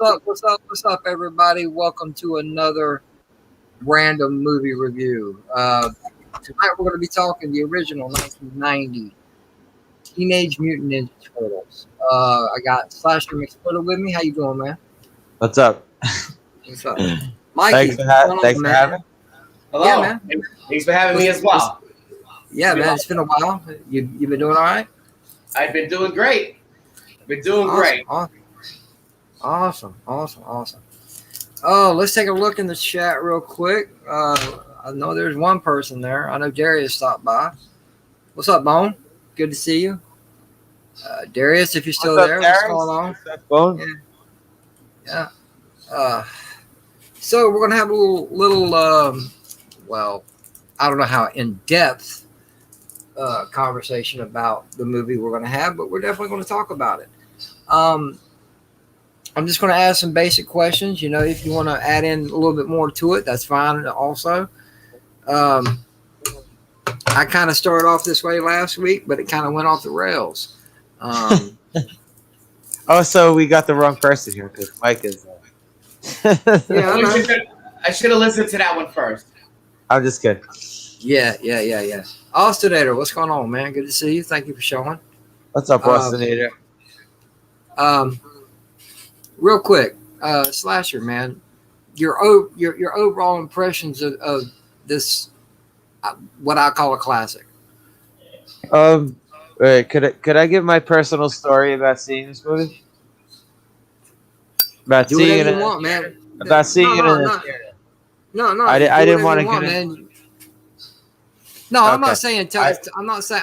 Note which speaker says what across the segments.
Speaker 1: up? What's up? What's up, everybody? Welcome to another random movie review. Tonight we're going to be talking the original 1990 Teenage Mutant Ninja Turtles. I got Slasher McSplitter with me. How you doing, man?
Speaker 2: What's up?
Speaker 1: What's up, Mikey?
Speaker 2: Thanks for having me.
Speaker 3: Hello.
Speaker 1: Yeah, man.
Speaker 3: Thanks for having me as well.
Speaker 1: Yeah, man. It's been a while. You been doing all right?
Speaker 3: I've been doing great.
Speaker 1: Awesome. Oh, let's take a look in the chat real quick. I know there's one person there. I know Darius stopped by. What's up, Bone? Good to see you. Darius, if you're still there, what's going on?
Speaker 2: What's up, Bone?
Speaker 1: Yeah. So we're gonna have a little well, I don't know how in depth conversation about the movie we're gonna have, but we're definitely gonna talk about it. I'm just going to ask some basic questions. You know, if you want to add in a little bit more to it, that's fine. Also, I kind of started off this way last week, but it kind of went off the rails.
Speaker 2: So we got the wrong person here because Mike is.
Speaker 1: Yeah,
Speaker 3: I should have listened to that one first.
Speaker 2: I'm just kidding.
Speaker 1: Yeah. Austinator, what's going on, man? Good to see you. Thank you for showing.
Speaker 2: What's up, Austinator?
Speaker 1: Real quick, Slasher, man, your overall impressions of this, what I call a classic.
Speaker 2: Wait, could I give my personal story about seeing this movie? About
Speaker 1: Do
Speaker 2: seeing
Speaker 1: whatever
Speaker 2: it.
Speaker 1: you want, man.
Speaker 2: About seeing it in the theater.
Speaker 1: No.
Speaker 2: I didn't want to get
Speaker 1: in. No, I'm
Speaker 2: Okay.
Speaker 1: not saying.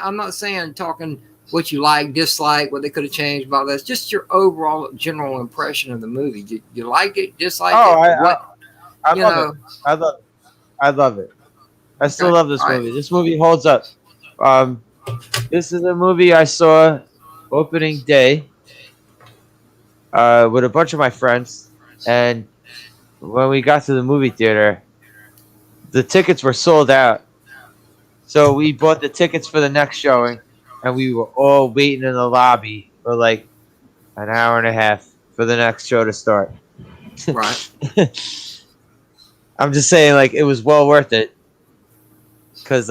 Speaker 1: I'm not saying talking what you like, dislike, what they could have changed about this. Just your overall general impression of the movie. Did you like it, dislike it?
Speaker 2: I love it. I love it. I still love this movie. This movie holds up. This is a movie I saw opening day with a bunch of my friends, and when we got to the movie theater, the tickets were sold out. So we bought the tickets for the next showing, and we were all waiting in the lobby for like an hour and a half for the next show to start.
Speaker 1: Right.
Speaker 2: I'm just saying, like, it was well worth it because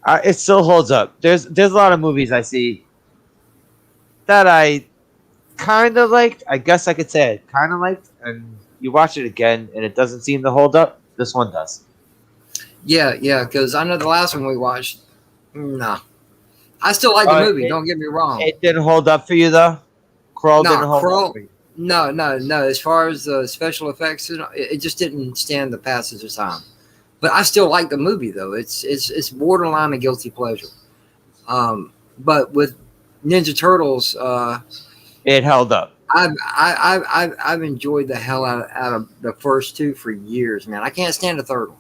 Speaker 2: it still holds up. There's a lot of movies I see that I kind of liked. I guess I could say I kind of liked, and you watch it again, and it doesn't seem to hold up. This one does.
Speaker 1: Yeah, because I know the last one we watched. Nah, I still like the movie. Don't get me wrong.
Speaker 2: It didn't hold up for you though. Crawl didn't hold up for you.
Speaker 1: No. As far as the special effects, it just didn't stand the passage of time. But I still like the movie though. It's borderline a guilty pleasure. But with Ninja Turtles,
Speaker 2: it held up.
Speaker 1: I've enjoyed the hell out of the first two for years, man. I can't stand the third one.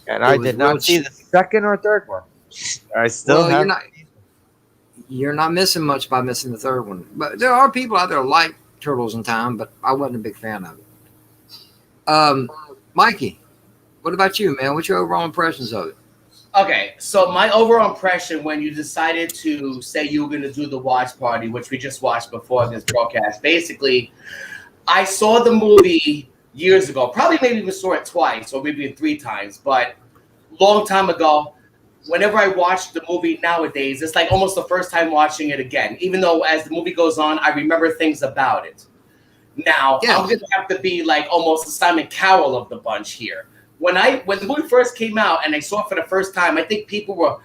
Speaker 2: And I did not see the second or third one. I still have.
Speaker 1: You're not missing much by missing the third one. But there are people out there like Turtles in Time, but I wasn't a big fan of it. Mikey, what about you, man? What's your overall impressions of it?
Speaker 3: Okay, so my overall impression when you decided to say you were going to do the watch party, which we just watched before this broadcast, basically, I saw the movie years ago. Probably maybe even saw it twice or maybe 3 times, but long time ago. Whenever I watch the movie nowadays, it's like almost the first time watching it again. Even though as the movie goes on, I remember things about it. Now, I'm going to have to be like almost the Simon Cowell of the bunch here. When the movie first came out and I saw it for the first time, I think people were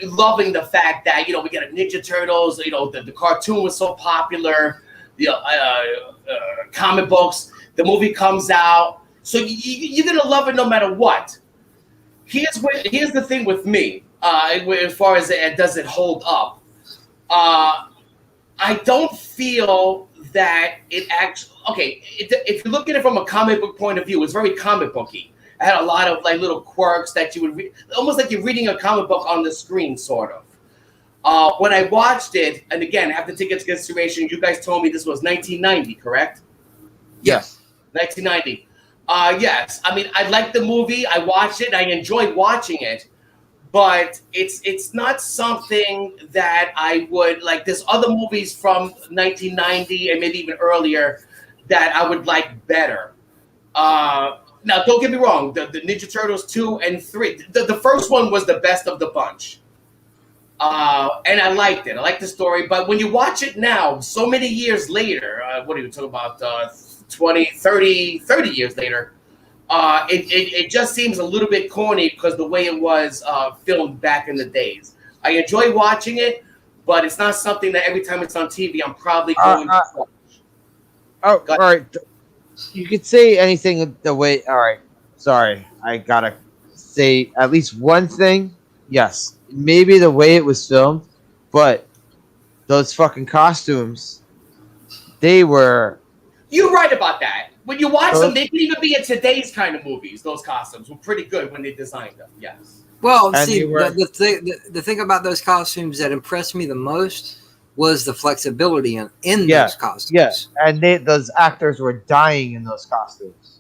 Speaker 3: loving the fact that, we got a Ninja Turtles, the cartoon was so popular, the comic books, the movie comes out. So you're going to love it no matter what. Here's the thing with me, as far as does it hold up. I don't feel that it actually. Okay, if you look at it from a comic book point of view, it's very comic booky. It had a lot of like little quirks that you would read, almost like you're reading a comic book on the screen, sort of. When I watched it, and again, I have to take into consideration, you guys told me this was 1990, correct?
Speaker 1: Yes.
Speaker 3: 1990. Yes. I mean, I liked the movie. I watched it. I enjoyed watching it. but it's not something that I would like. There's other movies from 1990 and maybe even earlier that I would like better. Now, don't get me wrong. The Ninja Turtles 2 and 3. The first one was the best of the bunch. And I liked it. I liked the story. But when you watch it now, so many years later, what are you talking about? 20, 30 years later, it just seems a little bit corny because the way it was filmed back in the days. I enjoy watching it, but it's not something that every time it's on TV, I'm probably going to watch.
Speaker 2: Oh, all right. You could say anything the way. All right. Sorry, I gotta say at least one thing. Yes, maybe the way it was filmed, but those fucking costumes, they were.
Speaker 3: You're right about that. When you watch
Speaker 2: Those-
Speaker 3: them, they can even be in today's kind of movies. Those costumes were pretty good when they designed them. Yes.
Speaker 1: Well,
Speaker 2: And
Speaker 1: see,
Speaker 2: they were-
Speaker 1: the thing about those costumes that impressed me the most was the flexibility in
Speaker 2: Yeah,
Speaker 1: those costumes.
Speaker 2: Yes, and those actors were dying in those costumes.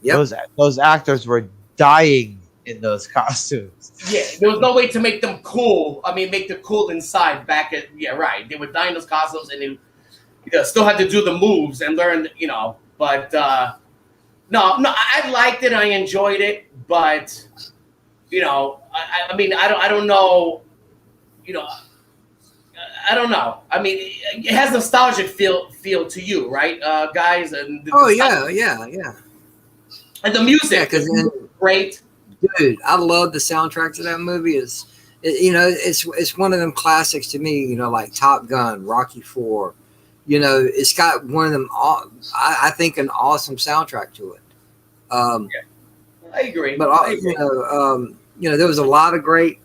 Speaker 1: Yep.
Speaker 2: Those actors were dying in those costumes.
Speaker 3: Yeah, there was no way to make them cool. I mean, make the cool inside back at right. They were dying those costumes, and they still had to do the moves and learn, But no, I liked it. I enjoyed it, but I mean, I don't know, I don't know. I mean, it has nostalgic feel to you, right, guys? And
Speaker 1: Yeah.
Speaker 3: and the music,
Speaker 1: Yeah, because
Speaker 3: great.
Speaker 1: dude, I love the soundtrack to that movie. It's one of them classics to me. Like Top Gun, Rocky IV. It's got one of them. I think an awesome soundtrack to it.
Speaker 3: I agree.
Speaker 1: But
Speaker 3: I agree.
Speaker 1: there was a lot of great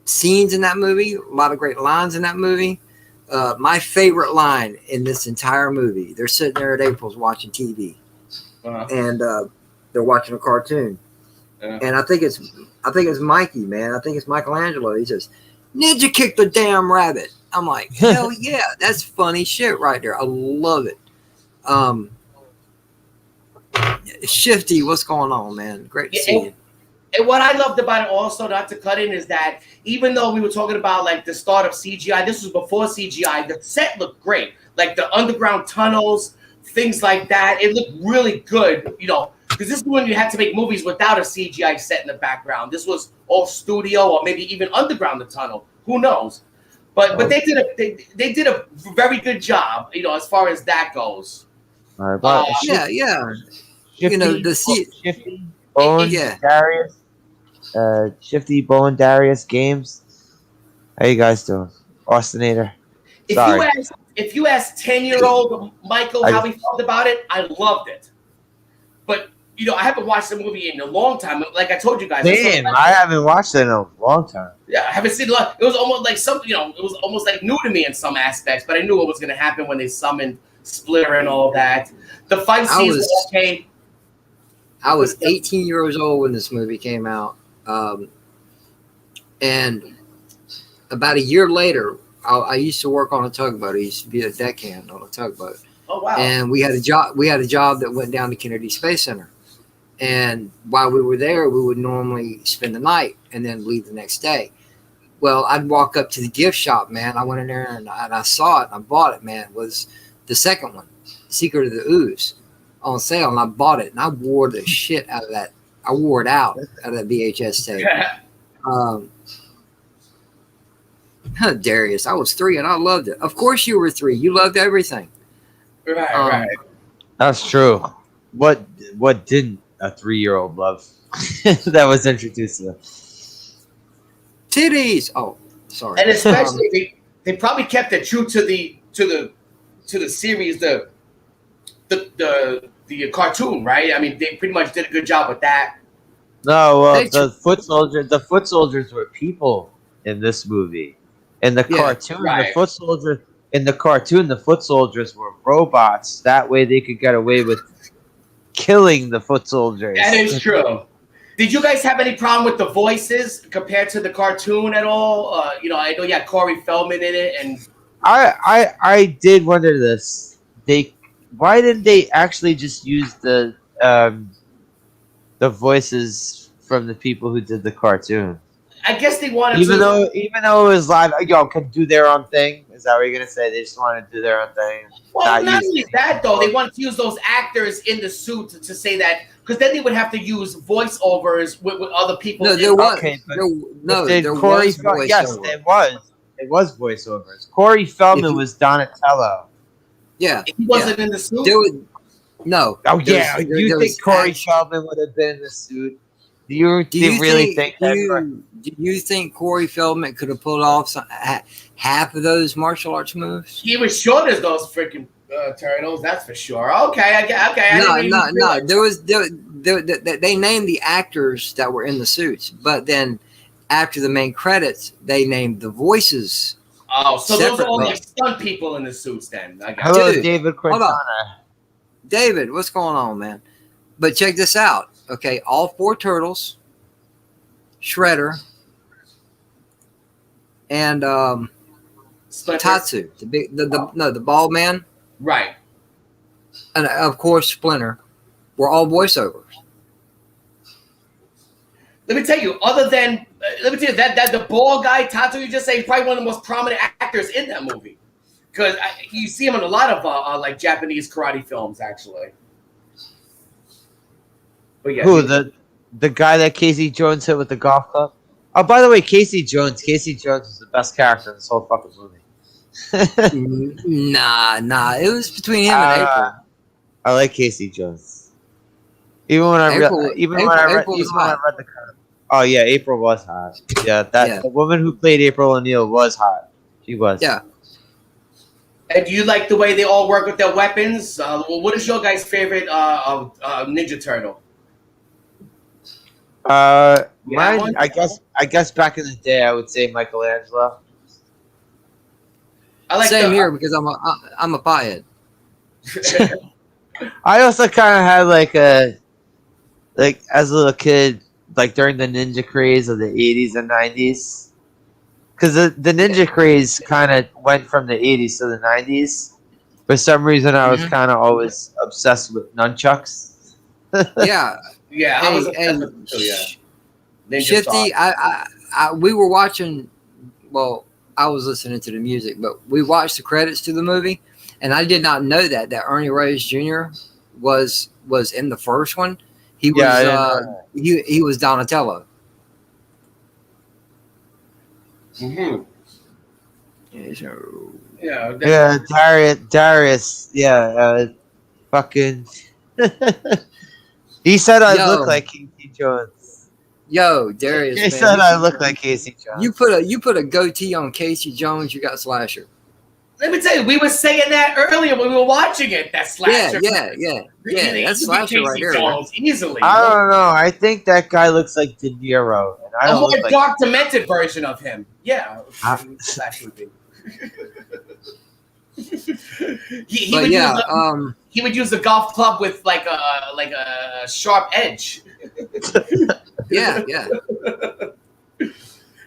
Speaker 1: scenes in that movie, a lot of great lines in that movie. My favorite line in this entire movie: they're sitting there at April's watching TV, and they're watching a cartoon, and I think it's Mikey, man. I think it's Michelangelo. He says, "Ninja kicked the damn rabbit." I'm like, hell yeah, that's funny shit right there. I love it. Shifty, what's going on, man? Great to see you.
Speaker 3: And what I loved about it also, not to cut in, is that even though we were talking about like the start of CGI, this was before CGI, the set looked great. Like the underground tunnels, things like that. It looked really good, because this is when you had to make movies without a CGI set in the background. This was all studio or maybe even underground the tunnel. Who knows? But they did a very good job, as far as that goes.
Speaker 2: All right, but
Speaker 1: Yeah.
Speaker 2: Shifty, Bones,
Speaker 1: Yeah.
Speaker 2: Darius, Shifty, Bone, Darius Games. How you guys doing, Austinator? Sorry.
Speaker 3: If you ask 10-year-old Michael how he felt about it, I loved it. But I haven't watched the movie in a long time. Like I told you guys,
Speaker 2: I haven't watched it in a long time.
Speaker 3: Yeah, I haven't seen a lot. It was almost like it was almost like new to me in some aspects, but I knew what was going to happen when they summoned Splitter and all that. The fight scenes were okay.
Speaker 1: I was 18 years old when this movie came out. And about a year later, I used to work on a tugboat. I used to be a deckhand on a tugboat.
Speaker 3: Oh, wow.
Speaker 1: And we had a job that went down to Kennedy Space Center. And while we were there, we would normally spend the night and then leave the next day. Well, I'd walk up to the gift shop, man. I went in there and I saw it and I bought it, man. It was the second one, Secret of the Ooze, on sale. And I bought it and I wore the shit out of that. I wore it out of that VHS tape. Darius, I was 3 and I loved it. Of course you were 3. You loved everything.
Speaker 3: Right.
Speaker 2: That's true. What didn't a 3-year-old love that was introduced to them?
Speaker 1: Titties. Oh, sorry.
Speaker 3: And especially they probably kept it true to the series, the cartoon, right? I mean, they pretty much did a good job with that.
Speaker 2: No, the foot soldiers were people in this movie. In the cartoon,
Speaker 3: right.
Speaker 2: the foot soldiers were robots. That way they could get away with killing the foot soldiers.
Speaker 3: That is true. Did you guys have any problem with the voices compared to the cartoon at all? I know you had Corey Feldman in it, and
Speaker 2: I did wonder this. Why didn't they actually just use the voices from the people who did the cartoon?
Speaker 3: I guess they wanted
Speaker 2: Even
Speaker 3: to.
Speaker 2: though it was live, y'all could do their own thing. Is that what you're gonna say? They just want to do their own thing.
Speaker 3: Well, not
Speaker 2: use
Speaker 3: only
Speaker 2: any-
Speaker 3: that though, they wanted to use those actors in the suit to say that, because then they would have to use voiceovers with other people.
Speaker 1: No, there was
Speaker 2: Okay, but-
Speaker 1: there
Speaker 2: Corey
Speaker 1: was
Speaker 2: Fel- yes,
Speaker 1: voiceover.
Speaker 2: it was voiceovers. Corey Feldman
Speaker 1: If you-
Speaker 2: was Donatello.
Speaker 1: Yeah,
Speaker 3: He wasn't in the suit.
Speaker 1: there was no.
Speaker 2: Oh
Speaker 1: there
Speaker 2: yeah,
Speaker 1: was-
Speaker 2: you
Speaker 1: there
Speaker 2: think
Speaker 1: was
Speaker 2: Corey
Speaker 1: act-
Speaker 2: Feldman would have been in the suit? Do you really think that?
Speaker 1: do you think Corey Feldman could have pulled off half of those martial arts moves?
Speaker 3: He was short as those freaking turtles. That's for sure. Okay. Okay.
Speaker 1: No. They named the actors that were in the suits, but then after the main credits, they named the voices.
Speaker 3: Oh, so those are all
Speaker 1: Separately.
Speaker 3: like stunt people in the suits then. I guess.
Speaker 2: Hello,
Speaker 1: Dude,
Speaker 2: David
Speaker 1: hold on.
Speaker 2: Quintana.
Speaker 1: David, what's going on, man? But check this out. Okay, all four turtles, Shredder, and
Speaker 3: Splinter.
Speaker 1: Tatsu, the bald man,
Speaker 3: Right.
Speaker 1: and of course Splinter, were all voiceovers.
Speaker 3: Let me tell you. That the bald guy Tato you just say, is probably one of the most prominent actors in that movie, because you see him in a lot of like Japanese karate films actually. But yeah,
Speaker 2: Who the guy that Casey Jones hit with the golf club? Oh, by the way, Casey Jones was the best character in this whole fucking movie.
Speaker 1: Nah. It was between him and April.
Speaker 2: I like Casey Jones. Even when I read
Speaker 1: April
Speaker 2: the comic. Oh yeah, April was hot. Yeah, the woman who played April O'Neil was hot. She was.
Speaker 1: Yeah.
Speaker 3: And do you like the way they all work with their weapons? What is your guys' favorite Ninja Turtle?
Speaker 2: Mine, I guess back in the day, I would say Michelangelo.
Speaker 3: I like
Speaker 1: Same here because I'm a pothead.
Speaker 2: I also kind of had like as a little kid, like during the ninja craze of the 80s and 90s, because the ninja craze kind of went from the 80s to the 90s. For some reason, I was kind of always obsessed with nunchucks.
Speaker 1: Yeah.
Speaker 3: Yeah, I was obsessed with them too, Ninja
Speaker 1: Shifty, we were watching. Well, I was listening to the music, but we watched the credits to the movie, and I did not know that Ernie Reyes Jr. was in the first one. He was he was Donatello.
Speaker 3: Mm-hmm.
Speaker 2: Yeah, Darius. Yeah, fucking. He said I look like Casey Jones.
Speaker 1: Yo, Darius.
Speaker 2: He said I look like Casey Jones.
Speaker 1: You put a goatee on Casey Jones, you got Slasher.
Speaker 3: Let me tell you, we were saying that earlier when we were watching it. That Slasher.
Speaker 1: Yeah. That's Slasher right there.
Speaker 3: Jones, easily.
Speaker 2: I don't know. I think that guy looks like De Niro. And I
Speaker 3: A
Speaker 2: don't
Speaker 3: more
Speaker 2: look like
Speaker 3: dark, demented version of him. Yeah. Slasher would be. He would use a golf club with like a sharp edge.
Speaker 1: Yeah.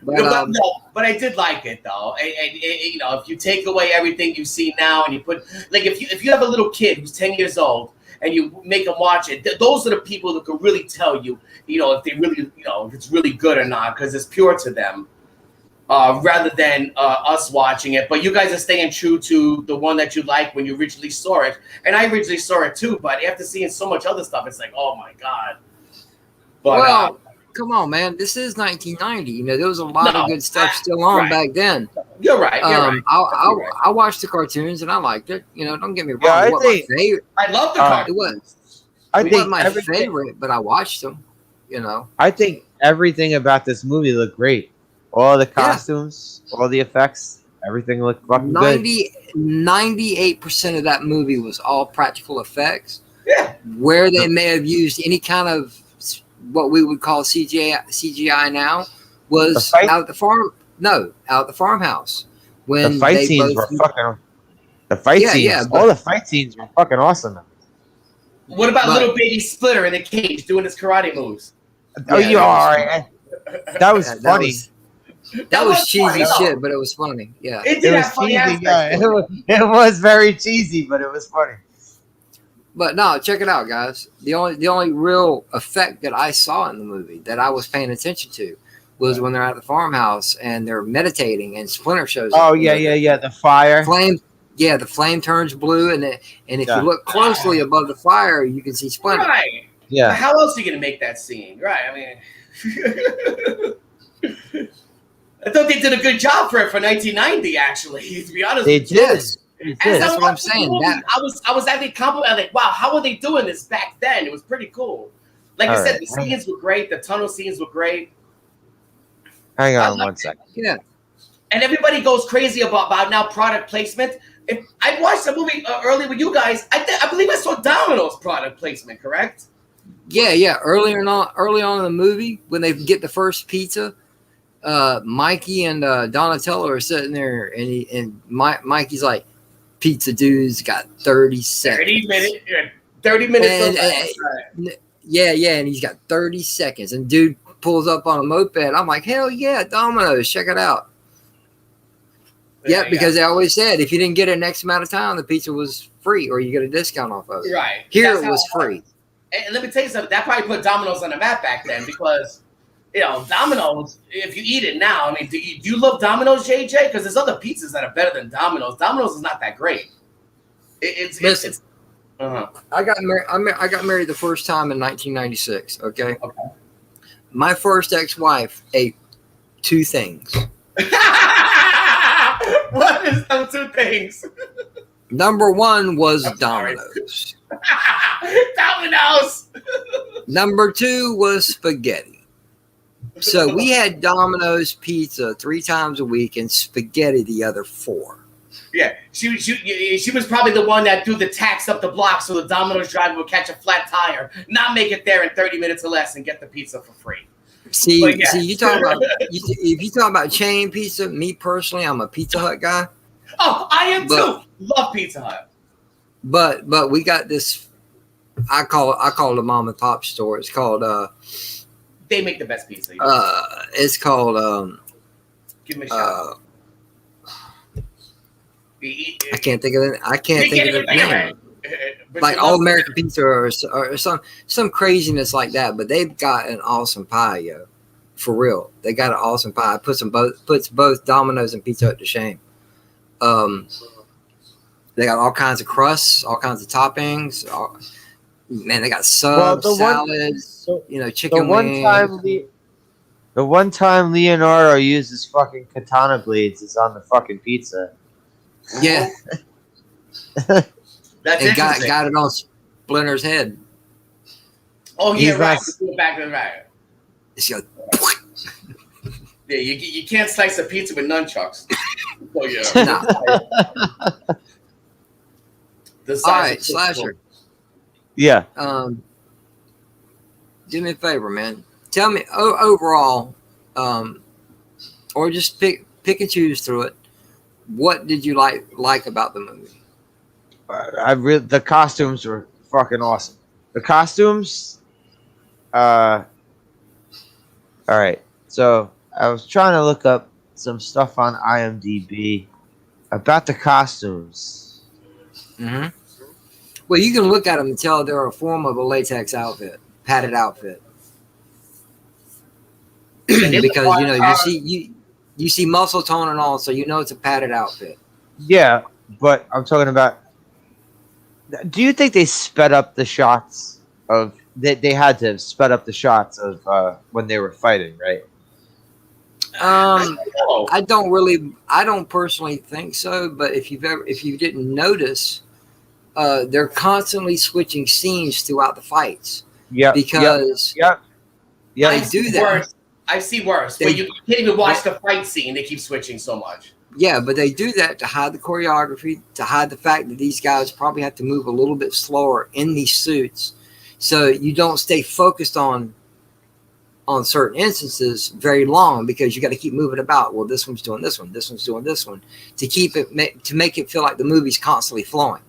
Speaker 3: But I did like it though, and if you take away everything you see now, and you put like if you have a little kid who's 10 years old and you make them watch it, those are the people that can really tell you, if they really, if it's really good or not, because it's pure to them. Rather than us watching it. But you guys are staying true to the one that you liked when you originally saw it. And I originally saw it too, but after seeing so much other stuff, it's like, oh my God. But,
Speaker 1: come on, man. This is 1990. There was a lot of good stuff still on back then.
Speaker 3: You're right.
Speaker 1: I watched the cartoons and I liked it. Don't get me wrong.
Speaker 2: Yeah,
Speaker 1: it wasn't my favorite.
Speaker 3: I love the cartoons.
Speaker 1: It wasn't my favorite, but I watched them.
Speaker 2: I think everything about this movie looked great. All the costumes, all the effects, everything looked fucking good.
Speaker 1: 98% of that movie was all practical effects.
Speaker 3: Yeah.
Speaker 1: Where they may have used any kind of what we would call CGI now was out at the farm. No, out at the farmhouse. When
Speaker 2: the fight scenes were fucking. The fight scenes, all the fight scenes were fucking awesome.
Speaker 3: What about little baby Splitter in the cage doing his karate moves?
Speaker 2: Oh, you all right? That was funny.
Speaker 1: That was cheesy shit, but it was funny. Yeah,
Speaker 3: it was funny.
Speaker 2: Yeah, it was very cheesy, but it was funny.
Speaker 1: But no, check it out, guys. The only real effect that I saw in the movie that I was paying attention to was when they're at the farmhouse and they're meditating, and Splinter shows up.
Speaker 2: Oh yeah. The fire.
Speaker 1: Flame, yeah, the flame turns blue, and if you look closely above the fire, you can see Splinter.
Speaker 3: Right.
Speaker 2: Yeah.
Speaker 3: But how else are you gonna make that scene? Right. I mean, I thought they did a good job for 1990. Actually, to be honest,
Speaker 2: They
Speaker 3: with you.
Speaker 2: did.
Speaker 1: Yes,
Speaker 2: They
Speaker 3: As
Speaker 2: did.
Speaker 1: That's
Speaker 3: I
Speaker 1: what I'm
Speaker 3: watched the
Speaker 1: saying.
Speaker 3: movie,
Speaker 1: That-
Speaker 3: I was actually complimented. Like, wow, how were they doing this back then? It was pretty cool. Like I said, the scenes were great. The tunnel scenes were great.
Speaker 2: Hang on one second.
Speaker 1: yeah.
Speaker 3: And everybody goes crazy about now product placement. If I watched the movie early with you guys, I believe I saw Domino's product placement. Correct?
Speaker 1: Yeah. Early on in the movie, when they get the first pizza, Mikey and Donatello are sitting there, and Mikey's like, "Pizza dude's got 30 seconds."
Speaker 3: 30 minutes.
Speaker 1: And-
Speaker 3: Right.
Speaker 1: Yeah, and he's got 30 seconds, and dude pulls up on a moped. I'm like, hell yeah, Domino's, check it out. Yeah, because they always said if you didn't get it in X amount of time, the pizza was free or you get a discount off of it.
Speaker 3: Right.
Speaker 1: Here
Speaker 3: That's
Speaker 1: it
Speaker 3: how
Speaker 1: was free.
Speaker 3: And let me tell you something. That probably put Domino's on the map back then because, Domino's. If you eat it now, I mean, do you love Domino's, JJ? Because there's other pizzas that are better than Domino's. Domino's is not that great.
Speaker 1: Listen,
Speaker 3: uh-huh.
Speaker 1: I got married. I got married the first time in 1996. Okay.
Speaker 3: Okay.
Speaker 1: My first ex-wife ate two things.
Speaker 3: What is those two things?
Speaker 1: Number one was
Speaker 3: I'm sorry.
Speaker 1: Domino's.
Speaker 3: Domino's.
Speaker 1: Number two was spaghetti. So we had Domino's pizza 3 times a week and spaghetti the other 4.
Speaker 3: Yeah, she was probably the one that threw the tax up the block so the Domino's driver would catch a flat tire, not make it there in 30 minutes or less, and get the pizza for free.
Speaker 1: See,
Speaker 3: Yeah.
Speaker 1: you talk about if you talk about chain pizza. Me personally, I'm a Pizza Hut guy.
Speaker 3: Oh, I am too. Love Pizza Hut.
Speaker 1: But we got this. I call it a mom and pop store. It's called
Speaker 3: They make the best pizza.
Speaker 1: it's called
Speaker 3: Give me a shout.
Speaker 1: I can't think of it. I can't think of the name.
Speaker 3: But
Speaker 1: Like
Speaker 3: you
Speaker 1: All
Speaker 3: love-
Speaker 1: American Pizza or some craziness like that. But they've got an awesome pie, yo. For real, they got an awesome pie. Puts both Domino's and Pizza Hut to shame. They got all kinds of crusts, all kinds of toppings. Man, they got subs, salads, chicken wings.
Speaker 2: The one time Leonardo uses fucking katana blades is on the fucking pizza.
Speaker 1: Yeah,
Speaker 3: That's
Speaker 1: and
Speaker 3: interesting.
Speaker 1: got it on Splinter's head.
Speaker 3: Oh yeah,
Speaker 2: He's
Speaker 3: right.
Speaker 2: not-
Speaker 3: We go back to right.
Speaker 1: It's just,
Speaker 3: Yeah, you can't slice a pizza with nunchucks. Oh yeah.
Speaker 1: nah.
Speaker 3: The size
Speaker 1: All right,
Speaker 3: of
Speaker 1: Slasher.
Speaker 2: Yeah.
Speaker 1: Do me a favor, man. Tell me overall, or just pick and choose through it. What did you like about the movie?
Speaker 2: The costumes were fucking awesome. The costumes. All right. So I was trying to look up some stuff on IMDb about the costumes.
Speaker 1: Mm-hmm. Well, you can look at them and tell they're a form of a latex outfit, padded outfit. Because you see muscle tone and all, so you know it's a padded outfit.
Speaker 2: Yeah, but I'm talking about. Do you think they sped up the shots of? They had to have sped up the shots of when they were fighting, right?
Speaker 1: I don't personally think so. But if you didn't notice, they're constantly switching scenes throughout the fights.
Speaker 2: Yeah.
Speaker 1: Because
Speaker 2: Yeah.
Speaker 1: I do that.
Speaker 3: I see worse. Where you can't even watch the fight scene. They keep switching so much.
Speaker 1: Yeah, but they do that to hide the choreography, to hide the fact that these guys probably have to move a little bit slower in these suits, so you don't stay focused on certain instances very long because you got to keep moving about. Well, this one's doing this one, this one's doing this one, to make it feel like the movie's constantly flowing.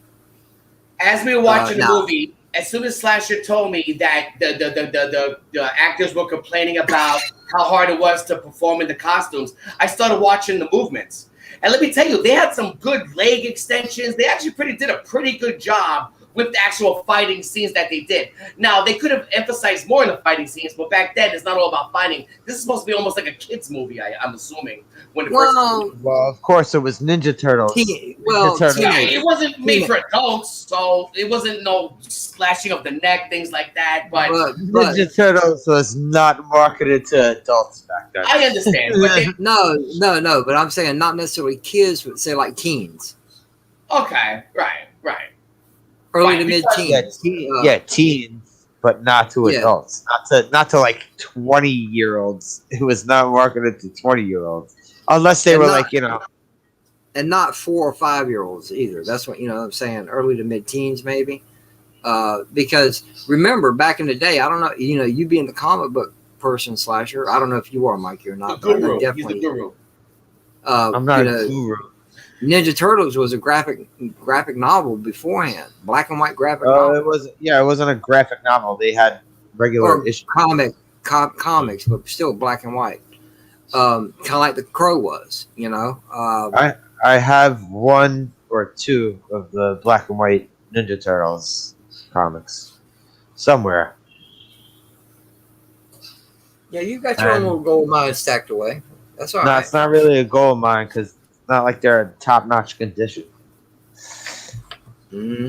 Speaker 3: As we were watching the movie, as soon as Slasher told me that the actors were complaining about how hard it was to perform in the costumes, I started watching the movements. And let me tell you, they had some good leg extensions. They actually did a pretty good job with the actual fighting scenes that they did. Now, they could have emphasized more in the fighting scenes, but back then, it's not all about fighting. This is supposed to be almost like a kid's movie, I'm assuming. When it first
Speaker 2: Well, of course, it was Ninja Turtles.
Speaker 3: yeah, it wasn't made for adults, so it wasn't no slashing of the neck, things like that. But
Speaker 2: Ninja Turtles was not marketed to adults back then.
Speaker 3: I understand. But they,
Speaker 1: no. But I'm saying not necessarily kids, but say like teens.
Speaker 3: Okay, right.
Speaker 1: Early to mid teens.
Speaker 2: Teens, but not to adults. Not to like 20-year-olds. It was not marketed to 20-year-olds. Unless they were like,
Speaker 1: and not 4 or 5-year-olds either. That's what I'm saying. Early to mid teens, maybe. Because remember, back in the day, I don't know. You being the comic book person slasher. I don't know if you are, Mikey, or not.
Speaker 3: The guru.
Speaker 1: Definitely.
Speaker 3: He's the guru.
Speaker 2: I'm not a guru.
Speaker 1: Ninja Turtles was a graphic novel beforehand, black and white graphic novel.
Speaker 2: It wasn't a graphic novel. They had regular issues.
Speaker 1: Comics, but still black and white. Kind of like the Crow was,
Speaker 2: I have 1 or 2 of the black and white Ninja Turtles comics somewhere.
Speaker 1: Yeah, you got your own little gold mine stacked away. That's all right.
Speaker 2: No, it's not really a gold mine because it's not like they're in top-notch condition.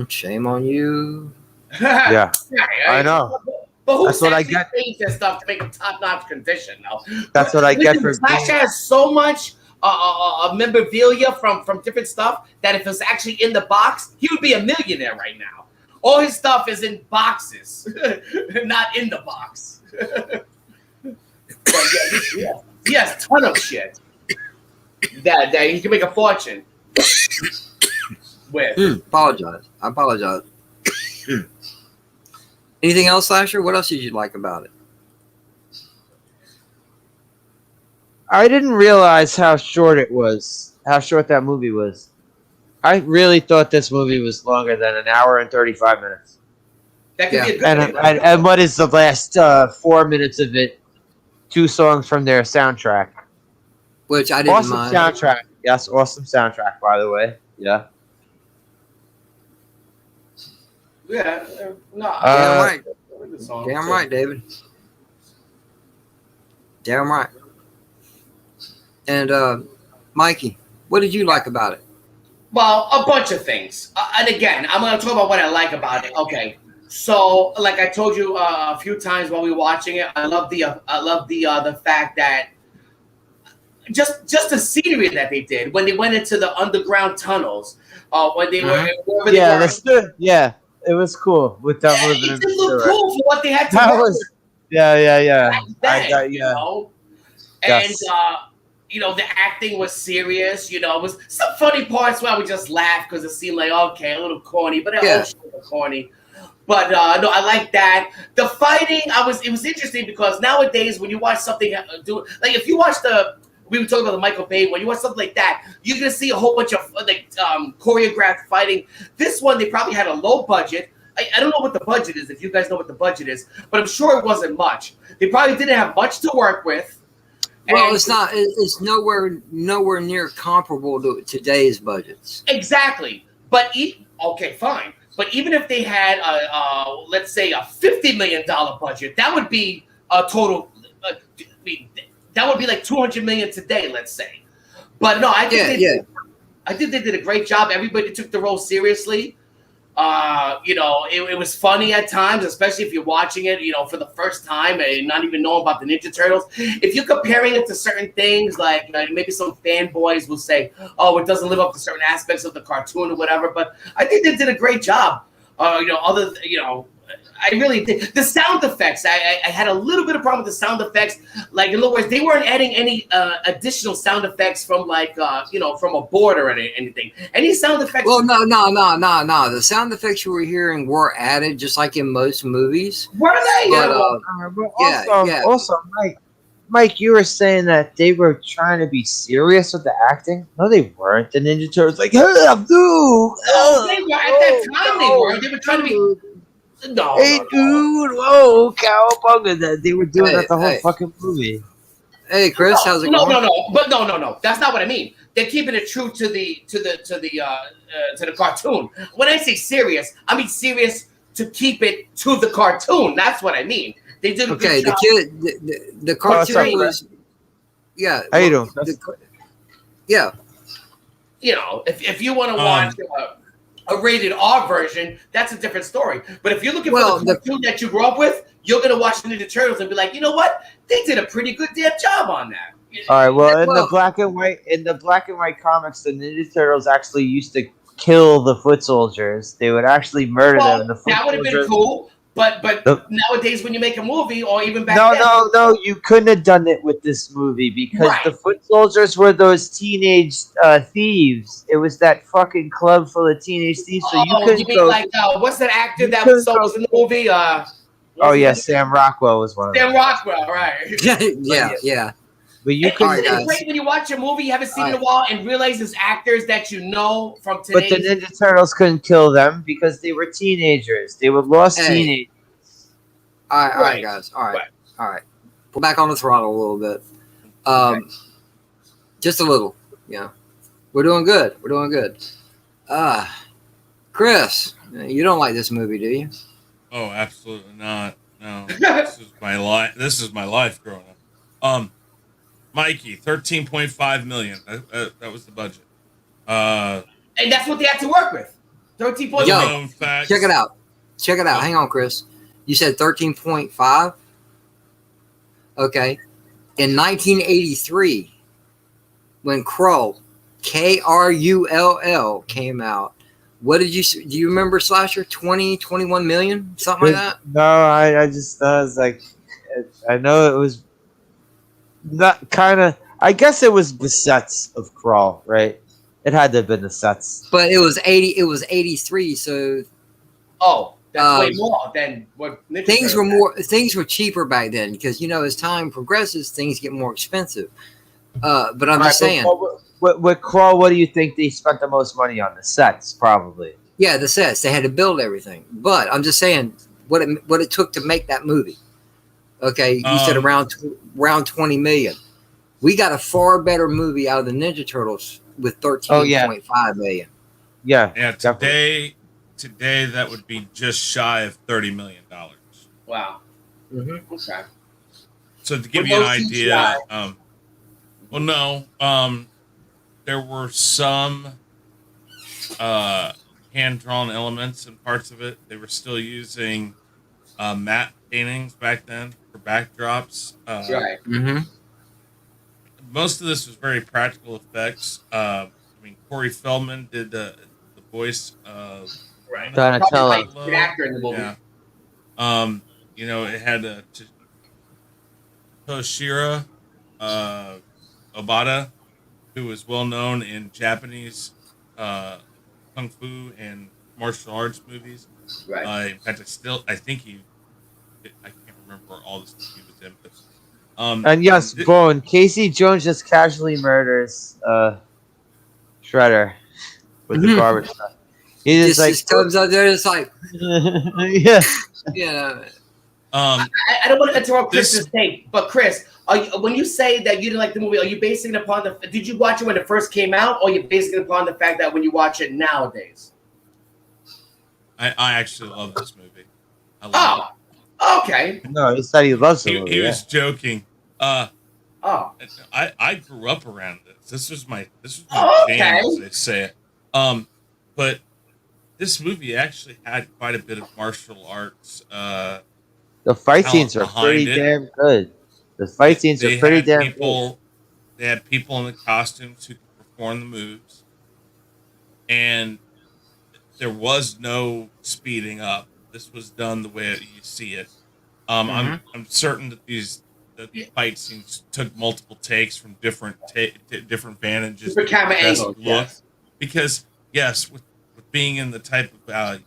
Speaker 1: Shame on you.
Speaker 2: Yeah, I know.
Speaker 3: But who
Speaker 2: That's what I get.
Speaker 3: Paints and stuff to make them top-notch condition? No.
Speaker 2: That's what I get for
Speaker 3: Slash has so much memorabilia from different stuff that if it was actually in the box, he would be a millionaire right now. All his stuff is in boxes, not in the box. But he has a ton of shit that he can make a fortune with.
Speaker 1: I apologize. Anything else, Slasher? What else did you like about it?
Speaker 2: I didn't realize how short it was. How short that movie was. I really thought this movie was longer than an hour and 35 minutes.
Speaker 3: That could be a good movie.
Speaker 2: And what is the last 4 minutes of it? 2 songs from their soundtrack.
Speaker 1: Which I didn't mind.
Speaker 2: Awesome soundtrack. Yes, awesome soundtrack, by the way. Yeah.
Speaker 3: Yeah. No.
Speaker 1: Damn right. Damn right, David. Damn right. And Mikey, what did you like about it?
Speaker 3: Well, a bunch of things. And again, I'm going to talk about what I like about it. Okay. So, like I told you a few times while we were watching it, I love the fact that just the scenery that they did when they went into the underground tunnels, when they were wherever they were.
Speaker 2: That's good. Yeah, it was cool with them living in
Speaker 3: it did look cool for what they had to
Speaker 2: work with. Yeah.
Speaker 3: Then, you know? And the acting was serious. It was some funny parts where I would just laugh because it seemed like a little corny, but it was corny. But no, I like that. The fighting, it was interesting because nowadays when you watch something if you watch we were talking about the Michael Bay, when you watch something like that, you're gonna see a whole bunch of choreographed fighting. This one they probably had a low budget. I don't know what the budget is, if you guys know what the budget is, but I'm sure it wasn't much. They probably didn't have much to work with.
Speaker 1: Well, it's not. It's nowhere near comparable to today's budgets.
Speaker 3: Exactly. But okay, fine. But even if they had let's say a $50 million budget, that would be a total. That would be like $200 million today, let's say. But no, I think they did a great job. Everybody took the role seriously. It was funny at times, especially if you're watching it, for the first time and not even knowing about the Ninja Turtles. If you're comparing it to certain things, like maybe some fanboys will say, "Oh, it doesn't live up to certain aspects of the cartoon or whatever," but I think they did a great job. I really did. The sound effects, I had a little bit of problem with the sound effects. Like, in other words, they weren't adding any additional sound effects from from a board or anything. Any sound effects?
Speaker 1: Well, no. The sound effects you were hearing were added, just like in most movies.
Speaker 3: Were they?
Speaker 1: But,
Speaker 2: Also, Mike, you were saying that they were trying to be serious with the acting. No, they weren't. The Ninja Turtles, like, hey, Abdul.
Speaker 3: They were at that time. They were. They were trying to be.
Speaker 2: Dude, whoa, cowabunga! That they were doing that the whole fucking movie.
Speaker 1: Hey, Chris, how's it going?
Speaker 3: No. That's not what I mean. They're keeping it true to the cartoon. When I say serious, I mean serious to keep it to the cartoon. That's what I mean. They did a
Speaker 1: Okay,
Speaker 3: good
Speaker 1: the
Speaker 3: job.
Speaker 1: kid, the
Speaker 2: what's up,
Speaker 1: cartoon was, yeah.
Speaker 2: How you
Speaker 1: well,
Speaker 2: doing?
Speaker 1: yeah,
Speaker 3: You know, if you want to
Speaker 4: Um,
Speaker 3: watch a rated R version, that's a different story. But if you're looking
Speaker 1: Well,
Speaker 3: for the cartoon that you grew up with, you're gonna watch the Ninja Turtles and be like, you know what? They did a pretty good damn job on that.
Speaker 2: All right. Well, in the
Speaker 1: Well-
Speaker 2: black and white comics, the Ninja Turtles actually used to kill the foot soldiers. They would actually murder them. And the foot
Speaker 3: that would have been
Speaker 2: soldiers.
Speaker 3: cool. But
Speaker 2: The-
Speaker 3: nowadays, when you make a movie, or even back
Speaker 2: No,
Speaker 3: then,
Speaker 2: no. You couldn't have done it with this movie because
Speaker 3: Right.
Speaker 2: the foot soldiers were those teenage thieves. It was that fucking club full of teenage thieves. So you couldn't
Speaker 3: you mean
Speaker 2: go.
Speaker 3: like what's that actor
Speaker 2: You
Speaker 3: that
Speaker 2: couldn't
Speaker 3: was
Speaker 2: go-
Speaker 3: in the movie?
Speaker 2: Oh
Speaker 3: what's
Speaker 2: yeah,
Speaker 3: his name?
Speaker 2: Sam Rockwell was one of them.
Speaker 3: Sam Rockwell, right?
Speaker 1: yeah.
Speaker 2: But you
Speaker 3: And
Speaker 2: could.
Speaker 3: isn't
Speaker 1: Alright,
Speaker 3: it
Speaker 1: guys.
Speaker 3: great when you watch a movie you haven't seen in a
Speaker 1: Alright.
Speaker 3: while and realize there's actors that you know from
Speaker 2: But the
Speaker 3: today's.
Speaker 2: Ninja Turtles couldn't kill them because they were teenagers. They were lost
Speaker 1: Hey.
Speaker 2: teenagers.
Speaker 1: All right,
Speaker 3: Right.
Speaker 1: guys. All right,
Speaker 3: Right.
Speaker 1: all right. Pull back on the throttle a little bit. Just a little. Yeah, we're doing good. We're doing good. Chris, you don't like this movie, do you?
Speaker 4: Oh, absolutely not. No, this is my life. This is my life growing up. Mikey, 13.5 million. That was the budget.
Speaker 3: And that's what they had to work with. 13 points.
Speaker 1: Yo,
Speaker 4: Known facts.
Speaker 1: Check it out. Check it out. Hang on, Chris. You said 13.5. Okay. In 1983, when Krull, Krull, came out, what did you? Do you remember Slasher? 20, 21 million, something like that.
Speaker 2: No, I just was like, I know it was not kind of. I guess it was the sets of Crawl, right? It had to have been the sets.
Speaker 1: But it was 80. It was 83. So
Speaker 3: Oh, that's way
Speaker 1: Um,
Speaker 3: more than what Ninja
Speaker 1: things
Speaker 3: Turtles
Speaker 1: were
Speaker 3: had.
Speaker 1: more. Things were cheaper back then because as time progresses, things get more expensive. But I'm just saying.
Speaker 2: With Crawl, what do you think they spent the most money on? The sets, probably.
Speaker 1: Yeah, the sets. They had to build everything. But I'm just saying what it took to make that movie. Okay, you said around 20 million. We got a far better movie out of the Ninja Turtles with 13.5 million.
Speaker 2: Yeah.
Speaker 4: Yeah,
Speaker 2: definitely.
Speaker 4: today that would be just shy of $30 million.
Speaker 3: Wow.
Speaker 1: Mm-hmm.
Speaker 3: Okay.
Speaker 4: So to give
Speaker 3: With
Speaker 4: you an
Speaker 3: no
Speaker 4: idea,
Speaker 3: CGI.
Speaker 4: there were some hand-drawn elements in parts of it. They were still using matte paintings back then for backdrops.
Speaker 3: Right.
Speaker 1: Mm-hmm.
Speaker 4: Most of this was very practical effects. Corey Feldman did the voice of
Speaker 3: Right.
Speaker 2: Donatello.
Speaker 3: Probably my favorite actor in the movie.
Speaker 4: Yeah. It had Toshiro Obata, who was well known in Japanese kung fu and martial arts movies.
Speaker 3: Right.
Speaker 4: In fact, I can't remember all the stuff he was in, but
Speaker 2: And yes, Bone, Casey Jones just casually murders Shredder with the garbage truck. He just
Speaker 1: Just comes out there. It's like,
Speaker 2: yeah.
Speaker 3: I don't want to interrupt Chris's take, but Chris, when you say that you didn't like the movie, are you basing it upon did you watch it when it first came out, or are you basing it upon the fact that when you watch it nowadays?
Speaker 4: I actually love this movie. I love
Speaker 3: Oh, okay.
Speaker 2: No, he said he loves the
Speaker 4: it.
Speaker 2: movie.
Speaker 4: He
Speaker 2: yeah.
Speaker 4: was joking.
Speaker 3: Oh,
Speaker 4: I grew up around this. This was my
Speaker 3: okay.
Speaker 4: jam, as they say it. But this movie actually had quite a bit of martial arts.
Speaker 2: The fight
Speaker 4: talent
Speaker 2: scenes are
Speaker 4: behind
Speaker 2: pretty
Speaker 4: it.
Speaker 2: damn good. The fight scenes are pretty
Speaker 4: had
Speaker 2: damn
Speaker 4: people. They had people in the costumes who could perform the moves, and there was no speeding up. This was done the way you see it. I'm certain that the fight scenes took multiple takes from different vantages,
Speaker 3: Different camera
Speaker 4: best
Speaker 3: angles,
Speaker 4: look.
Speaker 3: yes.
Speaker 4: Because yes, with being in the type of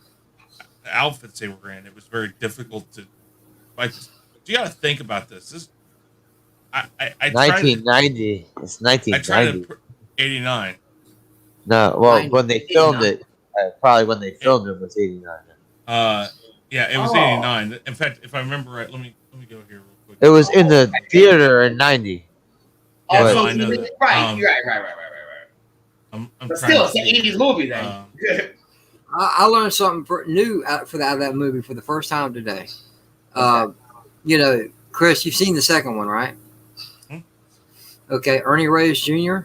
Speaker 4: outfits they were in, it was very difficult to fight this. You got to think about this. I tried
Speaker 2: 1990. It's
Speaker 4: I tried
Speaker 2: 1990.
Speaker 4: 89.
Speaker 2: No, well,
Speaker 1: 90.
Speaker 2: when they filmed it, probably when they filmed it was 89.
Speaker 4: Yeah, it was
Speaker 3: Oh.
Speaker 4: 89. In fact, if I remember right, let me go here real quick.
Speaker 2: It was in the theater in 90.
Speaker 3: Oh,
Speaker 2: But-
Speaker 3: so
Speaker 4: I know that.
Speaker 3: right.
Speaker 4: I'm
Speaker 3: But
Speaker 4: trying
Speaker 3: still,
Speaker 4: to
Speaker 3: it's an
Speaker 4: see
Speaker 3: 80s
Speaker 4: here.
Speaker 3: movie then.
Speaker 1: I learned something new out of that movie for the first time today. Chris, you've seen the second one, right?
Speaker 4: Hmm?
Speaker 1: Okay, Ernie Reyes Jr.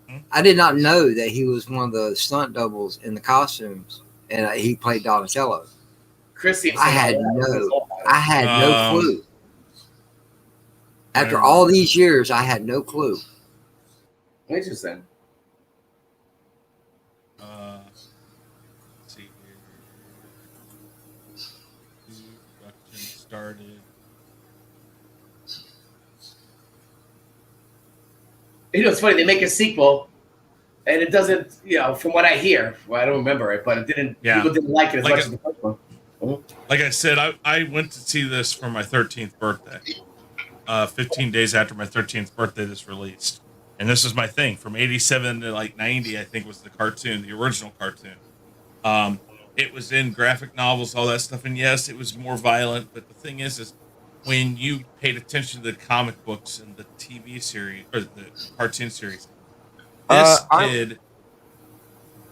Speaker 4: Hmm?
Speaker 1: I did not know that he was one of the stunt doubles in the costumes, and he played Donatello.
Speaker 3: Chris seems
Speaker 1: I
Speaker 3: to
Speaker 1: had
Speaker 3: know.
Speaker 1: no clue. After all these years, I had no clue.
Speaker 3: Interesting.
Speaker 4: Let's see here. Production started.
Speaker 3: You know, it's funny. They make a sequel, and it doesn't. From what I hear, well, I don't remember it, but it didn't.
Speaker 4: Yeah.
Speaker 3: People didn't like it as
Speaker 4: Like
Speaker 3: much as the first one.
Speaker 4: Like I said, I went to see this for my 13th birthday. 15 days after my 13th birthday, this released. And this was my thing. From 87 to like 90, I think was the cartoon, the original cartoon. It was in graphic novels, all that stuff. And yes, it was more violent. But the thing is when you paid attention to the comic books and the TV series, or the cartoon series, this kid...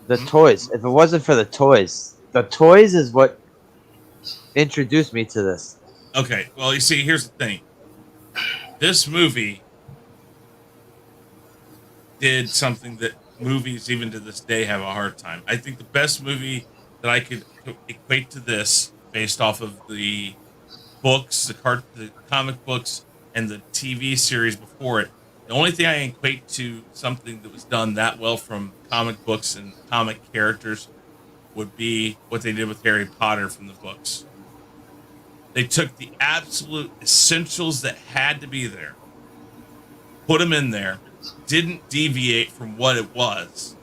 Speaker 2: The toys. If it wasn't for the toys is what introduced me to this.
Speaker 4: Okay, well, you see, here's the thing. This movie did something that movies, even to this day, have a hard time. I think the best movie that I could equate to this, based off of the books, the comic books, and the TV series before it, the only thing I equate to something that was done that well from comic books and comic characters would be what they did with Harry Potter from the books. They took the absolute essentials that had to be there, put them in there, didn't deviate from what it was.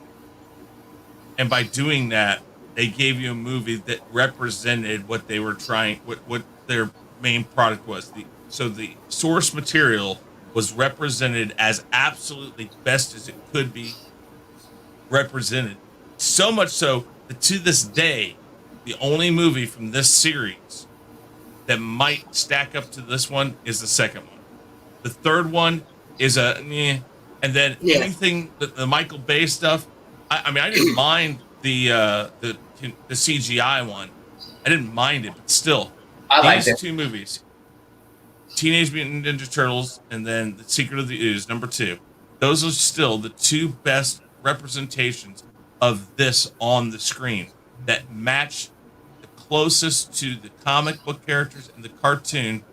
Speaker 4: And by doing that, they gave you a movie that represented what they were trying, what their main product was. So the source material was represented as absolutely best as it could be represented. So much so that to this day, the only movie from this series that might stack up to this one is the second one. The third one is a meh. And then anything, the Michael Bay stuff, I mean, I didn't mind the CGI one. I didn't mind it, but still, these two movies, Teenage Mutant Ninja Turtles and then The Secret of the Ooze, number 2, those are still the two best representations of this on the screen that match the closest to the comic book characters and the cartoon.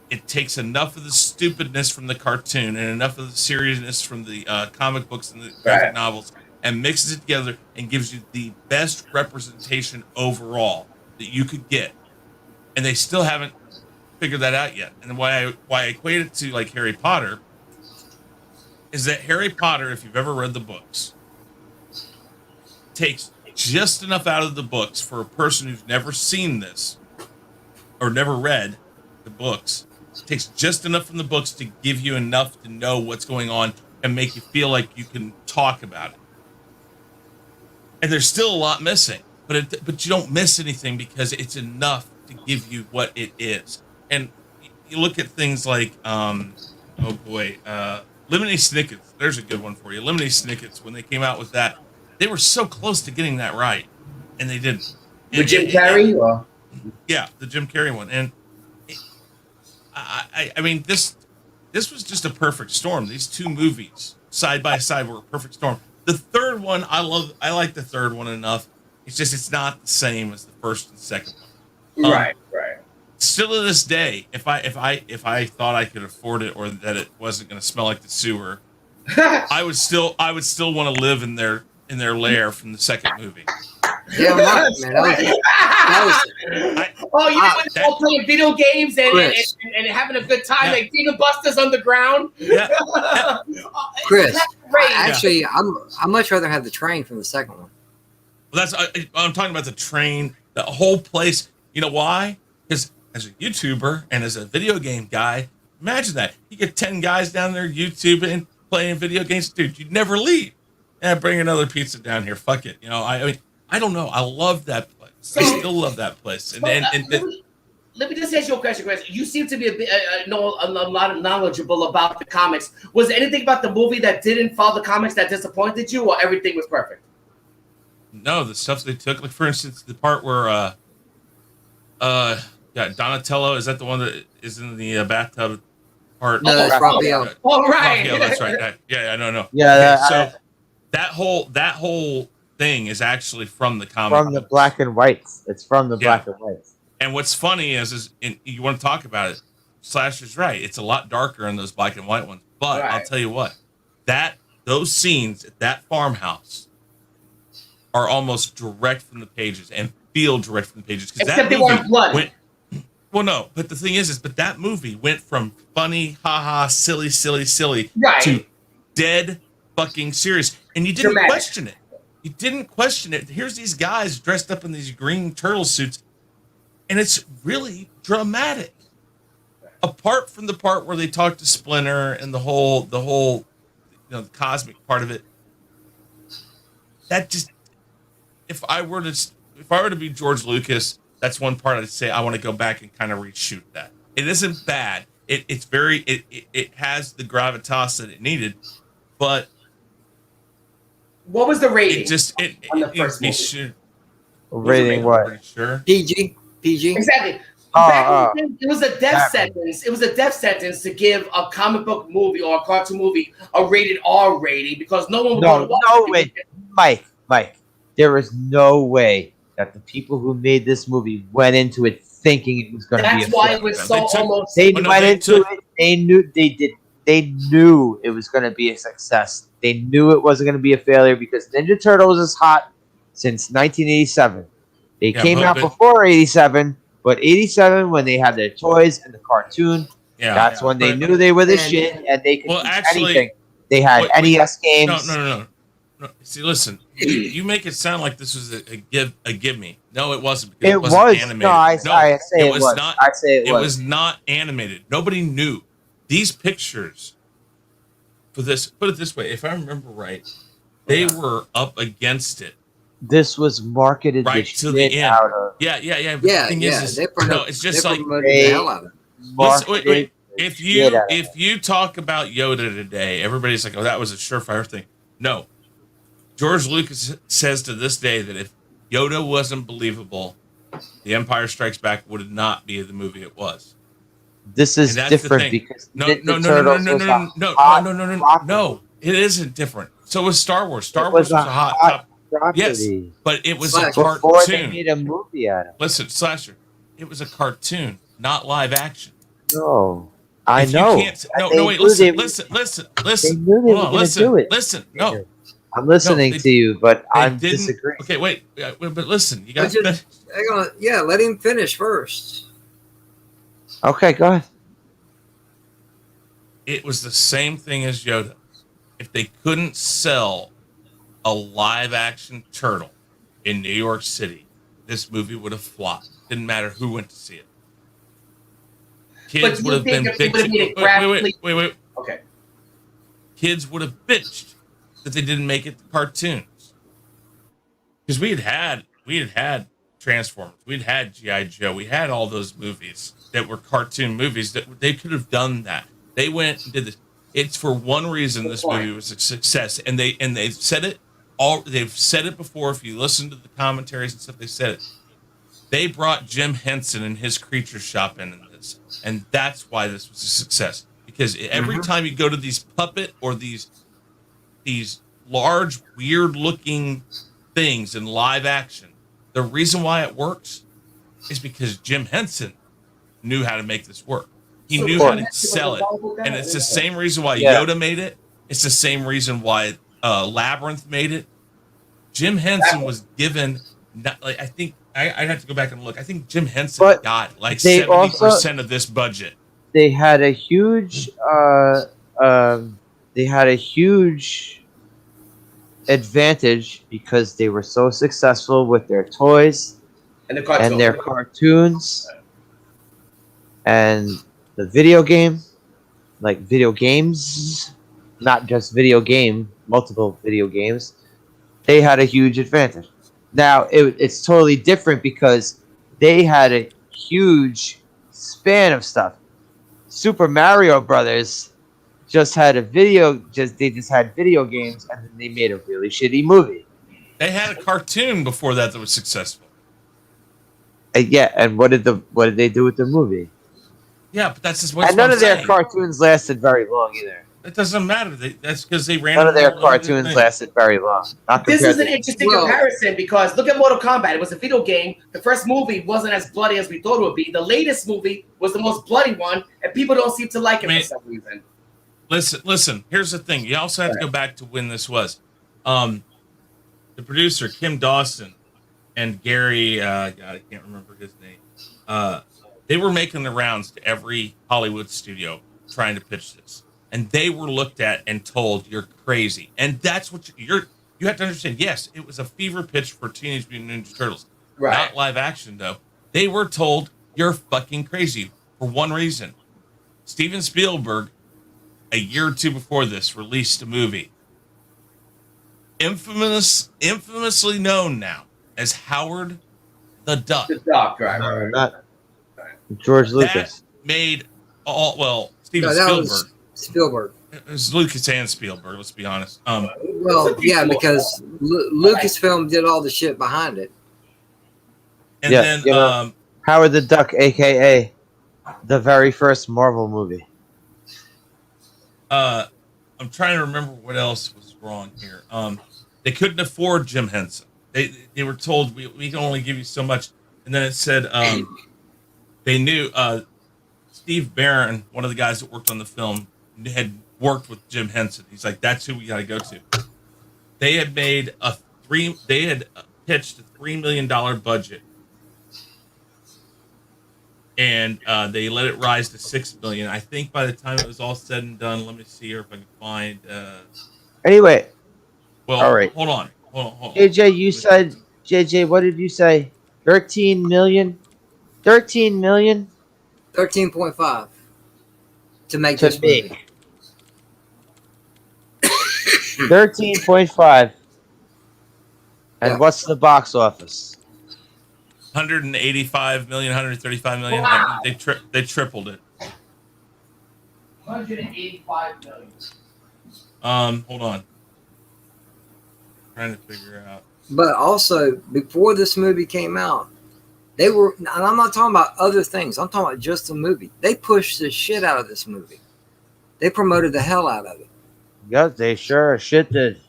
Speaker 4: It takes enough of the stupidness from the cartoon and enough of the seriousness from the comic books and the graphic novels and mixes it together and gives you the best representation overall that you could get. And they still haven't figured that out yet. And why I equate it to like Harry Potter is that Harry Potter, if you've ever read the books, takes just enough out of the books for a person who's never seen this or never read the books. Takes just enough from the books to give you enough to know what's going on and make you feel like you can talk about it. And there's still a lot missing, but you don't miss anything because it's enough to give you what it is. And you look at things like, Lemony Snicket's. There's a good one for you. Lemony Snicket's, when they came out with that, they were so close to getting that right, and they didn't.
Speaker 3: With Jim Carrey?
Speaker 4: Yeah, the Jim Carrey one. And I mean, this was just a perfect storm. These two movies side by side were a perfect storm. The third one, I like the third one enough. It's just it's not the same as the first and second one.
Speaker 3: Right.
Speaker 4: Still to this day, if I thought I could afford it or that it wasn't going to smell like the sewer, I would still want to live in their lair from the second movie.
Speaker 1: Yeah, right, man.
Speaker 3: All playing video games and having a good time, like Demon Busters Underground.
Speaker 4: Yeah.
Speaker 1: Chris, I much rather have the train from the second one.
Speaker 4: Well, I'm talking about the train, the whole place. You know why? Because as a YouTuber and as a video game guy, imagine that you get 10 guys down there YouTubing, playing video games, dude. You'd never leave. And bring another pizza down here. Fuck it. You know, I mean, I don't know. I love that place. I still love that place.
Speaker 3: let me just ask you a question, Chris. You seem to be a bit, know a lot of knowledgeable about the comics. Was there anything about the movie that didn't follow the comics that disappointed you, or everything was perfect?
Speaker 4: No, the stuff they took, like for instance, the part where yeah, Donatello, is that the one that is in the bathtub part?
Speaker 1: No, that's Raphael.
Speaker 3: Oh, right.
Speaker 4: Raphael, that's right. Yeah, no.
Speaker 2: Yeah,
Speaker 4: Okay, so that whole thing is actually from the comic
Speaker 2: from the
Speaker 4: books.
Speaker 2: black and whites. It's from the
Speaker 4: Yeah.
Speaker 2: black and whites.
Speaker 4: And what's funny is you want to talk about it. Slasher's right. It's a lot darker in those black and white ones. But I'll
Speaker 3: Right.
Speaker 4: tell you what, those scenes at that farmhouse are almost direct from the pages and feel direct from the pages.
Speaker 3: Except they weren't blood.
Speaker 4: Well, no, but the thing is but that movie went from funny, haha, silly,
Speaker 3: Right.
Speaker 4: to dead fucking serious. And you didn't
Speaker 3: Dramatic.
Speaker 4: question it. You didn't question it. Here's these guys dressed up in these green turtle suits, and it's really dramatic. Apart from the part where they talk to Splinter and the whole the cosmic part of it, that just if I were to be George Lucas, that's one part I'd say I want to go back and kind of reshoot that. It isn't bad. It's very it has the gravitas that it needed, but
Speaker 3: What was the rating?
Speaker 4: it just
Speaker 3: on the first movie?
Speaker 4: should
Speaker 2: Rating what?
Speaker 4: Pretty sure.
Speaker 1: PG.
Speaker 3: Exactly.
Speaker 2: Oh,
Speaker 3: Back in the day, it was a death
Speaker 2: Batman.
Speaker 3: sentence. It was a death sentence to give a comic book movie or a cartoon movie a rated R rating because no one would
Speaker 2: No,
Speaker 3: want to watch
Speaker 2: no
Speaker 3: it.
Speaker 2: way. Mike, there is no way that the people who made this movie went into it thinking it was going to be a
Speaker 3: That's why
Speaker 2: failure.
Speaker 3: it was
Speaker 4: They
Speaker 3: so
Speaker 4: took-
Speaker 3: almost.
Speaker 2: They
Speaker 4: Well, no,
Speaker 2: went
Speaker 4: they
Speaker 2: into
Speaker 4: took-
Speaker 2: it. They knew it was going to be a success. They knew it wasn't going to be a failure because Ninja Turtles is hot since 1987. They
Speaker 4: Yeah,
Speaker 2: came
Speaker 4: but-
Speaker 2: out
Speaker 4: but-
Speaker 2: before 87, but 87 when they had their toys and the cartoon,
Speaker 4: Yeah.
Speaker 2: that's when they
Speaker 4: But-
Speaker 2: knew they were the
Speaker 1: And-
Speaker 2: shit and they could
Speaker 4: Well,
Speaker 2: do
Speaker 4: actually-
Speaker 2: anything. They had
Speaker 4: Wait,
Speaker 2: NES games.
Speaker 4: No. See, listen. You make it sound like this was a give me. No, it wasn't. Because
Speaker 2: It
Speaker 4: wasn't
Speaker 2: was.
Speaker 4: animated.
Speaker 2: No, I say it was.
Speaker 4: not.
Speaker 2: I say it
Speaker 4: It
Speaker 2: was.
Speaker 4: was not animated. Nobody knew these pictures. For this, put it this way: if I remember right, they were up against it.
Speaker 2: This was marketed
Speaker 4: Right
Speaker 2: the
Speaker 4: to the
Speaker 2: shit
Speaker 4: end.
Speaker 2: out of.
Speaker 4: Yeah. But
Speaker 1: Yeah,
Speaker 4: the thing
Speaker 1: yeah.
Speaker 4: is
Speaker 1: They promote,
Speaker 4: it's just
Speaker 1: they
Speaker 4: like
Speaker 1: promoted the hell out of it.
Speaker 4: Listen, wait.
Speaker 2: Marketed the
Speaker 4: if
Speaker 2: shit out of
Speaker 4: if you talk about Yoda today, everybody's like, "Oh, that was a surefire thing." No, George Lucas says to this day that if Yoda wasn't believable, The Empire Strikes Back would not be the movie it was.
Speaker 2: This is
Speaker 4: And that's the
Speaker 2: different
Speaker 4: thing.
Speaker 2: because
Speaker 4: No,
Speaker 2: Ninja
Speaker 4: no,
Speaker 2: Turtles was a hot property.
Speaker 4: no. It isn't different. So was Star Wars. Star
Speaker 2: It
Speaker 4: Wars was
Speaker 2: was
Speaker 4: a
Speaker 2: a
Speaker 4: hot
Speaker 2: hot
Speaker 4: top,
Speaker 2: property.
Speaker 4: Yes. but it was a
Speaker 1: Slash.
Speaker 2: Before they
Speaker 4: cartoon.
Speaker 2: made a movie out of it.
Speaker 4: Listen, Slasher, it was a cartoon, not live action.
Speaker 2: No. I
Speaker 4: If
Speaker 2: know.
Speaker 4: You can't, no,
Speaker 2: They
Speaker 4: no, wait.
Speaker 2: knew
Speaker 4: Listen,
Speaker 2: they-
Speaker 4: listen.
Speaker 2: They knew they
Speaker 4: Hold
Speaker 2: were
Speaker 4: on,
Speaker 2: going to
Speaker 4: listen,
Speaker 2: do it.
Speaker 4: listen. No,
Speaker 2: I'm listening
Speaker 4: they-
Speaker 2: to you, but
Speaker 4: they
Speaker 2: I'm
Speaker 4: didn't.
Speaker 2: disagreeing.
Speaker 4: Okay, wait, but listen. You got.
Speaker 1: But Hang on. Yeah, let him finish first.
Speaker 2: Okay, go ahead.
Speaker 4: It was the same thing as Yoda. If they couldn't sell a live action turtle in New York City, this movie would have flopped. Didn't matter who went to see it. Kids
Speaker 3: you
Speaker 4: would have
Speaker 3: think
Speaker 4: been
Speaker 3: if they would've made it
Speaker 4: bitching.
Speaker 3: graphically-
Speaker 4: Wait.
Speaker 3: Okay.
Speaker 4: Kids would have bitched that they didn't make it the cartoons. Because we had Transformers, we'd had G.I. Joe, we had all those movies that were cartoon movies that they could have done that. They went and did this. It's for one reason this movie was a success, and they've said it all. They've said it before. If you listen to the commentaries and stuff, they said it. They brought Jim Henson and his Creature Shop in this, and that's why this was a success. Because every time you go to these puppet or these large, weird-looking things in live action, the reason why it works is because Jim Henson knew how to make this work. He
Speaker 3: So
Speaker 4: knew
Speaker 3: Jim
Speaker 4: how to
Speaker 3: Henson was
Speaker 4: sell it,
Speaker 3: involved with that?
Speaker 4: and it's the same reason why
Speaker 2: Yeah.
Speaker 4: Yoda made it. It's the same reason why Labyrinth made it. Jim Henson was given, like I think I'd have to go back and look. I think Jim Henson
Speaker 2: But
Speaker 4: got like
Speaker 2: they
Speaker 4: 70% of this budget.
Speaker 2: They had a huge advantage because they were so successful with their toys
Speaker 3: And the cartoon.
Speaker 2: and their cartoons and the video game, like video games, not just video game, multiple video games. They had a huge advantage. Now it's totally different because they had a huge span of stuff. Super Mario Brothers just had they just had video games, and then they made a really shitty movie.
Speaker 4: They had a cartoon before that was successful.
Speaker 2: Yeah, and what did they do with the movie?
Speaker 4: Yeah, but that's just what
Speaker 2: And none
Speaker 4: I'm
Speaker 2: of their
Speaker 4: saying.
Speaker 2: cartoons lasted very long either.
Speaker 4: It doesn't matter. That's because they ran.
Speaker 2: None of their
Speaker 4: all over the
Speaker 2: cartoons
Speaker 4: thing.
Speaker 2: lasted very long. Not
Speaker 3: This
Speaker 2: compared
Speaker 3: is an
Speaker 2: to-
Speaker 3: interesting
Speaker 1: Well-
Speaker 3: comparison because look at Mortal Kombat. It was a video game. The first movie wasn't as bloody as we thought it would be. The latest movie was the most bloody one, and people don't seem to like it for some reason.
Speaker 4: Listen. Here's the thing. You also have to go back to when this was. The producer Kim Dawson and Gary, God, I can't remember his name. They were making the rounds to every Hollywood studio trying to pitch this, and they were looked at and told, "You're crazy." And that's what you have to understand. Yes, it was a fever pitch for Teenage Mutant Ninja Turtles,
Speaker 3: Right.
Speaker 4: not live action though. They were told, "You're fucking crazy," for one reason. Steven Spielberg, a year or two before this, released a movie, infamously known now as Howard the Duck.
Speaker 3: The Duck, right?
Speaker 2: not George Lucas.
Speaker 4: That made Steven
Speaker 1: No, that
Speaker 4: Spielberg.
Speaker 1: was Spielberg.
Speaker 4: It was Lucas and Spielberg. Let's be honest.
Speaker 1: Well, yeah, because Lucasfilm did all the shit behind it.
Speaker 4: And
Speaker 2: Yeah,
Speaker 4: then
Speaker 2: you know- Howard the Duck, aka the very first Marvel movie.
Speaker 4: I'm trying to remember what else was wrong here. They couldn't afford Jim Henson. They were told we can only give you so much, and then it said they knew Steve Barron, one of the guys that worked on the film, had worked with Jim Henson. He's like, that's who we got to go to. They had made they had pitched a $3 million budget, and they let it rise to $6 million. I think by the time it was all said and done, let me see here if I can find.
Speaker 2: Anyway,
Speaker 4: Well,
Speaker 2: all right.
Speaker 4: hold on.
Speaker 2: JJ, JJ, what did you say? 13 million? 13 million
Speaker 1: 13.5 to make
Speaker 2: to
Speaker 1: this movie.
Speaker 2: make. 13.5. And
Speaker 1: Yeah.
Speaker 2: what's the box office?
Speaker 4: 185 million, 135 million.
Speaker 3: Wow.
Speaker 4: They tripled it.
Speaker 3: 185 million.
Speaker 4: Hold on. Trying to figure out.
Speaker 1: But also, before this movie came out, they were, and I'm not talking about other things, I'm talking about just the movie. They pushed the shit out of this movie. They promoted the hell out of it.
Speaker 2: Yes, they sure as shit did.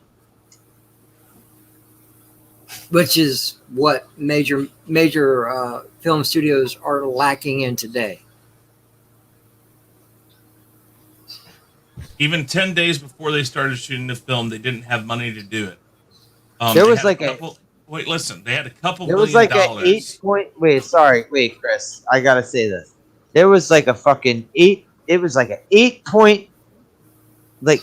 Speaker 1: Which is what major film studios are lacking in today.
Speaker 4: Even 10 days before they started shooting the film, they didn't have money to do it.
Speaker 2: There
Speaker 4: they
Speaker 2: was
Speaker 4: had
Speaker 2: like
Speaker 4: wait, listen. They had a couple
Speaker 2: There was
Speaker 4: billion
Speaker 2: like
Speaker 4: dollars.
Speaker 2: an 8 point. Wait, Chris. I gotta say this. There was like a fucking 8. It was like an 8 point. Like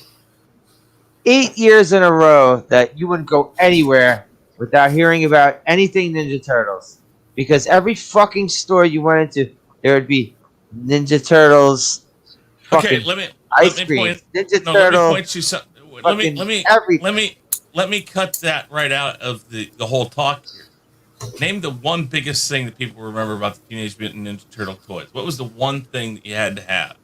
Speaker 2: 8 years in a row that you wouldn't go anywhere without hearing about anything Ninja Turtles. Because every fucking store you went into, there would be Ninja Turtles.
Speaker 4: Okay,
Speaker 2: Fucking
Speaker 4: let me
Speaker 2: cream.
Speaker 4: point.
Speaker 2: Ninja
Speaker 4: No,
Speaker 2: Turtle.
Speaker 4: let me point you something.
Speaker 2: Fucking everything.
Speaker 4: Let me cut that right out of the whole talk here. Name the one biggest thing that people remember about the Teenage Mutant Ninja Turtle toys. What was the one thing that you had to have?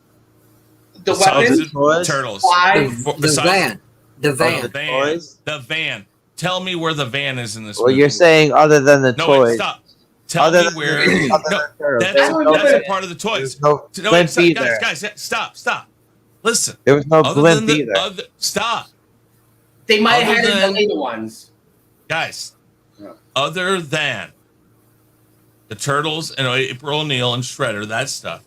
Speaker 3: The
Speaker 4: Besides
Speaker 3: weapons?
Speaker 4: the
Speaker 2: Toys?
Speaker 4: Turtles.
Speaker 1: The,
Speaker 4: Besides-
Speaker 1: van. The
Speaker 4: Oh,
Speaker 1: van.
Speaker 4: the van.
Speaker 2: Toys?
Speaker 4: The van. Tell me where the van is in this
Speaker 2: Well,
Speaker 4: movie.
Speaker 2: you're saying other than the
Speaker 4: No,
Speaker 2: toys.
Speaker 4: wait, stop. Tell
Speaker 2: Other
Speaker 4: me
Speaker 2: than
Speaker 4: where.
Speaker 2: other
Speaker 4: No,
Speaker 2: than Turtles.
Speaker 4: that's,
Speaker 2: There was no-
Speaker 3: remember
Speaker 4: that's a part of the toys.
Speaker 2: no
Speaker 4: No,
Speaker 2: blimp
Speaker 4: stop,
Speaker 2: either.
Speaker 4: guys, stop. Listen.
Speaker 2: There was no
Speaker 4: Other
Speaker 2: blimp
Speaker 4: than the
Speaker 2: either.
Speaker 4: stop,
Speaker 3: They might have
Speaker 4: Other
Speaker 3: had it in
Speaker 4: than-
Speaker 3: the later ones.
Speaker 4: guys.
Speaker 3: Yeah.
Speaker 4: Other than the Turtles and April O'Neil and Shredder, that stuff.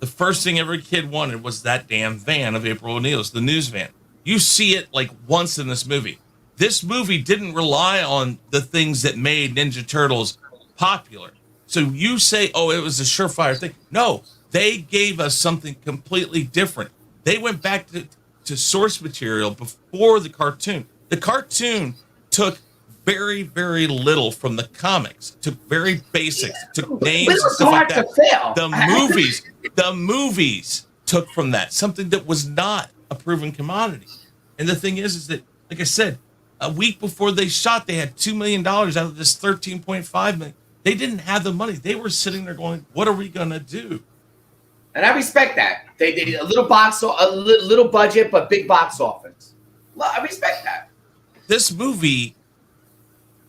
Speaker 4: The first thing every kid wanted was that damn van of April O'Neil's, the news van. You see it like once in this movie. This movie didn't rely on the things that made Ninja Turtles popular. So you say, oh, it was a surefire thing. No, they gave us something completely different. They went back to source material before the cartoon. The cartoon took very, very little from the comics, took very basics, took names
Speaker 3: But
Speaker 4: and
Speaker 3: it was
Speaker 4: stuff like
Speaker 3: hard
Speaker 4: that.
Speaker 3: to fail.
Speaker 4: The movies took from that something that was not a proven commodity. And the thing is that, like I said, a week before they shot, they had $2 million out of this $13.5 million. They didn't have the money. They were sitting there going, what are we going to do?
Speaker 3: And I respect that. They did a little little budget, but big box office. Well, I respect that.
Speaker 4: This movie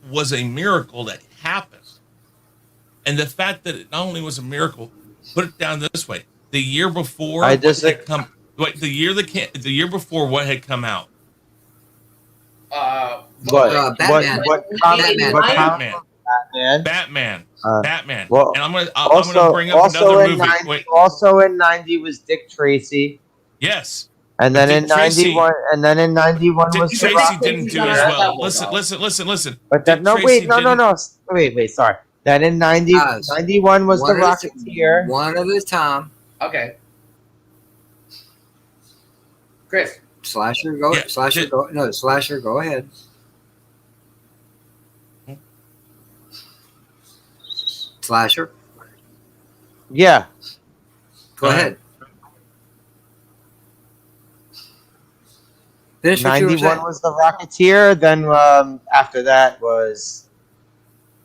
Speaker 4: was a miracle that happened. And the fact that it not only was a miracle, put it down this way. The year before
Speaker 2: I
Speaker 4: what
Speaker 2: just
Speaker 4: had come the year before what had come out.
Speaker 1: Batman.
Speaker 4: Batman.
Speaker 2: Well,
Speaker 4: And I'm gonna bring up another movie. Wait.
Speaker 2: Also in '90 was Dick Tracy,
Speaker 4: Yes.
Speaker 2: and then
Speaker 4: Dick
Speaker 2: in '91,
Speaker 4: Dick
Speaker 2: was The
Speaker 4: Tracy
Speaker 2: Rock.
Speaker 4: didn't do as well. Listen.
Speaker 2: But that,
Speaker 4: Dick Tracy didn't-
Speaker 2: wait, sorry. Then in 91 was The
Speaker 1: One at a-
Speaker 2: Rocketeer.
Speaker 1: One at a time.
Speaker 3: Okay. Chris.
Speaker 1: Slasher, go.
Speaker 4: Yeah,
Speaker 1: Slasher, go. No, Slasher, go ahead. Slasher,
Speaker 2: Yeah,
Speaker 1: go ahead. Finish what you were
Speaker 2: 91
Speaker 1: saying.
Speaker 2: was The Rocketeer. Then after that was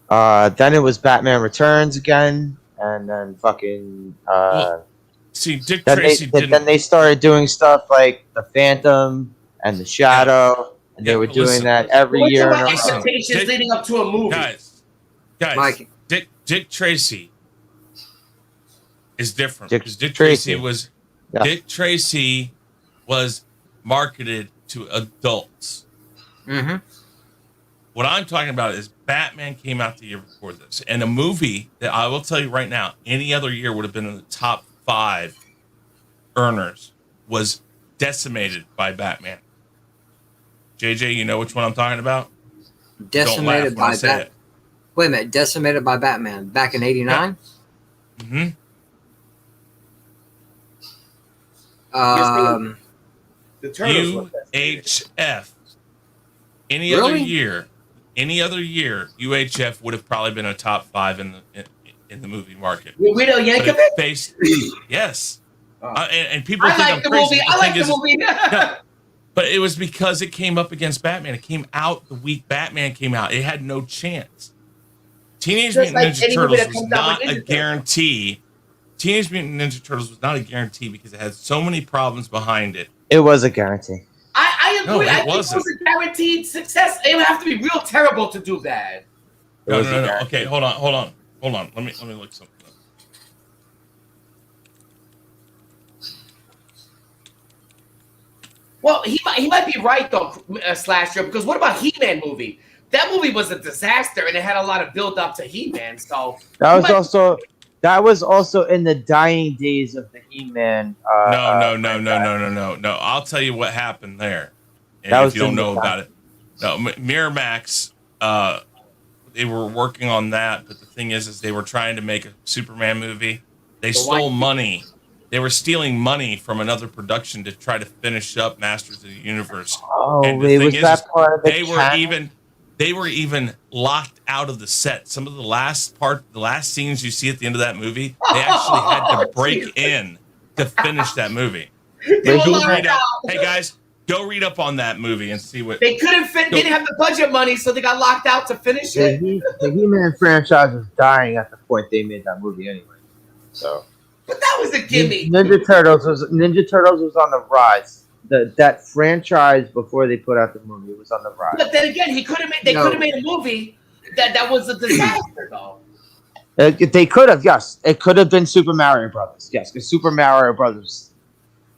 Speaker 2: then it was Batman Returns again, and then fucking
Speaker 4: See, Dick
Speaker 2: then
Speaker 4: Tracy didn't.
Speaker 2: then they started doing stuff like The Phantom and The Shadow, and they
Speaker 4: Yeah,
Speaker 2: were
Speaker 4: but
Speaker 2: doing
Speaker 4: listen.
Speaker 2: that every
Speaker 3: What's
Speaker 2: year.
Speaker 3: about
Speaker 2: in a row.
Speaker 3: expectations
Speaker 4: Dick-
Speaker 3: leading up to a movie?
Speaker 4: guys,
Speaker 1: Mike.
Speaker 4: Dick Tracy is different
Speaker 2: Dick
Speaker 4: because Dick
Speaker 2: Tracy.
Speaker 4: Tracy was
Speaker 2: Yeah.
Speaker 4: Dick Tracy was marketed to adults.
Speaker 1: Mm-hmm.
Speaker 4: What I'm talking about is Batman came out the year before this, and a movie that I will tell you right now, any other year would have been in the top 5 earners, was decimated by Batman. JJ, you know which one I'm talking about?
Speaker 1: Decimated
Speaker 4: when I
Speaker 1: by
Speaker 4: say
Speaker 1: Batman.
Speaker 4: it.
Speaker 1: Wait a minute. Decimated by Batman back in '89.
Speaker 4: Mm-hmm.
Speaker 3: The Turtles. were decimated.
Speaker 4: UHF. Any
Speaker 1: Really?
Speaker 4: other year, UHF would have probably been a top 5 in the movie market.
Speaker 3: Guido
Speaker 4: But
Speaker 3: Yankovic?
Speaker 4: it faced, yes,
Speaker 3: Oh.
Speaker 4: and people
Speaker 3: I
Speaker 4: think
Speaker 3: like
Speaker 4: I'm
Speaker 3: the
Speaker 4: crazy.
Speaker 3: movie. I like the
Speaker 4: thing is-
Speaker 3: movie.
Speaker 4: No, but it was because it came up against Batman. It came out the week Batman came out. It had no chance. Teenage
Speaker 3: Just
Speaker 4: Mutant
Speaker 3: like
Speaker 4: Ninja
Speaker 3: any movie
Speaker 4: Turtles
Speaker 3: that
Speaker 4: was
Speaker 3: comes out
Speaker 4: not
Speaker 3: with
Speaker 4: a
Speaker 3: Ninja Turtles.
Speaker 4: guarantee. Teenage Mutant Ninja Turtles was not a guarantee because it had so many problems behind it.
Speaker 2: It was a guarantee.
Speaker 3: I agree.
Speaker 4: No, it
Speaker 3: I think
Speaker 4: wasn't.
Speaker 3: it was a guaranteed success. It would have to be real terrible to do bad.
Speaker 2: It
Speaker 4: No.
Speaker 2: was a guarantee.
Speaker 4: Okay, hold on. Let me look something up.
Speaker 3: Well, he might be right though, Slasher. Because what about He-Man movie? That movie was a disaster, and it had a lot of build up to He-Man. So
Speaker 2: That was also in the dying days of the He-Man.
Speaker 4: No.
Speaker 2: franchise.
Speaker 4: I'll tell you what happened there. And
Speaker 2: That
Speaker 4: if
Speaker 2: was
Speaker 4: you don't
Speaker 2: in the
Speaker 4: know about it, no, Miramax. They were working on that, but the thing is they were trying to make a Superman movie. They stole money. They were stealing money from another production to try to finish up Masters of the Universe.
Speaker 2: Oh,
Speaker 4: And the
Speaker 2: wait,
Speaker 4: thing
Speaker 2: was
Speaker 4: is,
Speaker 2: that part of the
Speaker 4: they were even locked out of the set. Some of the last scenes you see at the end of that movie, they actually had to break in to finish that movie.
Speaker 3: They were
Speaker 2: He-
Speaker 3: locked out.
Speaker 4: Hey guys, go read up on that movie and see what.
Speaker 3: They couldn't fit. They didn't have the budget money, so they got locked out to finish
Speaker 2: The
Speaker 3: it.
Speaker 2: the He-Man franchise was dying at the point they made that movie anyway. So
Speaker 3: But that was a gimme.
Speaker 2: Ninja Turtles was on the rise. That franchise before they put out the movie was on the rise.
Speaker 3: But then again, they could have made a movie that was a disaster though.
Speaker 2: They could have, yes. It could have been Super Mario Brothers, yes, because Super Mario Brothers was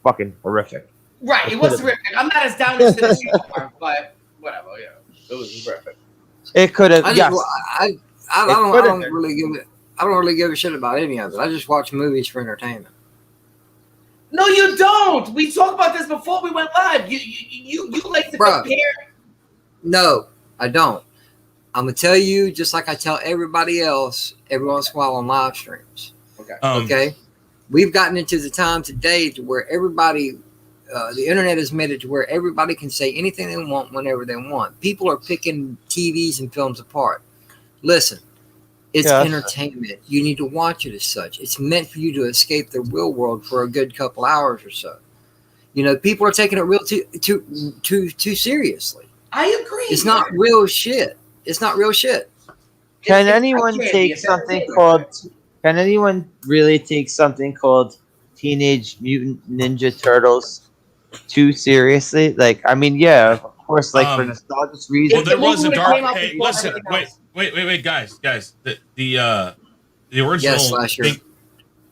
Speaker 2: fucking horrific.
Speaker 3: Right, it was terrific. I'm not as down as this part, but whatever. Yeah, it was terrific.
Speaker 2: It could have,
Speaker 1: I
Speaker 2: yes.
Speaker 1: don't really give a shit about any of it. I just watch movies for entertainment.
Speaker 3: No, you don't. We talked about this before we went live. You like to
Speaker 1: Bruh.
Speaker 3: compare.
Speaker 1: No, I don't. I'm gonna tell you just like I tell everybody else every once in a while on live streams. Okay, we've gotten into the time today to where everybody, the internet has made it to where everybody can say anything they want whenever they want. People are picking TVs and films apart. Listen, it's entertainment. You need to watch it as such. It's meant for you to escape the real world for a good couple hours or so. You know, people are taking it real too seriously.
Speaker 3: I agree.
Speaker 1: It's not real shit. It's not real shit.
Speaker 2: Can anyone take something called? Can anyone really take something called Teenage Mutant Ninja Turtles too seriously. Like, I mean, yeah, of course, like for nostalgic
Speaker 4: Well,
Speaker 2: reasons.
Speaker 4: there was a
Speaker 3: movie
Speaker 4: dark.
Speaker 3: came out
Speaker 4: Hey,
Speaker 3: before
Speaker 4: listen,
Speaker 3: everything
Speaker 4: wait,
Speaker 3: else.
Speaker 4: wait, guys. The
Speaker 1: Yes,
Speaker 4: original,
Speaker 1: Slasher.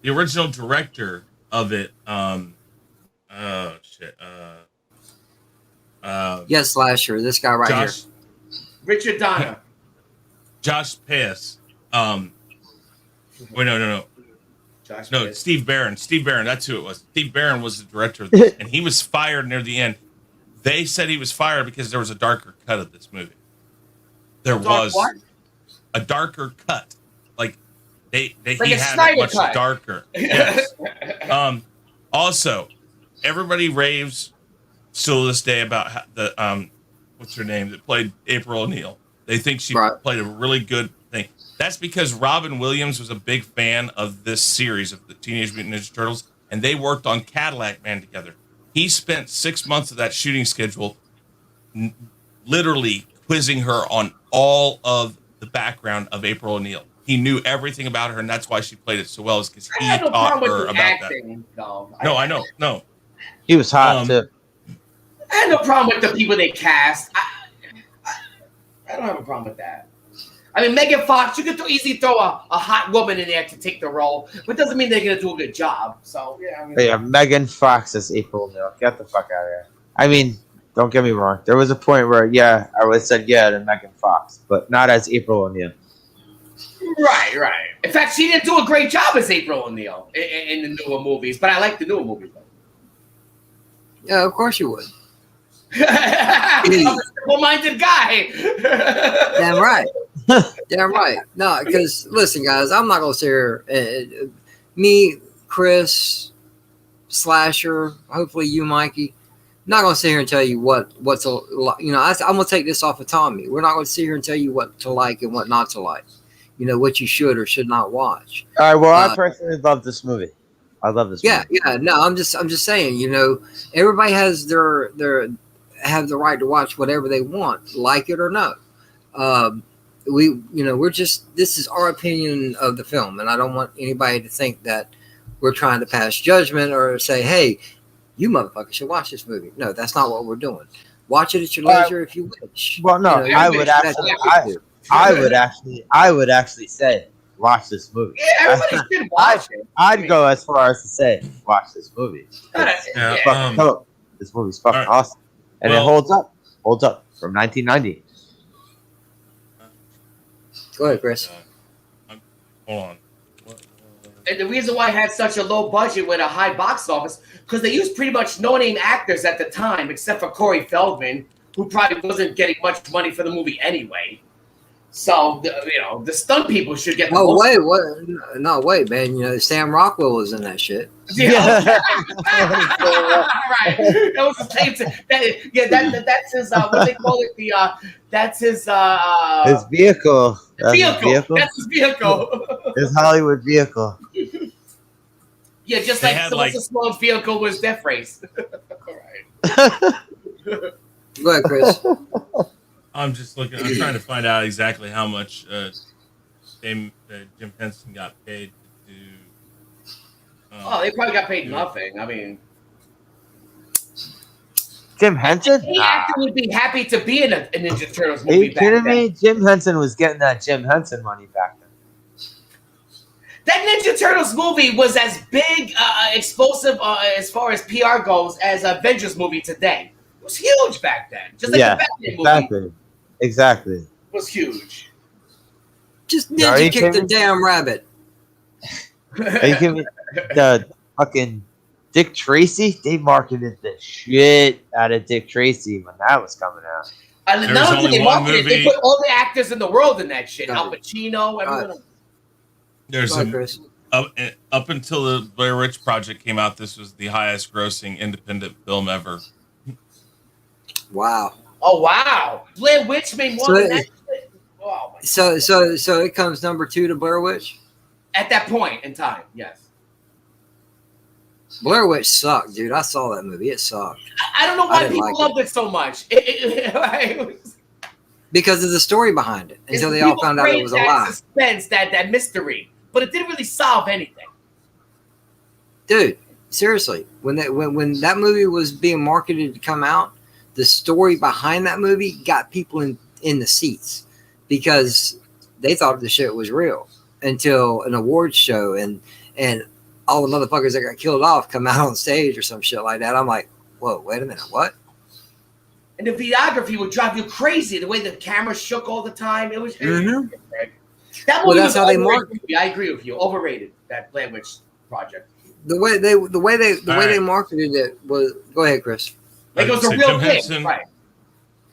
Speaker 4: the original director of it. Oh shit.
Speaker 1: Yes, Slasher. This guy right
Speaker 4: Josh
Speaker 3: Richard Donner.
Speaker 4: Josh Pass. Wait, no.
Speaker 3: Josh
Speaker 4: No,
Speaker 3: Pitt.
Speaker 4: Steve Barron. Steve Barron, that's who it was. Steve Barron was the director of this, and he was fired near the end. They said he was fired because there was a darker cut of this movie. There was
Speaker 3: What?
Speaker 4: a darker cut. Like they
Speaker 3: Like
Speaker 4: he
Speaker 3: a
Speaker 4: had
Speaker 3: Snyder
Speaker 4: it much
Speaker 3: cut.
Speaker 4: darker. Yes. Also, everybody raves still to this day about the what's her name that played April O'Neil. They think she
Speaker 1: Right.
Speaker 4: played a really good thing. That's because Robin Williams was a big fan of this series of the Teenage Mutant Ninja Turtles, and they worked on Cadillac Man together. He spent 6 months of that shooting schedule literally quizzing her on all of the background of April O'Neil. He knew everything about her, and that's why she played it so well, is because
Speaker 3: I
Speaker 4: he
Speaker 3: had no
Speaker 4: taught
Speaker 3: problem
Speaker 4: her
Speaker 3: with the
Speaker 4: about that.
Speaker 3: acting, though.
Speaker 4: No, I know. No.
Speaker 2: He was hot too.
Speaker 3: I had no problem with the people they cast. I don't have a problem with that. I mean, Megan Fox, you could easily throw a hot woman in there to take the role, but doesn't mean they're going to do a good job. So, yeah. I mean,
Speaker 2: But yeah, Megan Fox as April O'Neil. Get the fuck out of here. I mean, don't get me wrong. There was a point where, yeah, I would have said yeah to Megan Fox, but not as April O'Neil.
Speaker 3: Right. In fact, she didn't do a great job as April O'Neil in the newer movies, but I like the newer movies.
Speaker 1: Yeah, of course you would.
Speaker 3: I'm a simple-minded guy.
Speaker 1: Damn right. Damn right. No, because listen, guys, I'm not gonna sit here. Me, Chris, Slasher, hopefully you, Mikey. I'm not gonna sit here and tell you what's a you know. I'm gonna take this off of Tommy. We're not gonna sit here and tell you what to like and what not to like. You know what you should or should not watch.
Speaker 2: All right. Well, I personally love this movie. I love this.
Speaker 1: Yeah,
Speaker 2: movie.
Speaker 1: yeah. No, I'm just saying. You know, everybody has their have the right to watch whatever they want, like it or not. We're just, this is our opinion of the film, and I don't want anybody to think that we're trying to pass judgment or say, hey, you motherfuckers should watch this movie. No, that's not what we're doing. Watch it at your leisure if you wish.
Speaker 2: Well, no,
Speaker 1: You know,
Speaker 2: I would actually say watch this movie.
Speaker 3: Yeah, everybody should watch it.
Speaker 2: I'd go as far as to say watch this movie.
Speaker 3: Yeah.
Speaker 2: Fucking dope. This movie's fucking awesome, and it holds up. Holds up from 1990.
Speaker 1: Go ahead, Chris.
Speaker 4: Hold on.
Speaker 3: And the reason why it had such a low budget with a high box office, because they used pretty much no-name actors at the time, except for Corey Feldman, who probably wasn't getting much money for the movie anyway. So, the stunt people should get the
Speaker 1: Oh,
Speaker 3: most.
Speaker 1: wait, what? No, wait, man. You know, Sam Rockwell was in that shit.
Speaker 3: Yeah. Right. That was his name. That's his, what they call it? That's his...
Speaker 2: His vehicle.
Speaker 3: vehicle. That's his vehicle.
Speaker 2: His Hollywood vehicle.
Speaker 3: Yeah, just
Speaker 4: They
Speaker 3: like
Speaker 4: had,
Speaker 3: Sylvester Stallone's vehicle was Death Race. All right.
Speaker 1: Go ahead, Chris.
Speaker 4: I'm just looking. I'm trying to find out exactly how much Jim Henson got paid to do.
Speaker 3: They probably got paid nothing. I mean,
Speaker 2: Jim Henson?
Speaker 3: any actor would be happy to be in a Ninja Turtles
Speaker 2: Are
Speaker 3: movie.
Speaker 2: you kidding me? Jim Henson was getting that Jim Henson money back then.
Speaker 3: That Ninja Turtles movie was as big, explosive as far as PR goes as Avengers movie today. It was huge back then. Just like the Batman movie
Speaker 2: Exactly.
Speaker 3: was huge.
Speaker 1: Just
Speaker 2: Are
Speaker 1: ninja
Speaker 2: you
Speaker 1: kick the
Speaker 2: kidding?
Speaker 1: damn rabbit.
Speaker 2: Are you kidding me? The fucking Dick Tracy? They marketed the shit out of Dick Tracy when that was coming out.
Speaker 3: And
Speaker 4: There
Speaker 3: not
Speaker 4: was
Speaker 3: only
Speaker 4: only
Speaker 3: they
Speaker 4: one
Speaker 3: marketed, they
Speaker 4: movie-
Speaker 3: put all the actors in the world in that shit.
Speaker 1: Got
Speaker 3: Al
Speaker 1: it.
Speaker 3: Pacino, everyone.
Speaker 4: There's
Speaker 1: Go ahead, Chris.
Speaker 4: up until the Blair Witch Project came out, this was the highest grossing independent film ever.
Speaker 1: Wow.
Speaker 3: Oh wow, Blair Witch made more
Speaker 1: So
Speaker 3: than
Speaker 1: it-
Speaker 3: that. Shit? Oh my
Speaker 1: So it comes number 2 to Blair Witch.
Speaker 3: At that point in time, yes.
Speaker 1: Blair Witch sucked, dude. I saw that movie. It sucked
Speaker 3: I don't know
Speaker 1: I
Speaker 3: why
Speaker 1: didn't
Speaker 3: people
Speaker 1: like
Speaker 3: loved it so much. It was-
Speaker 1: because of the story behind it. Until they all
Speaker 3: people
Speaker 1: found out it
Speaker 3: craved
Speaker 1: was a
Speaker 3: that
Speaker 1: lie,
Speaker 3: suspense, that mystery, but it didn't really solve anything.
Speaker 1: dude. Seriously, when that movie was being marketed to come out, the story behind that movie got people in the seats because they thought the shit was real until an awards show and all the motherfuckers that got killed off come out on stage or some shit like that. I'm like, whoa, wait a minute, what?
Speaker 3: And the videography would drive you crazy. The way the camera shook all the time. It was.
Speaker 1: Mhm.
Speaker 3: That
Speaker 1: Well,
Speaker 3: movie
Speaker 1: that's
Speaker 3: was
Speaker 1: how they
Speaker 3: overrated.
Speaker 1: market.
Speaker 3: I agree with you. Overrated, that Blair Witch Project.
Speaker 1: The way they
Speaker 4: All
Speaker 1: they
Speaker 4: right.
Speaker 1: marketed it was. Go ahead, Chris.
Speaker 3: Like it was a
Speaker 4: Say
Speaker 3: real
Speaker 4: Jim
Speaker 3: thing.
Speaker 4: Henson.
Speaker 3: Right.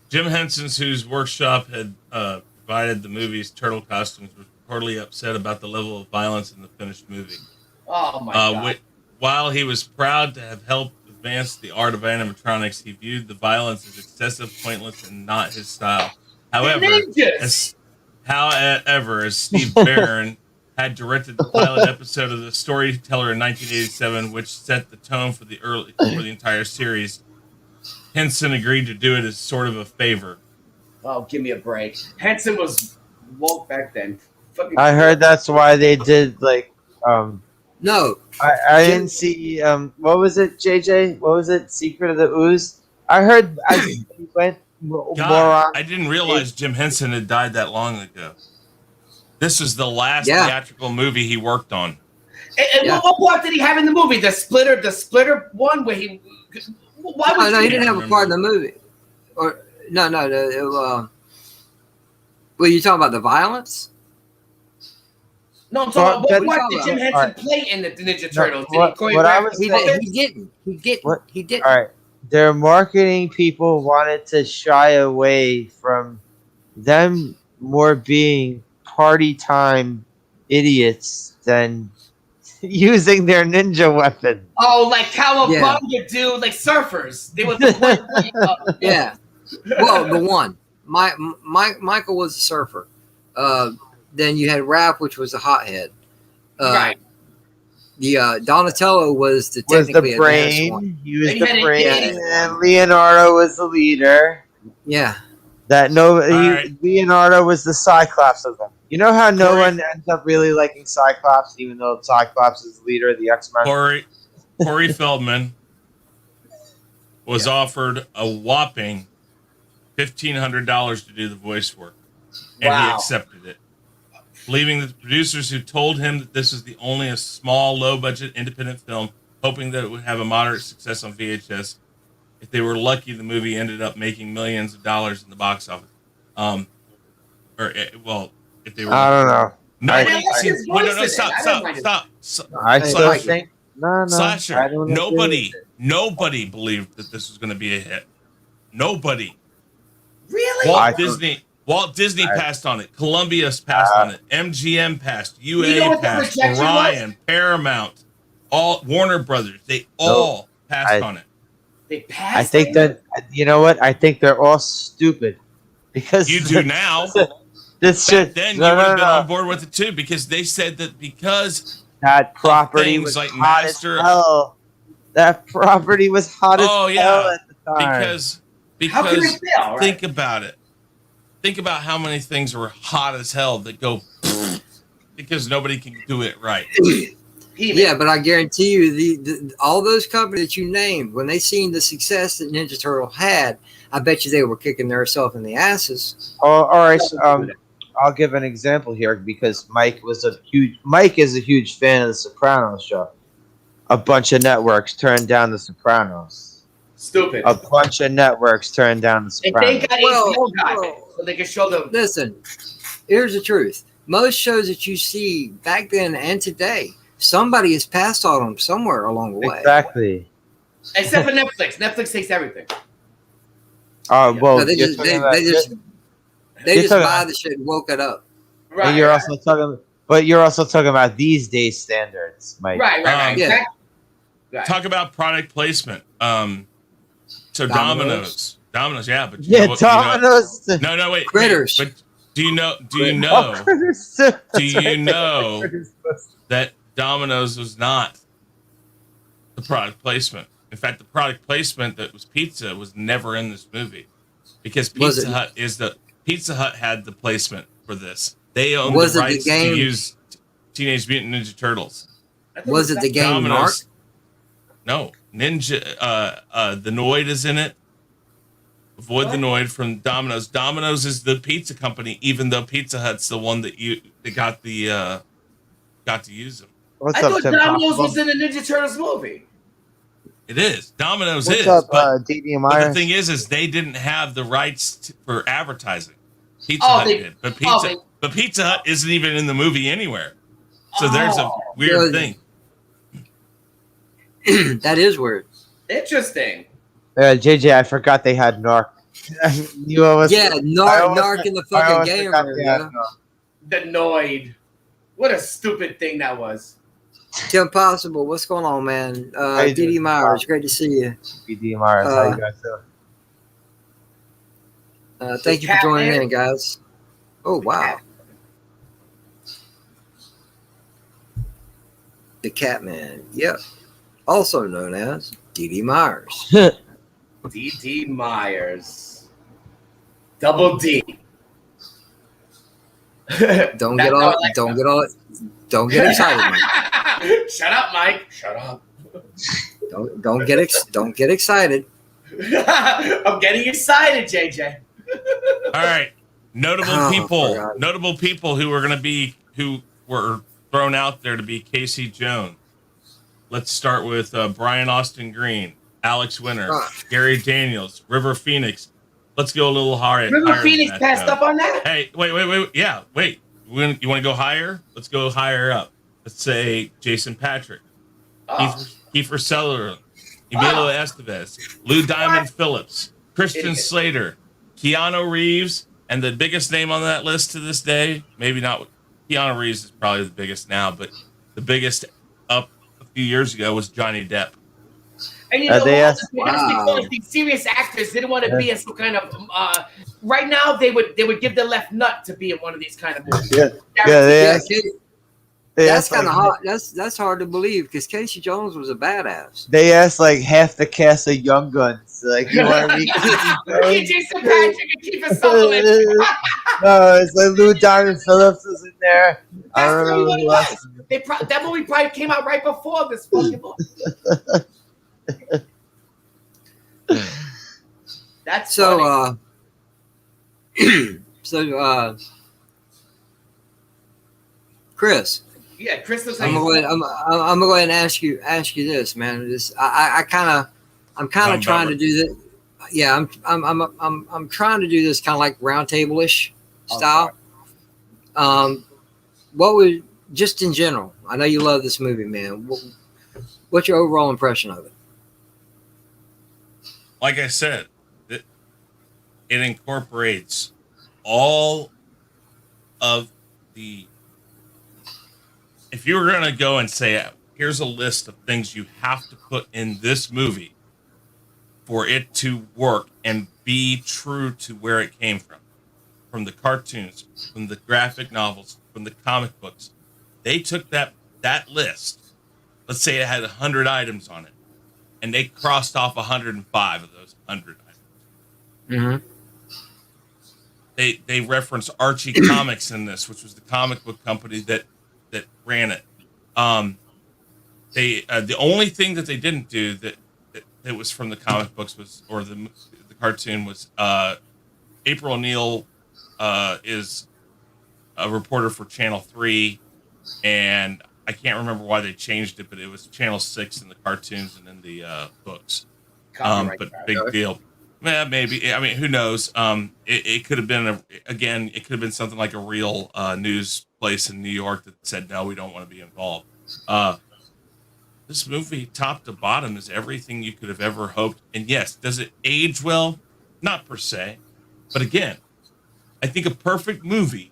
Speaker 4: Jim Henson's, whose workshop had provided the movie's turtle costumes, was reportedly upset about the level of violence in the finished movie.
Speaker 3: Oh, my God.
Speaker 4: While he was proud to have helped advance the art of animatronics, he viewed the violence as excessive, pointless, and not his style. However,
Speaker 3: Ninjas!
Speaker 4: as Steve Barron had directed the pilot episode of The Storyteller in 1987, which set the tone for the entire series, Henson agreed to do it as sort of a favor.
Speaker 3: Oh, give me a break. Henson was woke back then. Fucking
Speaker 2: I heard that's why they did like
Speaker 1: No,
Speaker 2: I didn't see what was it, JJ? What was it? Secret of the Ooze? I heard he went more
Speaker 4: God,
Speaker 2: on.
Speaker 4: I didn't realize Jim Henson had died that long ago. This was the last
Speaker 1: Yeah.
Speaker 4: theatrical movie he worked on.
Speaker 3: And
Speaker 1: Yeah.
Speaker 3: what part did he have in the movie? The splitter one where he. Why would
Speaker 1: no, he
Speaker 3: you?
Speaker 1: didn't have a part in the movie. Or no. Well, you talking about the violence?
Speaker 3: No, I'm talking
Speaker 2: Well,
Speaker 3: about what part did Jim Henson
Speaker 2: alright.
Speaker 3: play in the Ninja
Speaker 2: No,
Speaker 3: Turtles? Did
Speaker 2: what
Speaker 3: he
Speaker 2: I
Speaker 3: choreograph
Speaker 2: was
Speaker 3: the
Speaker 2: saying-
Speaker 3: puppets?
Speaker 1: He didn't.
Speaker 2: All right, their marketing people wanted to shy away from them more being party time idiots than using their ninja weapon.
Speaker 3: Oh, like Cowabunga, dude, like surfers. They were
Speaker 1: Yeah. Well, the one. Michael was a surfer. Then you had Raph, which was a hothead.
Speaker 3: right.
Speaker 1: The Donatello was the
Speaker 2: Was
Speaker 1: technically
Speaker 2: the
Speaker 1: advanced one.
Speaker 2: brain? He was
Speaker 3: He
Speaker 2: the
Speaker 3: had a
Speaker 2: brain,
Speaker 3: idiot.
Speaker 2: and Leonardo was the leader.
Speaker 1: Yeah.
Speaker 2: That
Speaker 4: right.
Speaker 2: Leonardo was the Cyclops of them. You know how no
Speaker 4: Corey-
Speaker 2: one ends up really liking Cyclops, even though Cyclops is the leader of the X-Men.
Speaker 4: Corey Feldman was offered a whopping $1,500 to do the voice work, and he
Speaker 3: Wow.
Speaker 4: accepted it, believing that the producers who told him that this was only a small, low-budget independent film, hoping that it would have a moderate success on VHS. If they were lucky, the movie ended up making millions of dollars in the box office. If they were,
Speaker 2: I don't know.
Speaker 4: Nobody.
Speaker 3: I like his
Speaker 4: Wait,
Speaker 3: voice in it. I don't mind it.
Speaker 4: Stop.
Speaker 2: I
Speaker 1: Hey,
Speaker 2: still
Speaker 1: like-
Speaker 2: think no. I
Speaker 4: Slasher.
Speaker 2: don't agree with it.
Speaker 4: Nobody believed that this was going to be a hit. Nobody.
Speaker 3: Really?
Speaker 2: I-
Speaker 4: Walt Disney
Speaker 2: I-
Speaker 4: passed on it. Columbia's passed on it. MGM passed. UA
Speaker 3: You know what the
Speaker 4: passed.
Speaker 3: rejection
Speaker 4: Orion, Paramount, all Warner Brothers. They all passed on it.
Speaker 3: They passed.
Speaker 2: I think
Speaker 3: it?
Speaker 2: that you know what? I think they're all stupid because
Speaker 4: You do now.
Speaker 2: this
Speaker 4: Back
Speaker 2: shit.
Speaker 4: then, you
Speaker 2: no,
Speaker 4: would have
Speaker 2: no,
Speaker 4: been
Speaker 2: no.
Speaker 4: on board with it too, because they said that because
Speaker 2: That property
Speaker 4: things
Speaker 2: was
Speaker 4: like
Speaker 2: hot
Speaker 4: Master-
Speaker 2: as hell. That property was hot
Speaker 4: Oh,
Speaker 2: as
Speaker 4: yeah.
Speaker 2: hell at the time.
Speaker 3: How can
Speaker 4: because
Speaker 3: it fail? Right?
Speaker 4: think about it. Think about how many things were hot as hell that go because nobody can do it right.
Speaker 3: He-Man.
Speaker 1: Yeah, but I guarantee you, the all those companies that you named, when they seen the success that Ninja Turtle had, I bet you they were kicking themselves in the asses.
Speaker 2: Oh, all right. I'll give an example here because Mike is a huge fan of the Sopranos show. A bunch of networks turned down the Sopranos.
Speaker 3: Stupid.
Speaker 2: A bunch of networks turned down the
Speaker 3: And they
Speaker 2: Sopranos.
Speaker 3: got
Speaker 1: Well,
Speaker 3: HBO guys,
Speaker 1: well,
Speaker 3: so they can show them.
Speaker 1: Listen, here's the truth. Most shows that you see back then and today, somebody has passed on them somewhere along the way.
Speaker 2: Exactly.
Speaker 3: Except for Netflix. Netflix takes everything.
Speaker 2: Oh well,
Speaker 1: No, they
Speaker 2: you're
Speaker 1: just
Speaker 2: talking
Speaker 1: they,
Speaker 2: about-
Speaker 1: they just they
Speaker 2: you're
Speaker 1: just
Speaker 2: talking
Speaker 1: buy
Speaker 2: about-
Speaker 1: the shit and woke it up.
Speaker 3: Right.
Speaker 2: and you're
Speaker 3: right,
Speaker 2: also talking about these days standards, Mike.
Speaker 3: right.
Speaker 1: Yeah.
Speaker 3: Exactly. Right.
Speaker 4: Talk about product placement. So
Speaker 1: Domino's.
Speaker 4: Domino's, yeah, but
Speaker 2: Yeah,
Speaker 4: you know what-
Speaker 2: Domino's.
Speaker 4: no, wait,
Speaker 1: Critters.
Speaker 4: But do you know?
Speaker 2: Oh, Critters. That's
Speaker 4: Do you
Speaker 2: right.
Speaker 4: know
Speaker 2: Critters.
Speaker 4: that Domino's was not the product placement? In fact, the product placement that was pizza was never in this movie because
Speaker 1: Was
Speaker 4: Pizza
Speaker 1: it?
Speaker 4: Hut Pizza Hut had the placement for this. They owned
Speaker 1: Was
Speaker 4: the
Speaker 1: it the
Speaker 4: rights to
Speaker 1: game-
Speaker 4: use Teenage Mutant Ninja Turtles.
Speaker 3: I thought
Speaker 1: Was it the game Mark?
Speaker 4: Domino's. No, Ninja. The Noid is in it. Avoid the Noid from Domino's. Domino's is the pizza company, even though Pizza Hut's the one that got to use them.
Speaker 2: What's
Speaker 3: I
Speaker 2: up,
Speaker 3: thought
Speaker 2: Tim
Speaker 3: Domino's
Speaker 2: Possible?
Speaker 3: was in the Ninja Turtles movie.
Speaker 4: It is. Domino's
Speaker 2: What's
Speaker 4: is,
Speaker 2: up,
Speaker 4: but
Speaker 2: D.D.
Speaker 4: but
Speaker 2: Myers?
Speaker 4: the thing is they didn't have the rights for advertising. Pizza
Speaker 3: Oh,
Speaker 4: Hut
Speaker 3: they-
Speaker 4: did, but
Speaker 3: oh, they-
Speaker 4: Pizza Hut isn't even in the movie anywhere. So there's a
Speaker 3: Oh,
Speaker 4: weird
Speaker 1: Yeah.
Speaker 4: thing.
Speaker 1: That is weird.
Speaker 3: interesting.
Speaker 2: JJ, I forgot they had Narc. You almost,
Speaker 1: Yeah,
Speaker 2: I
Speaker 1: Narc,
Speaker 2: almost-
Speaker 1: Narc in the
Speaker 2: I
Speaker 1: fucking
Speaker 2: almost
Speaker 1: game
Speaker 2: forgot
Speaker 1: room.
Speaker 2: they had
Speaker 1: Yeah.
Speaker 2: Narc.
Speaker 3: The Noid. What a stupid thing that was.
Speaker 1: Tim Possible, what's going on, man?
Speaker 2: How you
Speaker 1: D.D.
Speaker 2: doing,
Speaker 1: Myers,
Speaker 2: Bob?
Speaker 1: great to see you.
Speaker 2: D.D. Myers, how you guys doing?
Speaker 1: Thank you for joining in, guys. Oh, wow. The Catman, yep. Also known as D.D. Myers.
Speaker 3: D.D. Myers. Double D.
Speaker 1: Don't get excited, Mike.
Speaker 3: Shut up, Mike. Shut up.
Speaker 1: Don't get excited.
Speaker 3: I'm getting excited, JJ.
Speaker 4: All right, notable
Speaker 1: Oh,
Speaker 4: people who were thrown out there to be Casey Jones. Let's start with Brian Austin Green, Alex Winter, Gary Daniels, River Phoenix. Let's go a little higher.
Speaker 3: River Phoenix passed up on that?
Speaker 4: Hey, wait. Yeah, wait. You want to go higher? Let's go higher up. Let's say Jason Patrick, Kiefer Sutherland, Emilio Estevez, Lou Diamond Phillips, Christian Slater, Keanu Reeves, and the biggest name on that list to this day, maybe not. Keanu Reeves is probably the biggest now, but the biggest up a few years ago was Johnny Depp.
Speaker 3: And you know
Speaker 2: they
Speaker 3: what?
Speaker 2: asked-
Speaker 3: That's because these serious actors didn't want to be in some kind of. Right now, they would give their left nut to be in one of these kind of movies.
Speaker 2: Yeah,
Speaker 1: That's kind of hard. That's hard to believe because Casey Jones was a badass.
Speaker 2: They asked like half the cast of Young Guns. Like, you want to be
Speaker 3: Jason Patrick and Kiefer Sutherland.
Speaker 2: No, it's like Lou Diamond Phillips was in there. I
Speaker 3: That's
Speaker 2: don't
Speaker 3: really
Speaker 2: remember
Speaker 3: what
Speaker 2: who
Speaker 3: it
Speaker 2: else.
Speaker 3: was. That movie probably came out right before this fucking book. That's
Speaker 1: So,
Speaker 3: funny.
Speaker 1: Chris,
Speaker 3: Yeah, Chris looks
Speaker 1: I'm
Speaker 3: like
Speaker 1: gonna go ahead and ask you this, man. I'm kind of trying to do this. Yeah, I'm trying to do this kind of like roundtable ish style. What would just in general? I know you love this movie, man. What's your overall impression of it?
Speaker 4: Like I said, it incorporates all of the. If you were going to go and say, here's a list of things you have to put in this movie for it to work and be true to where it came from the cartoons, from the graphic novels, from the comic books, they took that list. Let's say it had 100 items on it, and they crossed off 105 of those 100 items.
Speaker 1: Mm-hmm.
Speaker 4: They reference Archie Comics in this, which was the comic book company that ran it. The only thing that they didn't do that was from the comic books or the cartoon was April O'Neil is a reporter for Channel 3, and I can't remember why they changed it, but it was Channel 6 in the cartoons and in the books. But big deal. Maybe. I mean, who knows? It could have been it could have been something like a real news place in New York that said, no, we don't want to be involved. This movie, top to bottom, is everything you could have ever hoped. And yes, does it age well? Not per se. But again, I think a perfect movie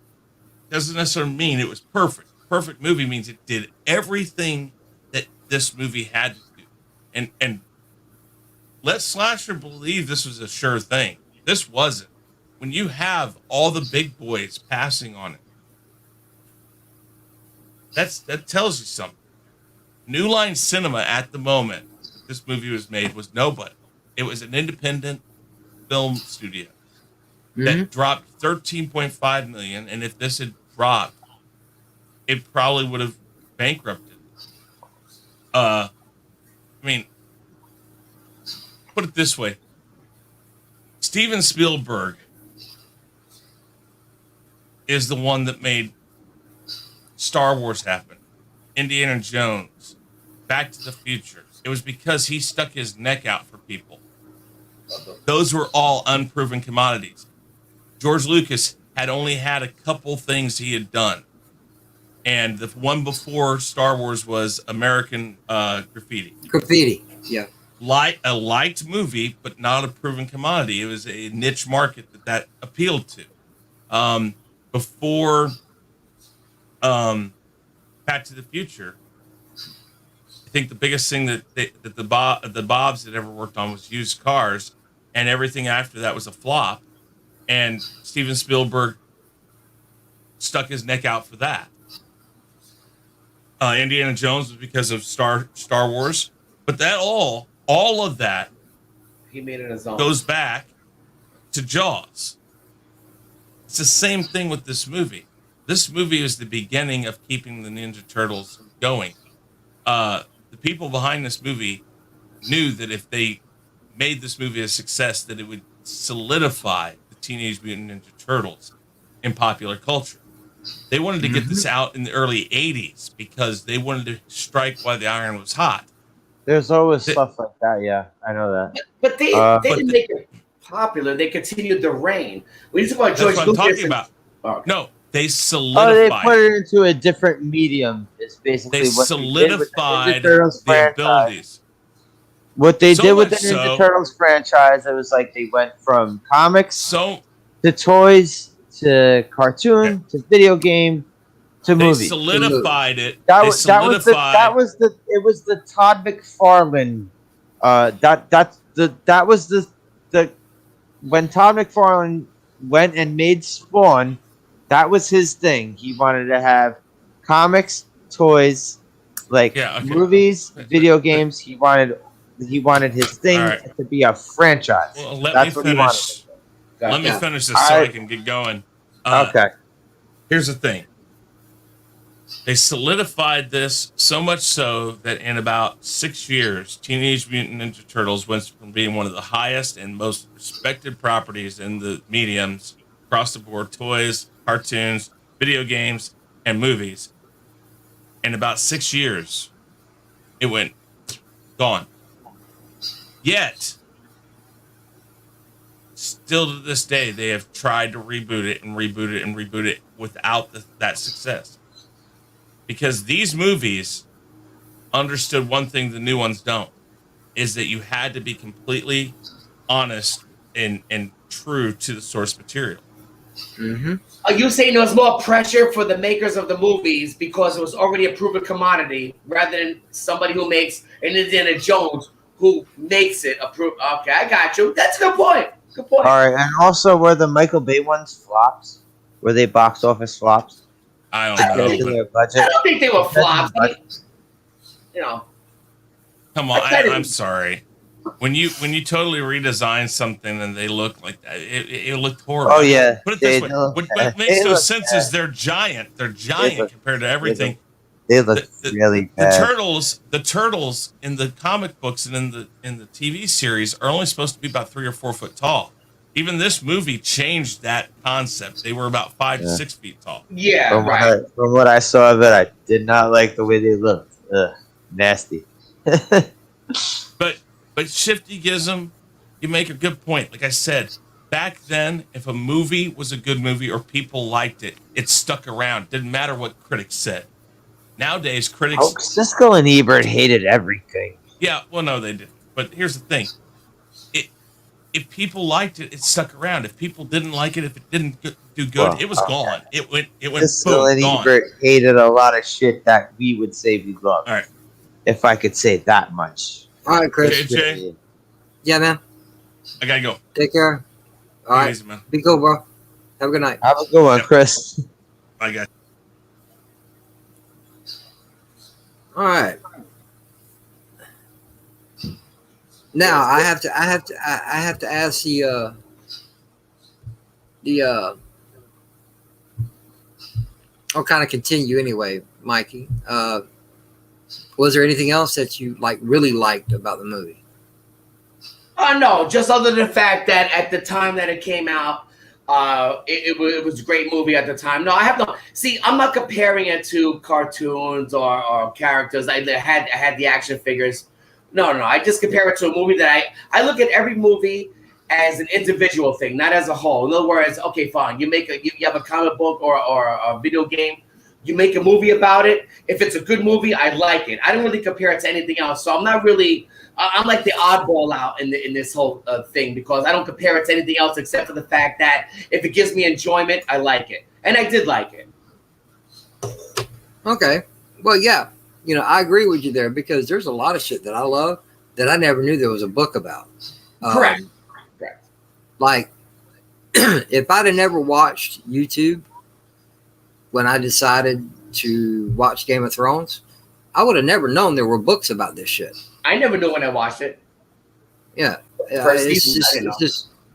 Speaker 4: doesn't necessarily mean it was perfect. Perfect movie means it did everything that this movie had to do. And let Slasher believe this was a sure thing. This wasn't. When you have all the big boys passing on it, that tells you something. New Line Cinema at the moment this movie was made was nobody. It was an independent film studio that dropped $13.5 million, and if this had dropped, it probably would have bankrupted. I mean, put it this way. Steven Spielberg is the one that made Star Wars happen, Indiana Jones, Back to the Future. It was because he stuck his neck out for people. Those were all unproven commodities. George Lucas had only had a couple things he had done. And the one before Star Wars was American Graffiti.
Speaker 1: Graffiti, yeah.
Speaker 4: A liked movie, but not a proven commodity. It was a niche market that appealed to. Before Back to the Future, I think the biggest thing that the Bobs had ever worked on was used cars, and everything after that was a flop. And Steven Spielberg stuck his neck out for that. Indiana Jones was because of Star Wars, but that all of that
Speaker 3: He made it his own.
Speaker 4: goes back to Jaws. It's the same thing with this movie. This movie is the beginning of keeping the Ninja Turtles going. The people behind this movie knew that if they made this movie a success, that it would solidify the Teenage Mutant Ninja Turtles in popular culture. They wanted to get this out in the early 80s because they wanted to strike while the iron was hot.
Speaker 2: There's always stuff like that. Yeah, I know that.
Speaker 3: But they didn't make it popular. They continued the reign. When you talk about George
Speaker 4: That's what I'm
Speaker 3: Lucas,
Speaker 4: talking about.
Speaker 3: Okay.
Speaker 4: No, they
Speaker 2: Oh,
Speaker 4: solidified.
Speaker 2: they put it into a different medium. It's basically
Speaker 4: They
Speaker 2: what
Speaker 4: solidified
Speaker 2: they did with the Ninja Turtles
Speaker 4: the
Speaker 2: franchise.
Speaker 4: abilities.
Speaker 2: What they
Speaker 4: So
Speaker 2: did with the
Speaker 4: much
Speaker 2: Ninja
Speaker 4: so-
Speaker 2: Turtles franchise, it was like they went from comics
Speaker 4: So
Speaker 2: to toys to cartoon to video game to
Speaker 4: they
Speaker 2: movie.
Speaker 4: solidified it.
Speaker 2: That
Speaker 4: They
Speaker 2: was it was the Todd McFarlane. That was the when Todd McFarlane went and made Spawn. That was his thing. He wanted to have comics, toys, like movies, video games. He wanted his thing
Speaker 4: All right.
Speaker 2: to be a franchise.
Speaker 4: Well, let
Speaker 2: That's
Speaker 4: me
Speaker 2: what he wanted.
Speaker 4: finish. Let me finish this
Speaker 2: All
Speaker 4: so I
Speaker 2: right.
Speaker 4: can get going.
Speaker 2: Okay.
Speaker 4: Here's the thing. They solidified this so much so that in about 6 years, Teenage Mutant Ninja Turtles went from being one of the highest and most respected properties in the mediums across the board, toys, cartoons, video games, and movies. In about 6 years, it went gone. Yet, still to this day, they have tried to reboot it and reboot it and reboot it without that success. Because these movies understood one thing the new ones don't, is that you had to be completely honest and true to the source material.
Speaker 3: Are you saying there was more pressure for the makers of the movies because it was already a proven commodity rather than somebody who makes an Indiana Jones who makes it a proof? Okay, I got you. That's a good point. Good point.
Speaker 2: All right, and also were the Michael Bay ones flops? Were they box office flops?
Speaker 4: I don't
Speaker 2: Compared
Speaker 4: know.
Speaker 2: to
Speaker 4: But
Speaker 2: their budget?
Speaker 3: I don't think they were flops. I mean, you know,
Speaker 4: come on,
Speaker 3: I tried to-
Speaker 4: I'm sorry. When you totally redesign something and they look like that, it looked horrible.
Speaker 2: Oh yeah.
Speaker 4: Put it
Speaker 2: they
Speaker 4: this way:
Speaker 2: look-
Speaker 4: what
Speaker 2: they
Speaker 4: makes no
Speaker 2: look
Speaker 4: sense
Speaker 2: bad.
Speaker 4: is they're giant. They're giant
Speaker 2: look-
Speaker 4: compared to everything.
Speaker 2: They look really
Speaker 4: The
Speaker 2: bad.
Speaker 4: turtles in the comic books and in the TV series are only supposed to be about 3 or 4 foot tall. Even this movie changed that concept. They were about 5 to 6 feet tall.
Speaker 3: yeah,
Speaker 2: From,
Speaker 3: right.
Speaker 2: from what I saw of it, I did not like the way they looked. Ugh, nasty.
Speaker 4: But Shifty Gizm, you make a good point. Like I said, back then, if a movie was a good movie or people liked it, it stuck around. Didn't matter what critics said. Nowadays, critics...
Speaker 2: Oh, Siskel and Ebert hated everything.
Speaker 4: Yeah, well, no, they didn't. But here's the thing. If people liked it, it stuck around. If people didn't like it, if it didn't do good,
Speaker 2: Well,
Speaker 4: it was gone. It went
Speaker 2: Siskel
Speaker 4: boom,
Speaker 2: and
Speaker 4: gone.
Speaker 2: Ebert hated a lot of shit that we would say we loved.
Speaker 4: All right.
Speaker 2: If I could say that much.
Speaker 1: All right, Chris.
Speaker 4: JJ,
Speaker 1: Yeah, man.
Speaker 4: I gotta go.
Speaker 1: Take care. All right.
Speaker 4: Easy, man.
Speaker 1: Be cool, bro. Have a good night.
Speaker 2: Have a good one,
Speaker 4: Yep.
Speaker 2: Chris.
Speaker 4: I got
Speaker 1: All right. Now I have to ask the I'll kind of continue anyway, Mikey. Was there anything else that you really liked about the movie?
Speaker 3: No, just other than the fact that at the time that it came out, it was a great movie at the time. No, I have no. See, I'm not comparing it to cartoons or characters. I had the action figures. No. I just compare it to a movie that I look at every movie as an individual thing, not as a whole. In other words, okay, fine. You have a comic book or a video game. You make a movie about it. If it's a good movie, I like it. I don't really compare it to anything else. So I'm not really. I'm like the oddball out in this whole thing because I don't compare it to anything else except for the fact that if it gives me enjoyment, I like it, and I did like it.
Speaker 1: Okay. Well, yeah. I agree with you there because there's a lot of shit that I love that I never knew there was a book about.
Speaker 3: Correct.
Speaker 1: Like, if I'd have never watched YouTube when I decided to watch Game of Thrones, I would have never known there were books about this shit.
Speaker 3: I never knew when I watched it.
Speaker 1: Yeah,
Speaker 3: First season,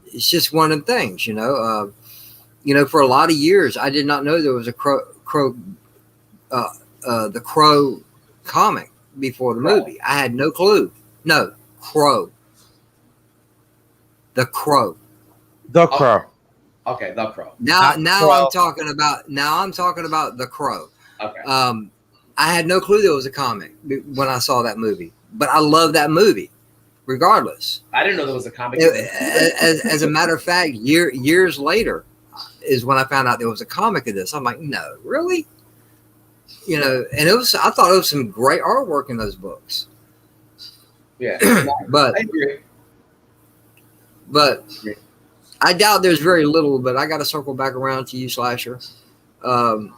Speaker 1: it's just one of the things, for a lot of years, I did not know there was a the Crow comic before the movie. I had no clue. No, Crow. The Crow.
Speaker 2: The Crow.
Speaker 3: Okay, The Crow.
Speaker 1: Now
Speaker 2: Crow.
Speaker 1: I'm talking about The Crow.
Speaker 3: Okay.
Speaker 1: I had no clue there was a comic when I saw that movie, but I love that movie, regardless.
Speaker 3: I didn't know there was a comic.
Speaker 1: As a matter of fact, years later is when I found out there was a comic of this. I'm like, no, really? And I thought it was some great artwork in those books.
Speaker 3: Yeah,
Speaker 1: but
Speaker 3: I agree.
Speaker 1: But I doubt there's very little. But I got to circle back around to you, Slasher. All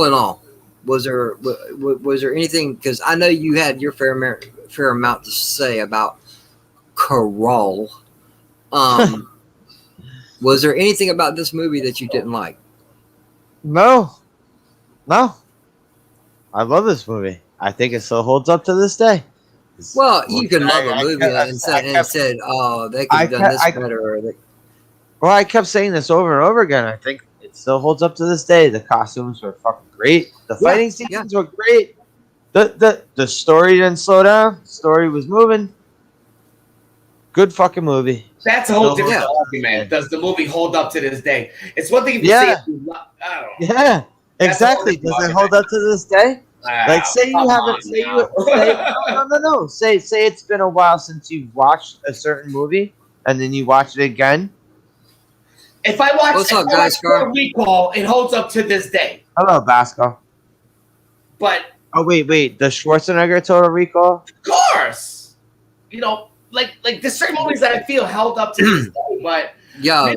Speaker 1: in all, was there anything? Because I know you had your fair amount to say about Carol. Was there anything about this movie that you didn't like?
Speaker 2: No. I love this movie. I think it still holds up to this day.
Speaker 1: Well, you can love a movie and said, "Oh, they could have done this better."
Speaker 2: Well, I kept saying this over and over again. I think it still holds up to this day. The costumes were fucking great. The fighting scenes were great. The story didn't slow down. The story was moving. Good fucking movie.
Speaker 3: That's a whole different argument. Does the movie hold up to this day? It's one thing if you say,
Speaker 2: yeah, exactly. Does it hold up to this day? Like, say you haven't. Say it's been a while since you've watched a certain movie, and then you watch it again.
Speaker 3: If I watch
Speaker 1: What's up, guys?
Speaker 3: Total Recall, it holds up to this day.
Speaker 2: Hello, Basco.
Speaker 3: But
Speaker 2: wait, the Schwarzenegger Total Recall.
Speaker 3: Of course, like there's certain movies that I feel held up to this day. But
Speaker 1: yo,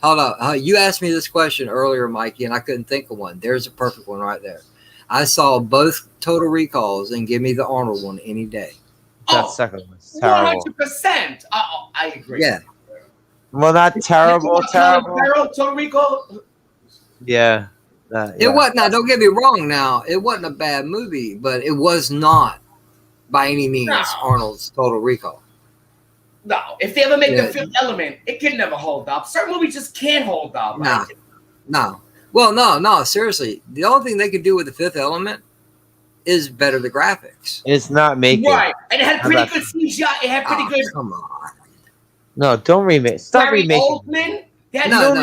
Speaker 1: hold up. You asked me this question earlier, Mikey, and I couldn't think of one. There's a perfect one right there. I saw both Total Recalls, and give me the Arnold one any day.
Speaker 2: That second one's terrible.
Speaker 3: 100%. I agree.
Speaker 1: Yeah.
Speaker 2: Well, not terrible.
Speaker 3: Total Recall.
Speaker 2: Yeah.
Speaker 1: It wasn't. Now, don't get me wrong. Now, it wasn't a bad movie, but it was not by any means Arnold's Total Recall.
Speaker 3: No, if they ever make the Fifth Element, it can never hold up. Certain movies just can't hold up.
Speaker 1: No. Well, no. Seriously, the only thing they could do with the Fifth Element is better the graphics.
Speaker 2: It's not making
Speaker 3: right, and it had pretty good CGI. It had pretty good.
Speaker 1: Come on.
Speaker 2: No, don't remake. Stop remaking.
Speaker 3: Oldman?
Speaker 2: No.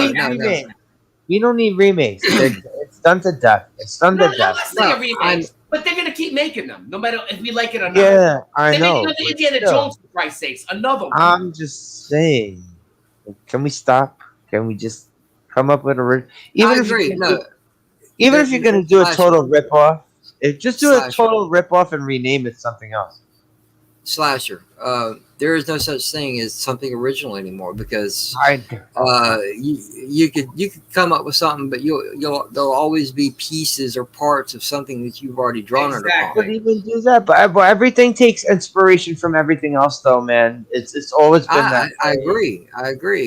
Speaker 2: We don't need remakes. It's done to death. I'm not
Speaker 3: saying remakes, but they're gonna keep making them, no matter if we like it or not.
Speaker 2: Yeah, I know.
Speaker 3: They made another Indiana Jones, for Christ's sakes, another one.
Speaker 2: I'm just saying. Can we stop? Can we just come up with a even if you're gonna do a total ripoff, just do a total ripoff and rename it something else.
Speaker 1: Slasher. There is no such thing as something original anymore because you could come up with something, but there'll always be pieces or parts of something that you've already drawn it upon.
Speaker 2: But even do that, but everything takes inspiration from everything else, though, man. It's always been that.
Speaker 1: I agree,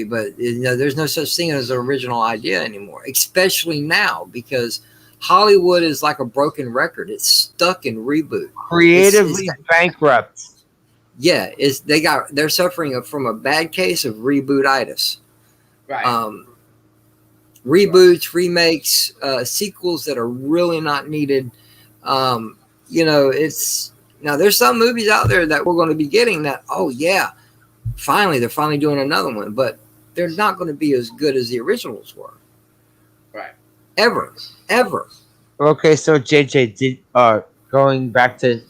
Speaker 1: but there's no such thing as an original idea anymore, especially now because Hollywood is like a broken record. It's stuck in reboot.
Speaker 2: Creatively bankrupt.
Speaker 1: Yeah, they're suffering from a bad case of rebootitis.
Speaker 3: Right.
Speaker 1: Reboots, remakes, sequels that are really not needed. It's Now, there's some movies out there that we're going to be getting that, oh, yeah, finally, they're finally doing another one. But they're not going to be as good as the originals were.
Speaker 3: Right.
Speaker 1: Ever.
Speaker 2: Okay, so JJ, going back to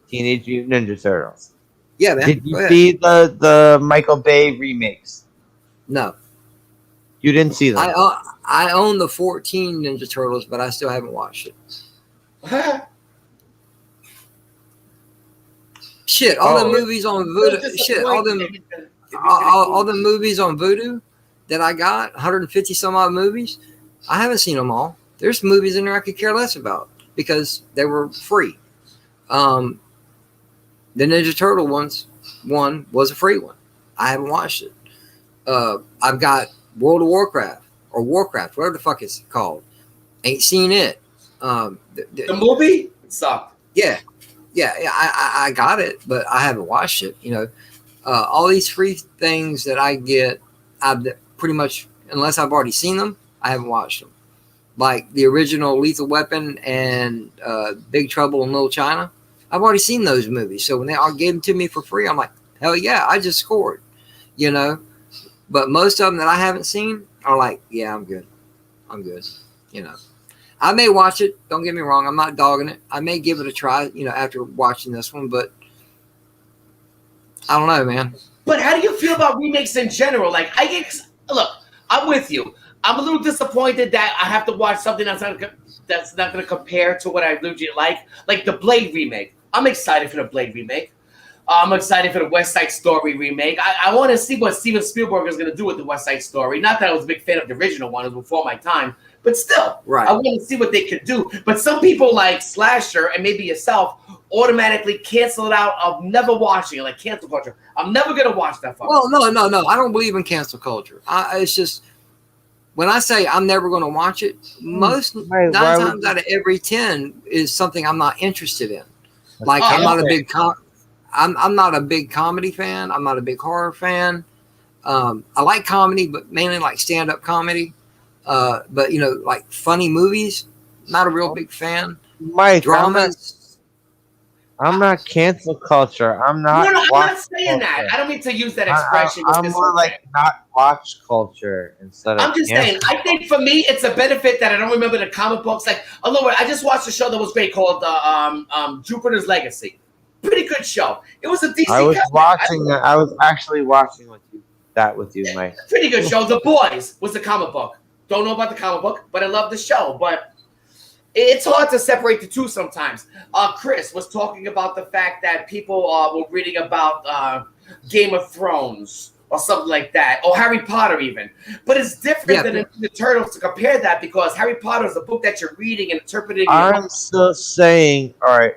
Speaker 2: Teenage Mutant Ninja Turtles.
Speaker 1: Yeah, man.
Speaker 2: Did
Speaker 1: Go
Speaker 2: you
Speaker 1: ahead.
Speaker 2: see the Michael Bay remakes?
Speaker 1: No.
Speaker 2: You didn't see them.
Speaker 1: I own the 14 Ninja Turtles, but I still haven't watched it. Shit, all the movies on Voodoo. Shit, all the movies on Voodoo that I got, 150 some odd movies. I haven't seen them all. There's movies in there I could care less about because they were free. The Ninja Turtle one was a free one. I haven't watched it. I've got World of Warcraft or Warcraft, whatever the fuck it's called. Ain't seen it.
Speaker 3: The movie sucked.
Speaker 1: Yeah, I got it, but I haven't watched it. You know, all these free things that I get, I've pretty much, unless I've already seen them, I haven't watched them. Like the original Lethal Weapon and Big Trouble in Little China, I've already seen those movies. So when they all gave them to me for free, I'm like, hell yeah, I just scored. You know, but most of them that I haven't seen are like, yeah, I'm good. You know. I may watch it. Don't get me wrong. I'm not dogging it. I may give it a try, you know, after watching this one, but I don't know, man.
Speaker 3: But how do you feel about remakes in general? Like, look, I'm with you. I'm a little disappointed that I have to watch something that's not going to compare to what I legit like the Blade remake. I'm excited for the Blade remake. I'm excited for the West Side Story remake. I want to see what Steven Spielberg is going to do with the West Side Story. Not that I was a big fan of the original one; it was before my time. But still,
Speaker 1: right.
Speaker 3: I want to see what they could do. But some people like Slasher and maybe yourself automatically cancel it out of never watching it, like cancel culture. I'm never going to watch that.
Speaker 1: Well, no. I don't believe in cancel culture. It's just when I say I'm never going to watch it, nine times out of every 10 is something I'm not interested in. Like I'm not a big comedy fan. I'm not a big horror fan. I like comedy, but mainly like stand-up comedy. But you know, like funny movies, not a real big fan.
Speaker 2: Mike,
Speaker 1: dramas.
Speaker 2: I'm not cancel culture. I'm not.
Speaker 3: No, I'm not saying
Speaker 2: culture.
Speaker 3: that. I don't mean to use that expression.
Speaker 2: I'm more like not watch culture instead of.
Speaker 3: I'm just saying. I think for me, it's a benefit that I don't remember the comic books. Like, Lord, I just watched a show that was great called Jupiter's Legacy. Pretty good show. It was a decent.
Speaker 2: I was actually watching with you, Mike.
Speaker 3: Pretty good show. The Boys was the comic book. Don't know about the comic book, but I love the show. But it's hard to separate the two sometimes. Chris was talking about the fact that people were reading about Game of Thrones or something like that, or Harry Potter even. But it's different than the Turtles to compare that because Harry Potter is a book that you're reading and interpreting.
Speaker 2: I'm still saying, all right.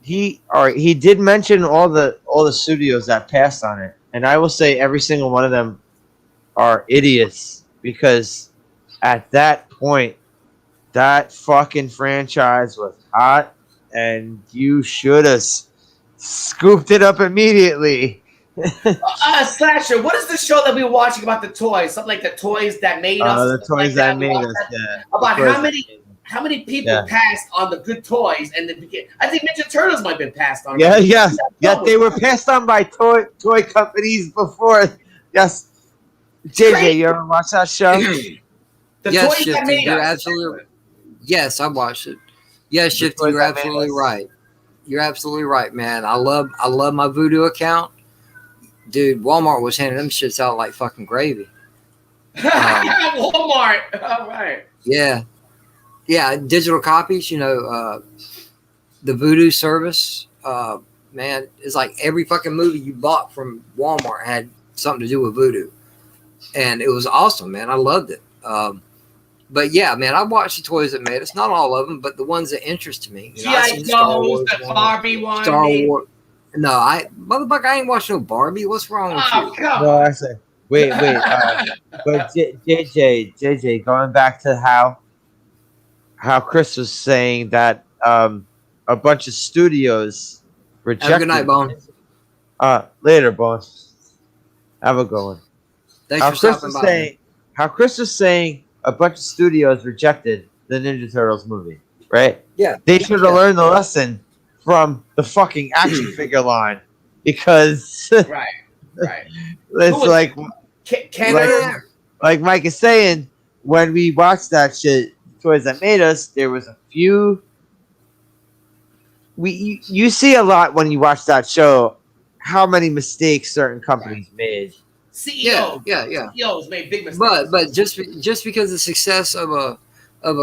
Speaker 2: He did mention all the studios that passed on it, and I will say every single one of them are idiots because at that point, that fucking franchise was hot, and you should have scooped it up immediately.
Speaker 3: Slasher, what is the show that we were watching about the toys? Something like the toys that made us.
Speaker 2: The toys that made us. Yeah.
Speaker 3: About how many people passed on the good toys and I think Ninja Turtles might have been passed on.
Speaker 2: Yeah, they were passed on by toy companies before. Yes. JJ, you ever watch that show?
Speaker 1: Yes, Shifty, you're absolutely. Yes, I watched it. Yes, Shifty, you're absolutely right. You're absolutely right, man. I love my Voodoo account. Dude, Walmart was handing them shits out like fucking gravy.
Speaker 3: Walmart. All right.
Speaker 1: Yeah. Yeah, digital copies, you know, the Voodoo service, man, it's like every fucking movie you bought from Walmart had something to do with Voodoo. And it was awesome, man. I loved it. But yeah, man, I watched the toys that made us. Not all of them, but the ones that interest me.
Speaker 3: G.I. Joe's, the Barbie one.
Speaker 1: Star Wars. No, motherfucker, I ain't watching no Barbie. What's wrong with you?
Speaker 2: No, I said, wait. But JJ, going back to how Chris was saying that a bunch of studios rejected.
Speaker 1: Have a good night, Bone.
Speaker 2: Later, boss. Have a good one.
Speaker 1: Thanks for stopping by.
Speaker 2: How Chris was saying a bunch of studios rejected the Ninja Turtles movie, right?
Speaker 1: Yeah.
Speaker 2: They should have learned the lesson from the fucking action figure line because
Speaker 3: Right. Right.
Speaker 2: it's
Speaker 3: was
Speaker 2: like
Speaker 3: Canada.
Speaker 2: like Mike is saying, when we watched that shit, Toys That Made Us, there was a few. You see a lot when you watch that show, how many mistakes certain companies made.
Speaker 3: CEO.
Speaker 1: Yeah.
Speaker 3: CEOs made big mistakes.
Speaker 1: But just because the success of a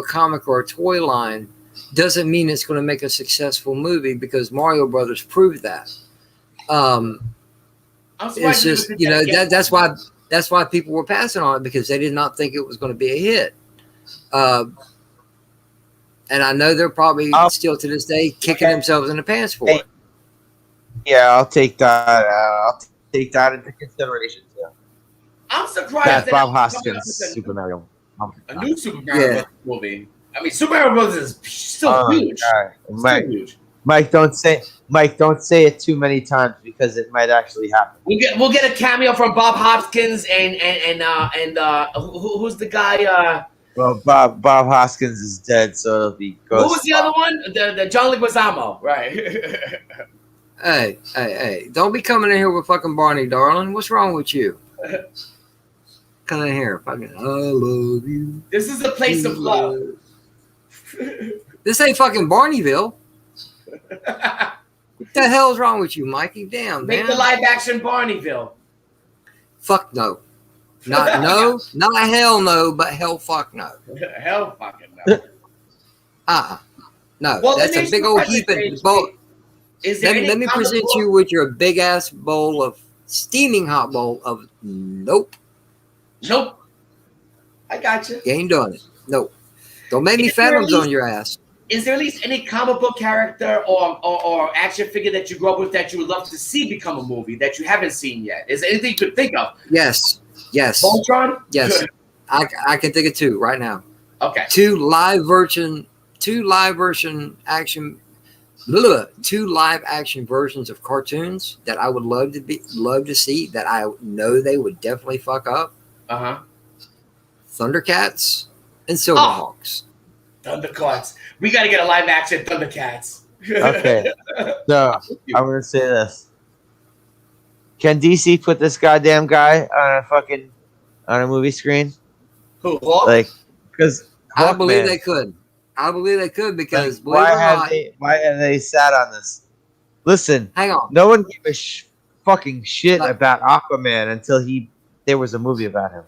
Speaker 1: comic or a toy line doesn't mean it's going to make a successful movie, because Mario Brothers proved that.
Speaker 3: I'm
Speaker 1: It's
Speaker 3: surprised you
Speaker 1: just,
Speaker 3: didn't
Speaker 1: you know,
Speaker 3: get
Speaker 1: that's why people were passing on it, because they did not think it was going to be a hit. And I know they're probably still to this day kicking themselves in the pants for it.
Speaker 2: Yeah, I'll take that. I'll take that into consideration too.
Speaker 3: I'm surprised
Speaker 2: That's
Speaker 3: that
Speaker 2: Bob
Speaker 3: coming up
Speaker 2: Hoskins'
Speaker 3: with
Speaker 2: Super Mario.
Speaker 3: a new Super Mario Brothers movie. I mean, Super Mario Brothers is still huge.
Speaker 2: Mike,
Speaker 3: Still huge.
Speaker 2: Mike, don't say it too many times, because it might actually happen.
Speaker 3: We'll get a cameo from Bob Hoskins and who's the guy?
Speaker 2: Well, Bob Hoskins is dead, so it'll be Ghost.
Speaker 3: Who was the other one? The John Leguizamo, right?
Speaker 1: Hey! Don't be coming in here with fucking Barney, darling. What's wrong with you? Come in here, fucking. I love you.
Speaker 3: This is a place of love.
Speaker 1: This ain't fucking Barneyville. What the hell's wrong with you, Mikey? Damn,
Speaker 3: Make
Speaker 1: man.
Speaker 3: the live action Barneyville.
Speaker 1: Fuck no. Not hell no, but hell fuck no.
Speaker 3: Hell fucking no.
Speaker 1: No,
Speaker 3: Well,
Speaker 1: that's a big old heaping bowl. Let me present you with your big ass bowl of steaming hot bowl of nope.
Speaker 3: I got you.
Speaker 1: You ain't doing it. Nope. Don't make me phantoms on your ass.
Speaker 3: Is there at least any comic book character or action figure that you grew up with that you would love to see become a movie that you haven't seen yet? Is there anything you could think of?
Speaker 1: Yes.
Speaker 3: Voltron?
Speaker 1: Yes.
Speaker 3: Good.
Speaker 1: I can think of two right now.
Speaker 3: Okay.
Speaker 1: Two live action versions of cartoons that I would love to see, that I know they would definitely fuck up. Thundercats and Silverhawks.
Speaker 3: Thundercats. We got to get a live action Thundercats.
Speaker 2: Okay. So I'm gonna say this. Can DC put this goddamn guy on a movie screen?
Speaker 3: Who? Hawk?
Speaker 2: Like, because
Speaker 1: I believe they could. Because
Speaker 2: why have they sat on this? Listen,
Speaker 1: hang on.
Speaker 2: No one gave a fucking shit about Aquaman until there was a movie about him.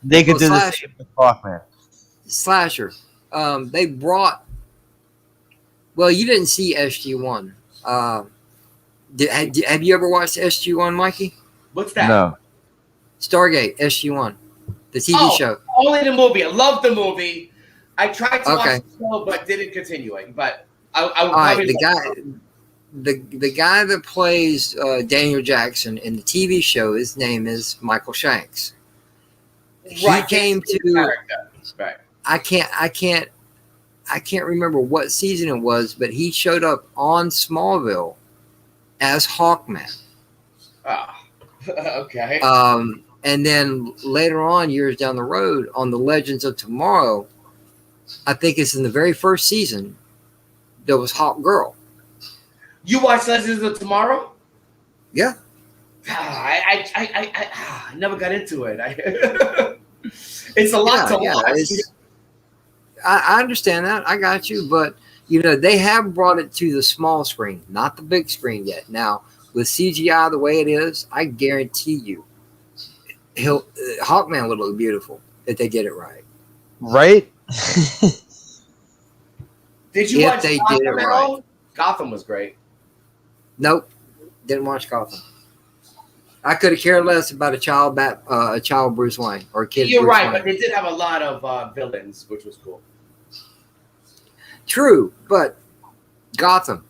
Speaker 2: They could do the same with Hawkman.
Speaker 1: Slasher. They brought. Well, you didn't see SG-1. Have you ever watched SG-1, Mikey?
Speaker 3: What's that?
Speaker 2: No.
Speaker 1: Stargate SG-1, the TV show.
Speaker 3: Only the movie. I love the movie. I tried to watch the show, but didn't continue it. But
Speaker 1: the guy that plays Daniel Jackson in the TV show, his name is Michael Shanks. He came to.
Speaker 3: Right.
Speaker 1: I can't remember what season it was, but he showed up on Smallville as Hawkman.
Speaker 3: Okay.
Speaker 1: And then later on, years down the road, on the Legends of Tomorrow, I think it's in the very first season, there was Hawk Girl.
Speaker 3: You watched Legends of Tomorrow?
Speaker 1: Yeah.
Speaker 3: I never got into it. It's a lot to watch.
Speaker 1: I understand that. I got you. But, they have brought it to the small screen, not the big screen yet. Now, with CGI the way it is, I guarantee you, Hawkman would look beautiful if they did it right.
Speaker 2: Right?
Speaker 3: Did you watch Gotham at all? Gotham was great.
Speaker 1: Nope. Didn't watch Gotham. I could have cared less about a child Bruce Wayne or a kid.
Speaker 3: You're
Speaker 1: Bruce
Speaker 3: right,
Speaker 1: Wayne.
Speaker 3: but they did have a lot of villains, which was cool.
Speaker 1: True, but Gotham.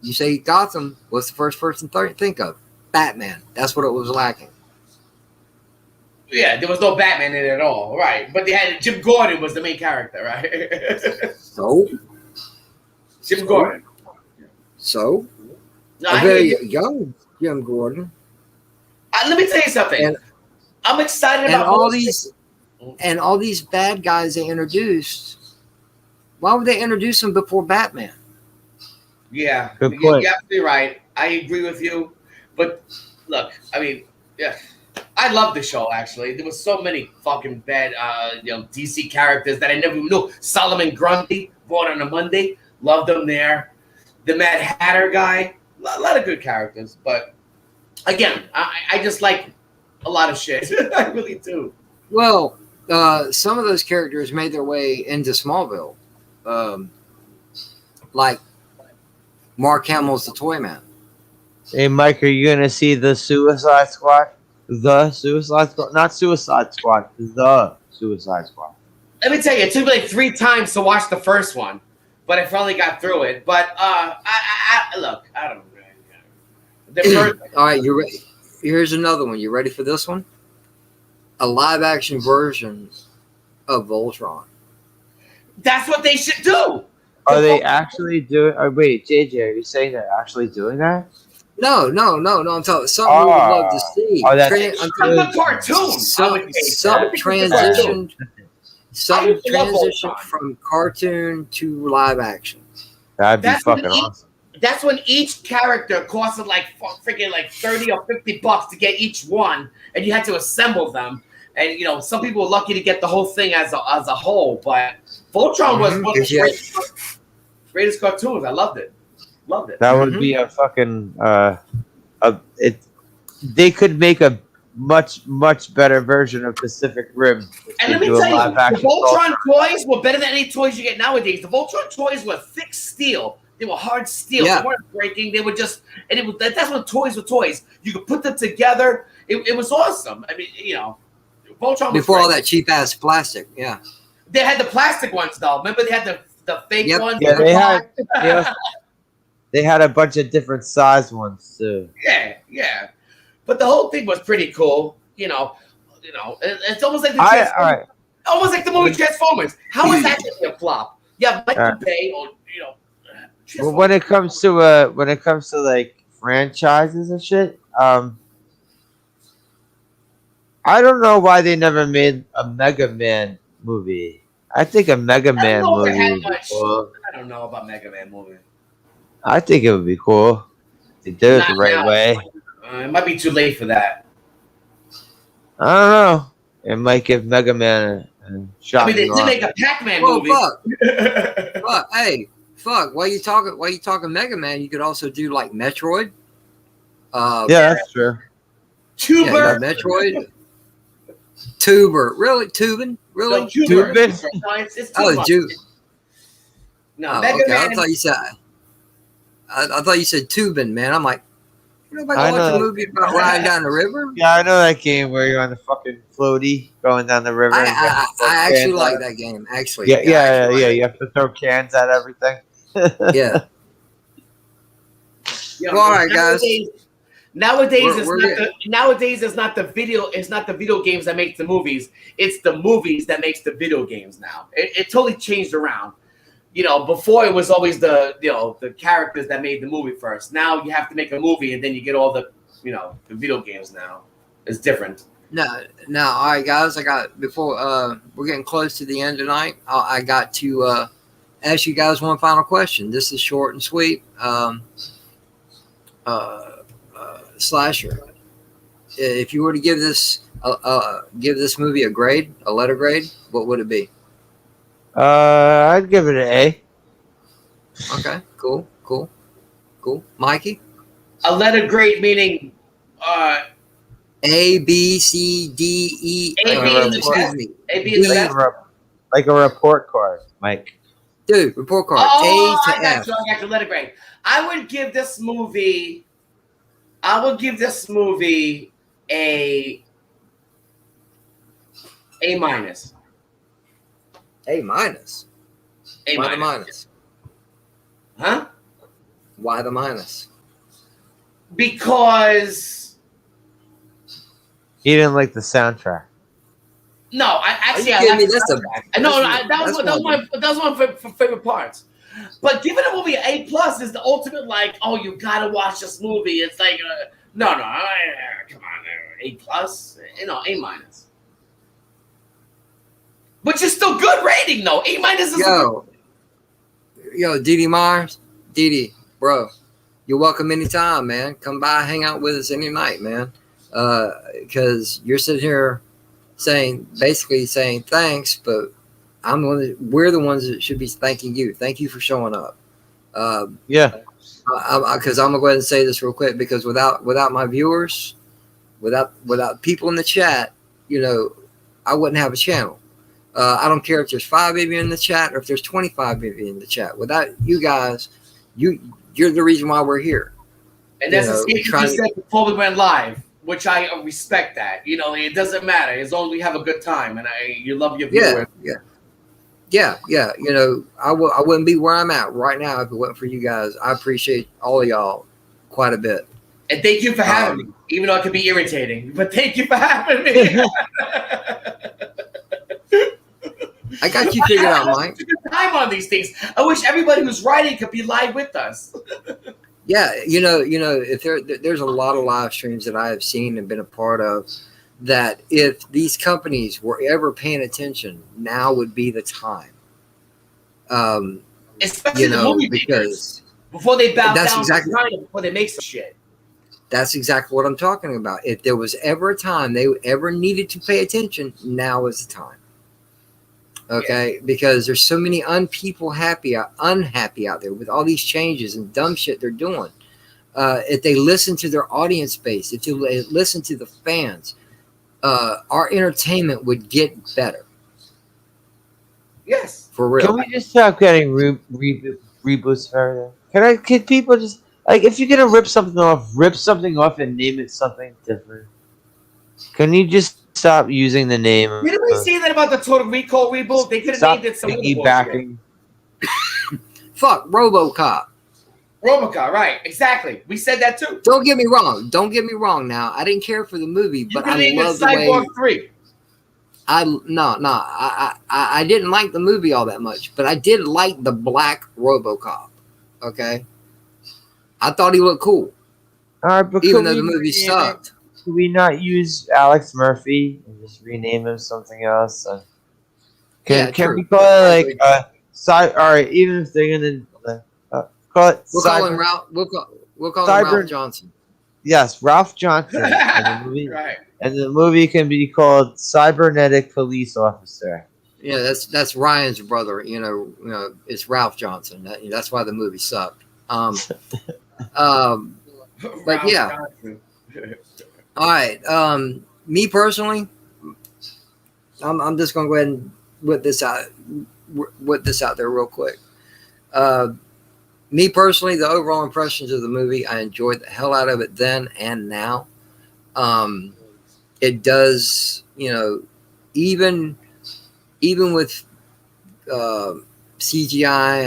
Speaker 1: You say Gotham, what's the first person think of? Batman. That's what it was lacking.
Speaker 3: Yeah, there was no Batman in it at all, right? But they had Jim Gordon was the main character, right?
Speaker 1: So,
Speaker 3: Jim Gordon.
Speaker 1: So,
Speaker 3: No,
Speaker 1: a very young Jim Gordon.
Speaker 3: Let me tell you something. I'm excited about
Speaker 1: all these bad guys they introduced. Why would they introduce them before Batman?
Speaker 3: Yeah,
Speaker 2: Good
Speaker 3: you're
Speaker 2: point.
Speaker 3: absolutely right. I agree with you. But look, I mean, yeah, I love the show. Actually, there was so many fucking bad, DC characters that I never even knew. Solomon Grundy, born on a Monday, loved him there. The Mad Hatter guy, a lot of good characters. But again, I just like a lot of shit. I really do.
Speaker 1: Well, some of those characters made their way into Smallville, um, like Mark Hamill's the Toy Man.
Speaker 2: Hey, Mike, are you gonna see the Suicide Squad? The Suicide Squad, not Suicide Squad. The Suicide Squad.
Speaker 3: Let me tell you, it took me like 3 times to watch the first one, but I finally got through it. But look, I don't know. The first,
Speaker 1: All right, you ready? Here's another one. You ready for this one? A live action version of Voltron.
Speaker 3: that's what they should do.
Speaker 2: Are they actually doing? Oh, wait, JJ, are you saying they're actually doing that?
Speaker 1: No. I'm talking something we would love to see.
Speaker 2: Oh, that's
Speaker 1: I'm
Speaker 3: I'm
Speaker 2: good.
Speaker 3: a cartoon.
Speaker 1: some
Speaker 3: Some
Speaker 1: transition,
Speaker 3: I used to love
Speaker 1: transition
Speaker 3: Voltron.
Speaker 1: from cartoon to live action.
Speaker 2: That'd be
Speaker 3: That's
Speaker 2: fucking
Speaker 3: what he-
Speaker 2: awesome.
Speaker 3: That's when each character costed like freaking like $30 or $50 to get each one, and you had to assemble them. And some people were lucky to get the whole thing as a whole. But Voltron was one of the greatest cartoons. I loved it. Loved it.
Speaker 2: That would be a fucking They could make a much better version of Pacific Rim. if
Speaker 3: And
Speaker 2: they
Speaker 3: let me
Speaker 2: do a
Speaker 3: tell you,
Speaker 2: live
Speaker 3: the
Speaker 2: action
Speaker 3: Voltron toys were better than any toys you get nowadays. The Voltron toys were thick steel. They were hard steel.
Speaker 1: Yeah.
Speaker 3: They weren't breaking. They were just, and it was that's when toys were toys. You could put them together. It was awesome. I mean, Voltron was
Speaker 1: Before all
Speaker 3: great.
Speaker 1: that cheap ass plastic. Yeah.
Speaker 3: They had the plastic ones though. Remember they had the fake
Speaker 1: Yep.
Speaker 3: ones.
Speaker 2: Yeah, they had a bunch of different size ones too.
Speaker 3: yeah. But the whole thing was pretty cool. It's almost like the
Speaker 2: All
Speaker 3: Transformers.
Speaker 2: right.
Speaker 3: Almost like the movie Transformers. How is that going to be a flop? Yeah, Michael
Speaker 2: Alright.
Speaker 3: Bay or
Speaker 2: Well, when it comes to like franchises and shit, I don't know why they never made a Mega Man movie. I think a Mega Man
Speaker 3: know if it
Speaker 2: movie
Speaker 3: had
Speaker 2: would be
Speaker 3: much-
Speaker 2: cool.
Speaker 3: I don't know about Mega Man movie.
Speaker 2: I think it would be cool. They did it the
Speaker 3: Not
Speaker 2: right
Speaker 3: now.
Speaker 2: way.
Speaker 3: It might be too late for that.
Speaker 2: I don't know. It might give Mega Man a shot.
Speaker 3: I mean, they
Speaker 2: in the
Speaker 3: did
Speaker 2: arm.
Speaker 3: make a Pac-Man
Speaker 1: Well,
Speaker 3: movie.
Speaker 1: fuck. Hey, fuck. While you talking Mega Man, you could also do like Metroid.
Speaker 2: Yeah, that's true.
Speaker 3: Tuber.
Speaker 1: Yeah, you know, Metroid. Tuber. Really? Tubin? Really?
Speaker 3: No, Tuber.
Speaker 2: Tubin?
Speaker 3: No, it's
Speaker 1: Oh,
Speaker 3: Tuber.
Speaker 1: Ju.
Speaker 3: No,
Speaker 1: Oh,
Speaker 3: Mega
Speaker 1: okay.
Speaker 3: Man.
Speaker 1: I thought you said. I thought you said Tubin, man. I'm like, nobody
Speaker 2: I
Speaker 1: watch
Speaker 2: know.
Speaker 1: a movie about riding down the river.
Speaker 2: Yeah, I know that game where you're on the fucking floaty going down the river. and
Speaker 1: I
Speaker 2: throw
Speaker 1: actually
Speaker 2: cans
Speaker 1: like
Speaker 2: at-
Speaker 1: that game. Actually,
Speaker 2: Yeah,
Speaker 1: I
Speaker 2: yeah,
Speaker 1: actually
Speaker 2: yeah.
Speaker 1: like
Speaker 2: You have to throw cans at everything.
Speaker 1: it. Yeah. Well, all right, guys.
Speaker 3: Nowadays,
Speaker 1: We're
Speaker 3: nowadays it's not the video. It's not the video games that make the movies. It's the movies that makes the video games. Now it totally changed around. Before it was always the characters that made the movie first. Now you have to make a movie and then you get all the the video games. Now it's different.
Speaker 1: No, all right, guys. I got before we're getting close to the end tonight. I got to ask you guys one final question. This is short and sweet. Slasher. If you were to give this movie a grade, a letter grade, what would it be?
Speaker 2: I'd give it an A.
Speaker 1: Okay, cool. Mikey,
Speaker 3: A letter grade meaning
Speaker 1: A, B, C, D, E.
Speaker 3: A, B, and the
Speaker 1: excuse
Speaker 3: best.
Speaker 1: me.
Speaker 3: A, B, and the
Speaker 1: B.
Speaker 3: best.
Speaker 2: Like a report card, Mike.
Speaker 1: Dude, report card.
Speaker 3: Oh,
Speaker 1: A
Speaker 3: I
Speaker 1: to
Speaker 3: got
Speaker 1: F.
Speaker 3: you. I got you. Letter grade. I would give this movie a minus.
Speaker 1: A minus.
Speaker 3: A
Speaker 1: Why the
Speaker 3: minus.
Speaker 1: minus?
Speaker 3: Huh?
Speaker 1: Why the minus?
Speaker 3: Because
Speaker 2: He didn't like the soundtrack.
Speaker 3: no, I actually
Speaker 1: Are
Speaker 3: I
Speaker 1: you
Speaker 3: like
Speaker 1: kidding me?
Speaker 3: that was one of my favorite parts. But giving a movie an A plus is the ultimate. Like, oh, you gotta watch this movie. It's like, no, come on, A plus, A minus. Which is still good rating though. A minus is
Speaker 1: Yo, Dee Dee Myers. Dee Dee, bro, you're welcome anytime, man. Come by, hang out with us any night, man. Because you're sitting here basically saying thanks, but we're the ones that should be thanking you. Thank you for showing up.
Speaker 2: Yeah.
Speaker 1: Because I'm gonna go ahead and say this real quick, because without my viewers, without people in the chat, I wouldn't have a channel. I don't care if there's 5 of you in the chat or if there's 25 of you in the chat. Without you guys, you're the reason why we're here.
Speaker 3: And that's the same thing you said before we went live, which I respect that. It doesn't matter as long as we have a good time, and you love your viewers.
Speaker 1: Yeah. I wouldn't be where I'm at right now if it wasn't for you guys. I appreciate all of y'all quite a bit.
Speaker 3: And thank you for having me, even though it can be irritating. But thank you for having me.
Speaker 1: I got you figured out, Mike.
Speaker 3: Time on these things. I wish everybody who's writing could be live with us.
Speaker 1: Yeah, if there's a lot of live streams that I have seen and been a part of, that if these companies were ever paying attention, now would be the time.
Speaker 3: Especially the movie makers, before they bow down before they make some shit.
Speaker 1: That's exactly what I'm talking about. If there was ever a time they ever needed to pay attention, now is the time. Okay, because there's so many unhappy out there with all these changes and dumb shit they're doing. If they listen to their audience base, if they listen to the fans, our entertainment would get better.
Speaker 3: Yes,
Speaker 1: for real.
Speaker 2: Can we just stop getting reboots for everything? Can people just, like, if you're gonna rip something off and name it something different? Can you just stop using the name?
Speaker 3: Didn't we say that about the Total Recall reboot? They could have named it something.
Speaker 2: Piggybacking.
Speaker 1: Fuck RoboCop.
Speaker 3: RoboCop, right? Exactly. We said that too.
Speaker 1: Don't get me wrong. Now, I didn't care for the movie, but I love the way.
Speaker 3: Cyborg 3.
Speaker 1: I didn't like the movie all that much, but I did like the black RoboCop. Okay, I thought he looked cool.
Speaker 2: All right, but
Speaker 1: even though the movie sucked.
Speaker 2: Could we not use Alex Murphy and just rename him something else? Can we call it like all right, even if they're gonna call it,
Speaker 1: call him Ralph. We'll call him Ralph Johnson.
Speaker 2: Yes, Ralph Johnson. And the movie,
Speaker 3: right.
Speaker 2: And the movie can be called Cybernetic Police Officer.
Speaker 1: Yeah, that's Ryan's brother. It's Ralph Johnson. That's why the movie sucked. But yeah. All right. Me personally, I'm just gonna go ahead and whip this out there real quick. Me personally, the overall impressions of the movie, I enjoyed the hell out of it then and now. It does, even with CGI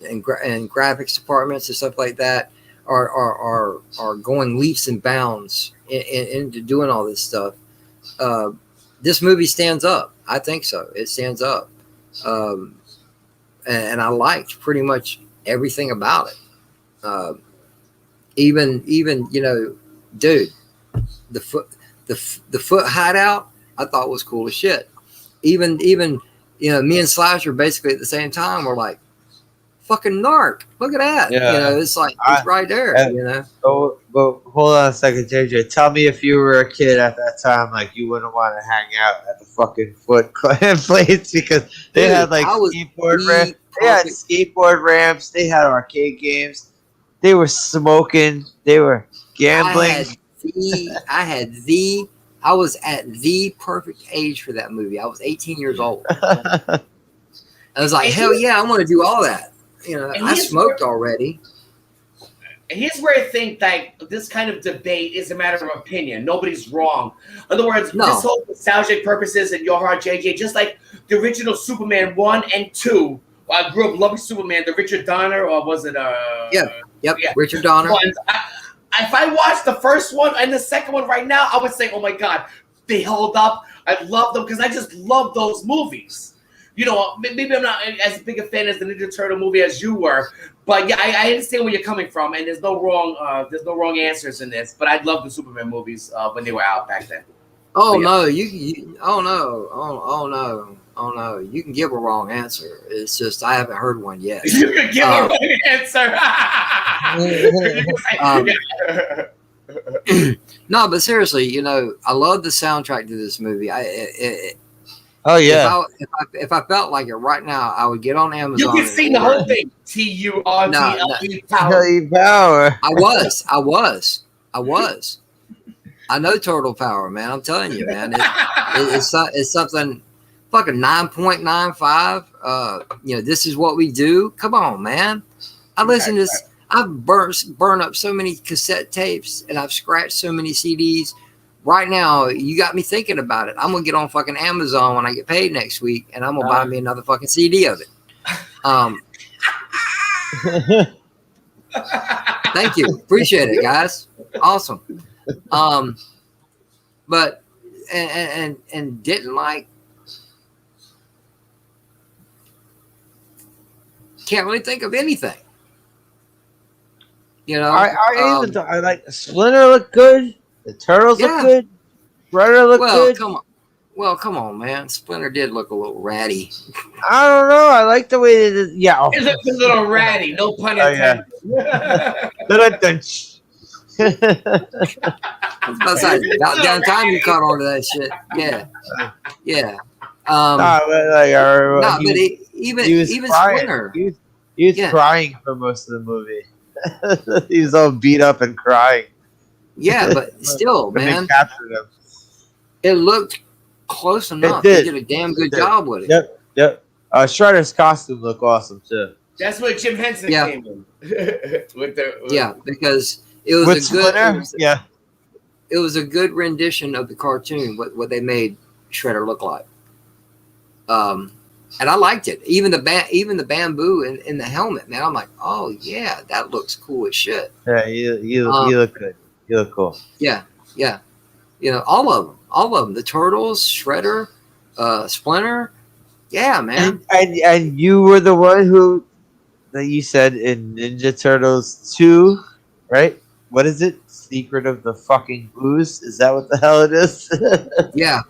Speaker 1: and graphics departments and stuff like that are going leaps and bounds into doing all this stuff. This movie stands up. I think so. It stands up. And I liked pretty much everything about it. Even dude, the foot hideout I thought was cool as shit. Even me and Slasher basically at the same time were like, fucking narc, look at that.
Speaker 2: Yeah.
Speaker 1: It's like it's right there.
Speaker 2: Oh, but hold on a second, JJ. Tell me if you were a kid at that time, like you wouldn't want to hang out at the fucking Foot place because they had like skateboard ramps. They had skateboard ramps. They had arcade games. They were smoking. They were gambling.
Speaker 1: I was at the perfect age for that movie. I was 18 years old. I was like, hell yeah, I want to do all that. I smoked already.
Speaker 3: And here's where I think that this kind of debate is a matter of opinion. Nobody's wrong. In other words, this whole nostalgic purposes in your heart, JJ, just like the original Superman 1 and 2. I grew up loving Superman, the Richard Donner, or was it?
Speaker 1: Yep, Richard Donner.
Speaker 3: If I watched the first one and the second one right now, I would say, oh my God, they hold up. I love them because I just love those movies. Maybe I'm not as big a fan as the Ninja Turtle movie as you were, but yeah, I understand where you're coming from, and there's no wrong answers in this. But I love the Superman movies when they were out back then.
Speaker 1: Oh no, you oh no, don't know. You can give a wrong answer. It's just I haven't heard one yet.
Speaker 3: You could give a wrong answer.
Speaker 1: No, but seriously, you know, I love the soundtrack to this movie.
Speaker 2: Oh yeah.
Speaker 1: If I felt like it right now, I would get on
Speaker 3: You
Speaker 1: Amazon.
Speaker 3: can sing the whole thing. TURTLE power.
Speaker 2: Power.
Speaker 1: I was. I know Turtle Power, man. I'm telling you, man. It's something fucking 9.95. You know, this is what we do. Come on, man. I listen to this. I've burned up so many cassette tapes and I've scratched so many CDs. Right now, you got me thinking about it. I'm gonna get on fucking Amazon when I get paid next week, and I'm gonna buy me another fucking CD of it. Thank you, appreciate it, guys. Awesome. But and didn't like. Can't really think of anything. You know,
Speaker 2: I like Splinter looked good. The Turtles look good. Shredder looked good.
Speaker 1: Come on, man. Splinter did look a little ratty.
Speaker 2: I don't know. I like the way they did. Yeah,
Speaker 3: It looks a little ratty. No pun intended.
Speaker 1: About damn time you caught on to that shit. Yeah. Even
Speaker 2: crying.
Speaker 1: Splinter.
Speaker 2: He was crying for most of the movie. He was all beat up and crying.
Speaker 1: Yeah, but still, man,
Speaker 2: they captured him.
Speaker 1: It looked close enough. They did a damn good job with
Speaker 2: it. Yep. Shredder's costume looked awesome too.
Speaker 3: That's what Jim Henson came in.
Speaker 1: Because it was
Speaker 2: with Splinter.
Speaker 1: It was a good rendition of the cartoon. What they made Shredder look like. And I liked it. Even the bamboo in the helmet, man. I'm like, oh yeah, that looks cool as shit.
Speaker 2: Yeah, you look good. You look cool.
Speaker 1: Yeah. You know, all of them. The Turtles, Shredder, Splinter. Yeah, man.
Speaker 2: And you were the one that you said in Ninja Turtles 2, right? What is it? Secret of the fucking Ooze? Is that what the hell it is?
Speaker 1: Yeah.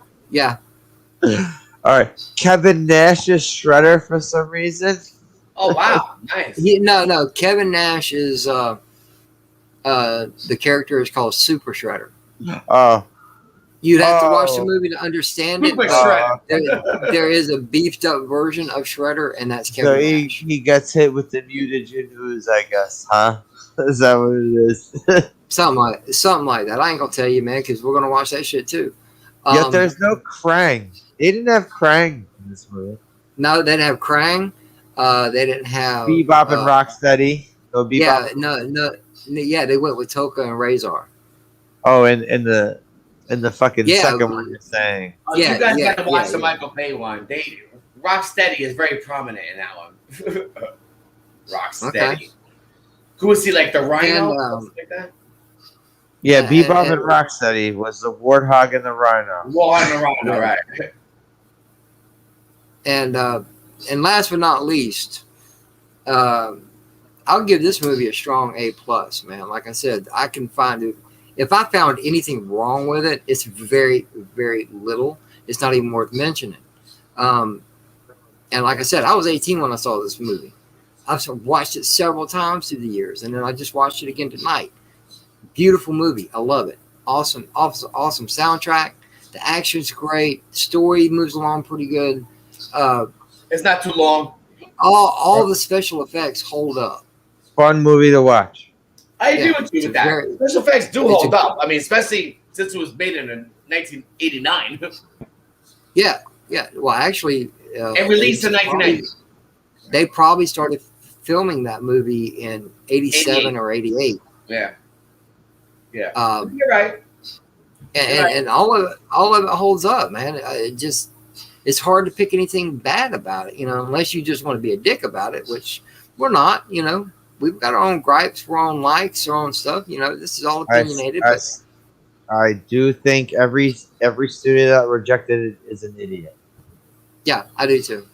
Speaker 2: All right, Kevin Nash is Shredder for some reason.
Speaker 3: Oh wow, nice.
Speaker 1: No. Kevin Nash is the character is called Super Shredder.
Speaker 2: Oh,
Speaker 1: you'd have to watch the movie to understand it.
Speaker 3: Shredder.
Speaker 1: There is a beefed up version of Shredder, and that's Kevin Nash.
Speaker 2: He gets hit with the mutagen ooze, I guess, huh? Is that what it is?
Speaker 1: something like that. I ain't gonna tell you, man, because we're gonna watch that shit too.
Speaker 2: Yet there's no Krang. They didn't have Krang in this movie.
Speaker 1: No, they didn't have Krang. They didn't have
Speaker 2: Bebop and Rocksteady. No Bebop.
Speaker 1: No. Yeah, they went with Toka and Razor.
Speaker 2: Oh, in the fucking second one you're saying.
Speaker 3: Oh, you guys got to watch the Michael Bay one. Rocksteady is very prominent in that one. Rocksteady. Okay. Who was he, like the Rhino? And, like that?
Speaker 2: Yeah, Bebop and Rocksteady was the Warthog and the Rhino.
Speaker 3: Right.
Speaker 1: And last but not least, I'll give this movie a strong A+, man. Like I said, I can find it. If I found anything wrong with it, it's very, very little. It's not even worth mentioning. And like I said, I was 18 when I saw this movie. I've watched it several times through the years, and then I just watched it again tonight. Beautiful movie. I love it. Awesome soundtrack. The action's great. The story moves along pretty good.
Speaker 3: It's not too long.
Speaker 1: All the special effects hold up.
Speaker 2: Fun movie to watch.
Speaker 3: I agree with you with that. Special effects do hold up. I mean, especially since it was made in 1989.
Speaker 1: Yeah. Well, actually,
Speaker 3: it released in 1990.
Speaker 1: They probably started filming that movie in 87 or 88.
Speaker 3: Yeah. You're right.
Speaker 1: And all of it holds up, man. It's hard to pick anything bad about it, unless you just want to be a dick about it, which we're not. We've got our own gripes, our own likes, our own stuff. This is all opinionated.
Speaker 2: I do think every studio that rejected it is an idiot.
Speaker 1: Yeah, I do too.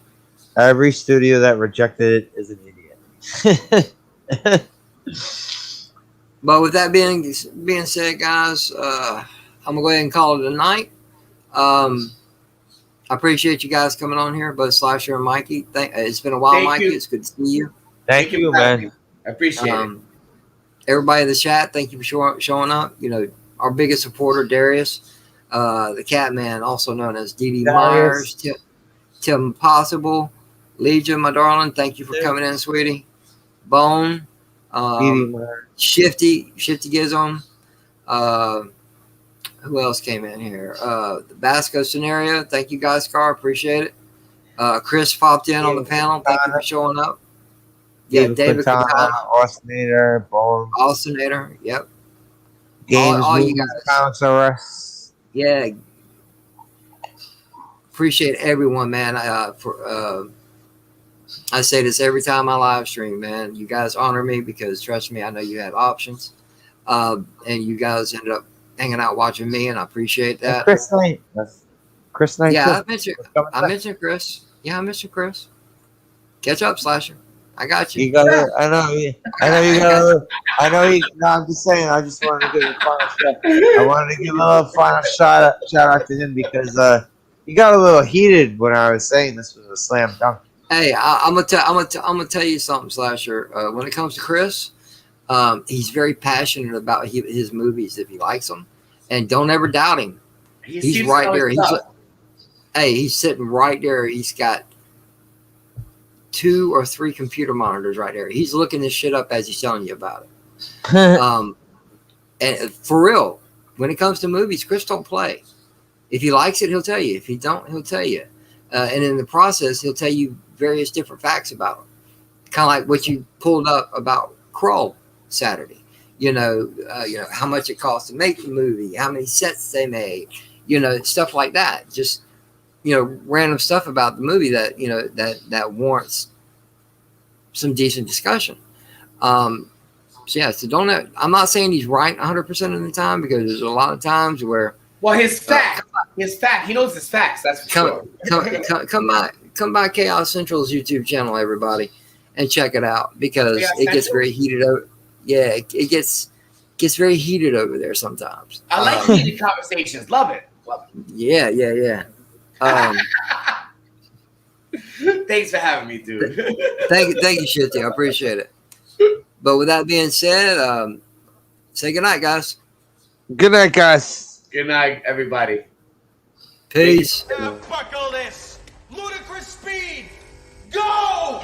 Speaker 2: Every studio that rejected it is an idiot.
Speaker 1: But with that being said, guys, I'm gonna go ahead and call it a night. I appreciate you guys coming on here, both Slasher and Mikey. It's been a while,
Speaker 3: Thank
Speaker 1: Mikey.
Speaker 3: you.
Speaker 1: It's good to see you.
Speaker 2: Thank you,
Speaker 3: for having
Speaker 2: man.
Speaker 3: me. I appreciate it.
Speaker 1: Everybody in the chat, thank you for showing up. You know, our biggest supporter, Darius, the Catman, also known as DD Myers, Tim Possible, Legion, my darling. Thank you for coming in, sweetie. Bone, Shifty Gizom. Who else came in here? The Basco Scenario. Thank you guys, Scar. Appreciate it. Chris popped in on the panel. Thank you for showing up. Yeah, David
Speaker 2: Quintana, Austinator, Bone,
Speaker 1: Alcinator. Yep.
Speaker 2: Games,
Speaker 1: all you
Speaker 2: Movies,
Speaker 1: guys.
Speaker 2: Comics R Us.
Speaker 1: Yeah. Appreciate everyone, man. I say this every time I live stream, man. You guys honor me because, trust me, I know you have options. And you guys ended up hanging out watching me, and I appreciate that.
Speaker 2: And Chris Knight. Chris Knight.
Speaker 1: Yeah,
Speaker 2: too.
Speaker 1: I mentioned Chris. Yeah, I mentioned Chris. Catch up, Slasher. I got you.
Speaker 2: You got it. I know you got. No, I'm just saying. I just wanted to give a final shout. I wanted to give a little final shout out to him because he got a little heated when I was saying this was a slam dunk.
Speaker 1: Hey, I'm gonna tell you something, Slasher. When it comes to Chris, he's very passionate about his movies if he likes them, and don't ever doubt him. He's right there. He's sitting right there. He's got 2 or 3 computer monitors right there. He's looking this shit up as he's telling you about it. And for real, when it comes to movies, Chris don't play. If he likes it, he'll tell you. If he don't, he'll tell you. And in the process, he'll tell you various different facts about him. Kind of like what you pulled up about Krull Saturday. You know how much it cost to make the movie, how many sets they made, stuff like that. Just random stuff about the movie that that warrants some decent discussion. So don't. I'm not saying he's right 100% of the time because there's a lot of times where.
Speaker 3: Well, his fact. He knows his facts. That's for sure.
Speaker 1: Come by Chaos Central's YouTube channel, everybody, and check it out because it gets very heated over. Yeah, it gets very heated over there sometimes.
Speaker 3: I like heated conversations. Love it.
Speaker 1: Yeah.
Speaker 3: Thanks for having me, dude.
Speaker 1: Thank you, Shitty. I appreciate it. But with that being said, say goodnight, guys.
Speaker 2: Good night, guys.
Speaker 3: Good night, everybody.
Speaker 1: Peace.
Speaker 5: Now buckle this. Ludicrous speed. Go!